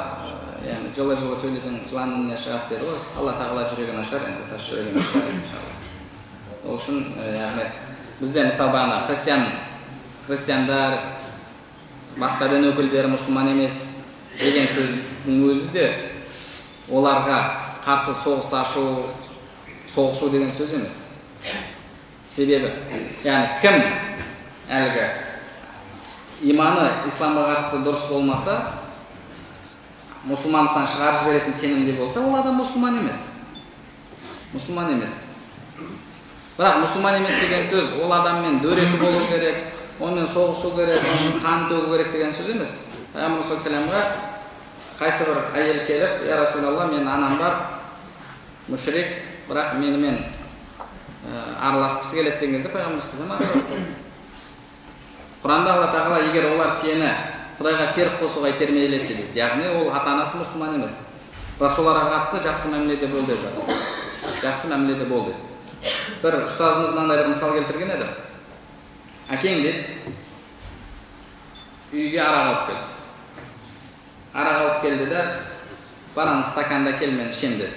яғни жылы-жылы сөйлесең жыланның не шығады деді ғой. Алла тағала жүрегін ашар, енді тас жүрегін ашар, иншалла. Ол үшін, яғни бізде мысалы бағана христиандар, басқа дін өкілдері мұсылман емес деген сөздің өзі де оларға қарсы соғыс ашу, соғысу деген сөз емес. Себебі, яғни кім әлгі иманы исламға қатысты дұрыс болмаса, мұсылмандықтан шығарып жіберетін сенімде болса, ол адам мұсылман емес. Мұсылман емес. Бірақ мұсылман емес деген сөз, ол адаммен дөрекі болу керек, онымен соғысу керек, оның қан төгу керек деген сөз емес. Пайғамбар саллаллаху алейхи вассаламға қайсы бір әйел келіп, я Расулалла, мен анам бар, мүшрик, бірақ менімен араласқысы келеді деген кезде Пайғамбар саллаллаху алейхи вассалам араласты. Құранда Алла тағала егер олар сені Құдайға серік қосуға итермелесе дейді, яғни ол ата-анасы мұсылман емес, бірақ соларға қатысты жақсы мәміледе бол деп жатыр. Жақсы мәміледе бол дейді. Бір ұстазымыз мынандай бір мысал келтірген еді. Әкең деді, үйге арақ алып келді. Арақ алып келді де, бараны стаканда кел, мен ішем деді.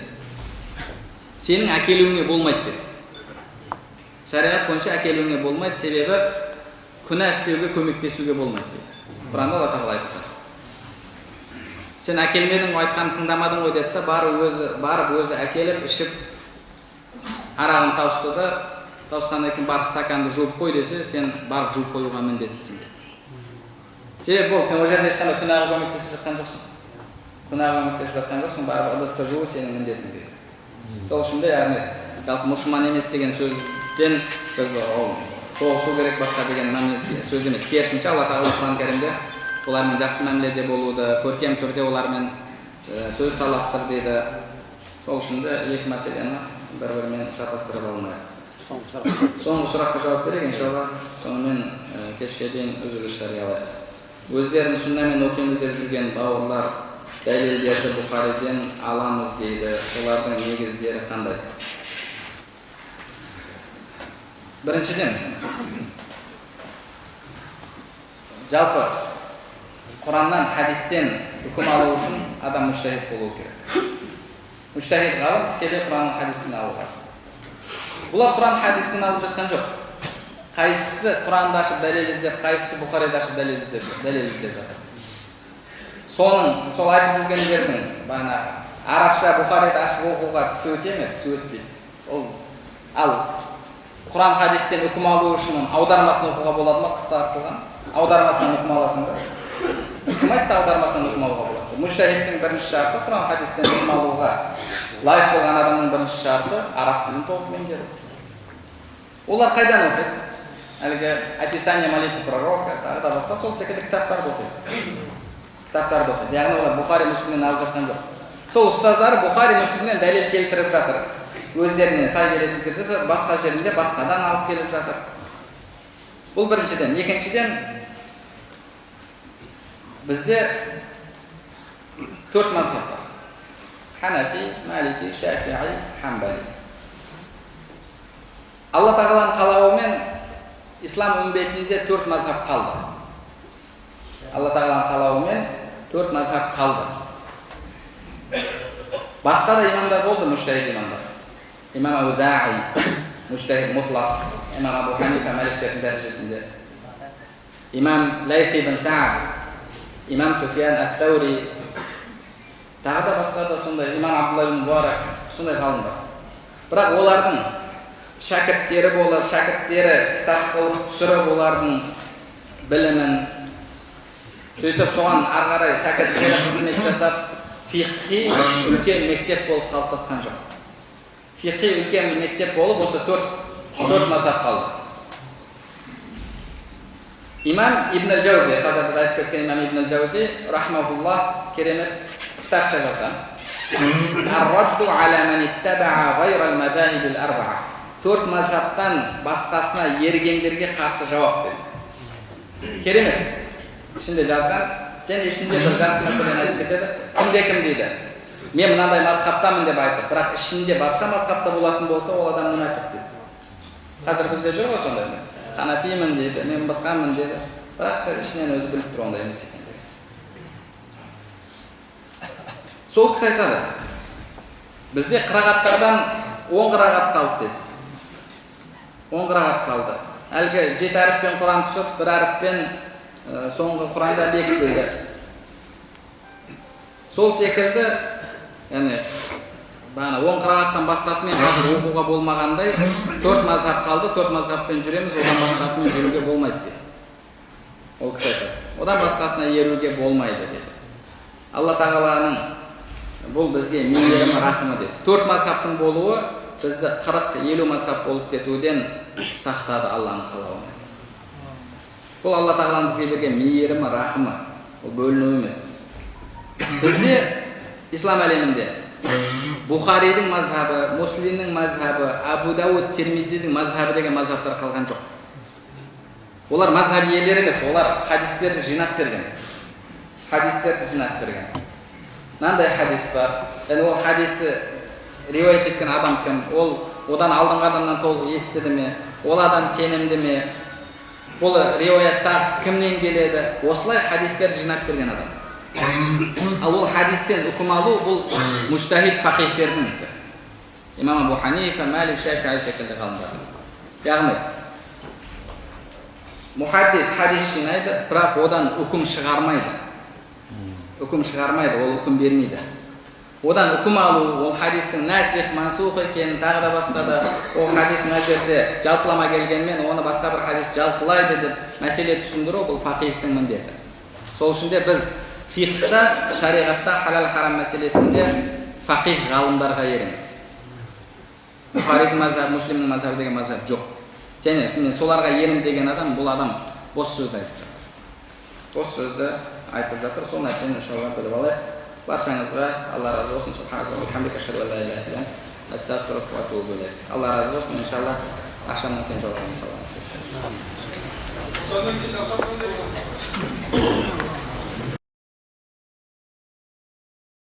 Сенің әкелуіңе болмайды деді. Шариғат бойынша әкелуіңе болмайды, себебі күнә істеуге көмектесуге болмайды дейді. Құранда Алла тағала айтып жатыр. Сен әкелмедің ғой, айтқанын тыңдамадың ғой деді, барып өзі әкеліп ішіп арағын тауысты да, тауысқаннан кейін барып стаканды жуып қой десе, сен барып жуып қоюға міндеттісің деді. Себеп бол, сен ол жерде ешқандай күнәға көмектесіп жатқан жоқсың. Күнәға көмектесіп жатқан жоқсың, барып ыдысты жуу сенің міндетің деді. Сол үшін де, яғни жалпы мұсылман емес деген сөзден біз соғысу керек басқа деген сөз емес. Керісінше Алла тағала Құран кәрімде олармен жақсы мәміледе болуды, көркем түрде олармен сөз таластыр дейді. Сол үшін де екі мәселені бір-бірімен шатастырып алмайық. Соңғы сұраққа жауап берейік, иншалла. Сонымен кешке дейін үзіліс жариялайық. Өздерін сүннамен оқимыз деп жүрген бауырлар дәлелдерді Бұхариден аламыз дейді. Солардың негіздері қандай? Біріншіден, жалпы Құраннан, хадистен үкім алу үшін адам мүжтәһид болуы керек. Мүжтәһид ғалым тікелей Құранның хадистен алуға. Бұлар Құран хадистен алып жатқан жоқ. Қайсысы Құранды ашып дәлел іздеп, қайсысы Бұхариді ашып дәлел іздеп жатыр. Сол айтып жүргендердің арабша Бұхариді ашып оқуға тісі өте ме? Тісі өтпейді. Ал Құран хадистен үкім алу үшін аудармасын оқуға болады ма? Қысқа артылған. Аудармасынан үкім аласың ба? Кім айтты аудармасынан үкім алуға болады? Мүжтәһидтің бірінші шарты Құран хадистен үкім алуға лайық болған адамның бірінші шарты араб тілін толық меңгеру. Олар қайдан оқиды? Әлгі описание молитвы пророка, тағы да басқа сол секілді кітаптарды оқиды. Яғни олар Бұхари Муслимнен алып жатқан жоқ. Сол ұстаздары Бұхари Муслимнен дәлел келтіріп жатыр. Өздеріне сай келетін жерде басқа жерінде басқадан алып келіп жатыр. Бұл біріншіден. Екіншіден, бізде 4 мазхаб бар. Ханафи, Малики, Шафиғи, Хамбали. Алла тағаланың қалауымен ислам үмбетінде 4 мазхаб қалды. Алла тағаланың қалауымен 4 мазхаб қалды. Басқа да имамдар болды, мүжтәһид имамдар. Имам Аузаи, мүжтәһид мұтлақ. Имам Абу Ханифа, Маликтердің дәрежесінде. Имам Лайс ибн Саад, Имам Суфиян ат-Таури, тағы да басқа да сондай, Имам Абдулла ибн Мубарак, сондай ғалымдар. Бірақ олардың шәкірттері болып, шәкірттері кітап қылып түсіріп, олардың білімін сөйтіп соған ары қарай шәкірттері қызмет жасап, фиқхи үлкен мектеп болып қалыптасқан жоқ. Фиқхи үлкен мектеп болып, осы 4 мазхаб қалды. Имам Ибн ал-Джаузи, қазір біз айтып кеткен Имам Ибн ал-Джаузи, рахмахуллах, керемет кітапша жазған. Ар-радду аля ман иттаба'a гайра ал-мазахиб ал-арба'a. 4 мазхабтан басқасына ергендерге қарсы жауап деді. Керемет. Ішінде жазған, және ішінде бір жақсы мәселені айтып кетеді. Кім дейді? Мен мынандай мазхабтамын деп айтып, бірақ ішінде басқа мазхабта болатын болса, ол адам мұнафиқ дейді. Қазір бізде жүр ғой сондай. Ханафимін дейді, мен басқамын дейді. Бірақ ішінен өзі біліп тұр ондай емес екен. Сол кісі айтады. Бізде қырағаттардан 10 қырағат қалды дейді. 10 қырағат қалды. Әлгі 7 әріппен Құран түсіп, 1 әріппен соңғы Құранда бекітілді. Сол секілді, яғни 10 қырағаттан басқасымен қазір оқуға болмағандай 4 мазхаб қалды, 4 мазхабпен жүреміз, одан басқасымен жүруге болмайды дейді. Ол кісі айтады. Одан басқасына еруге болмайды дейді. Алла тағаланың бұл бізге мейірімі, рахымы дейді. 4 мазхабтың болуы бізді 40-50 мазхаб болып кетуден сақтады Алланың қалауымен. Бұл Алла тағаланың бізге берген мейірімі, рахымы. Ол бөліну емес. Бізде ислам әлемінде Бұхаридің мазхабы, Муслимнің мазхабы, Абу Дауд, Тирмизидің мазхабы деген мазхабтар қалған жоқ. Олар мазхаб иелері емес, олар хадистерді жинап берген. Мынандай хадис бар. Яғни ол хадисті риуаят еткен адам кім? Ол одан алдыңғы адамнан толық естіді ме? Ол адам сенімді ме? Бұл риуаяттар кімнен келеді? Осылай хадистерді жинап берген адам. Ал ол хадистен үкім алу бұл мүжтәһид фақихтердің ісі. Имам Абу Ханифа, Малик, Шафиғи секілді ғалымдар. Яғни Muhaddis hadis жинайды, бірақ одан үкім шығармайды. Үкім шығармайды, ол үкім бермейді. Одан үкім алу, ол хадистің насих, мансух екенін, тағы да басқа да, ол хадис мына жерде жалпылама келгенмен, оны басқа бір хадис жалпылайды деп мәселе түсіндіру, бұл фақихтың міндеті. Сол үшін де біз фиқхта, шариғатта, халал харам мәселесінде фақих ғалымдарға ереміз. Бухаридің мазхабы, Муслимнің мазхабы деген мазхаб жоқ. Және мен соларға ерім деген адам, бұл адам бос сөзді айтып жатыр. Бос сөзді айтып жатыр. Сол нәрсені иншалла біліп алайық. Баршаңызға Алла разы болсын. Субханака ва бихамдика, ашһаду ан ла илаха илля анта, астағфирука ва атубу илейк. Алла разы болсын. Иншалла ақшамнан кейін жолығамыз.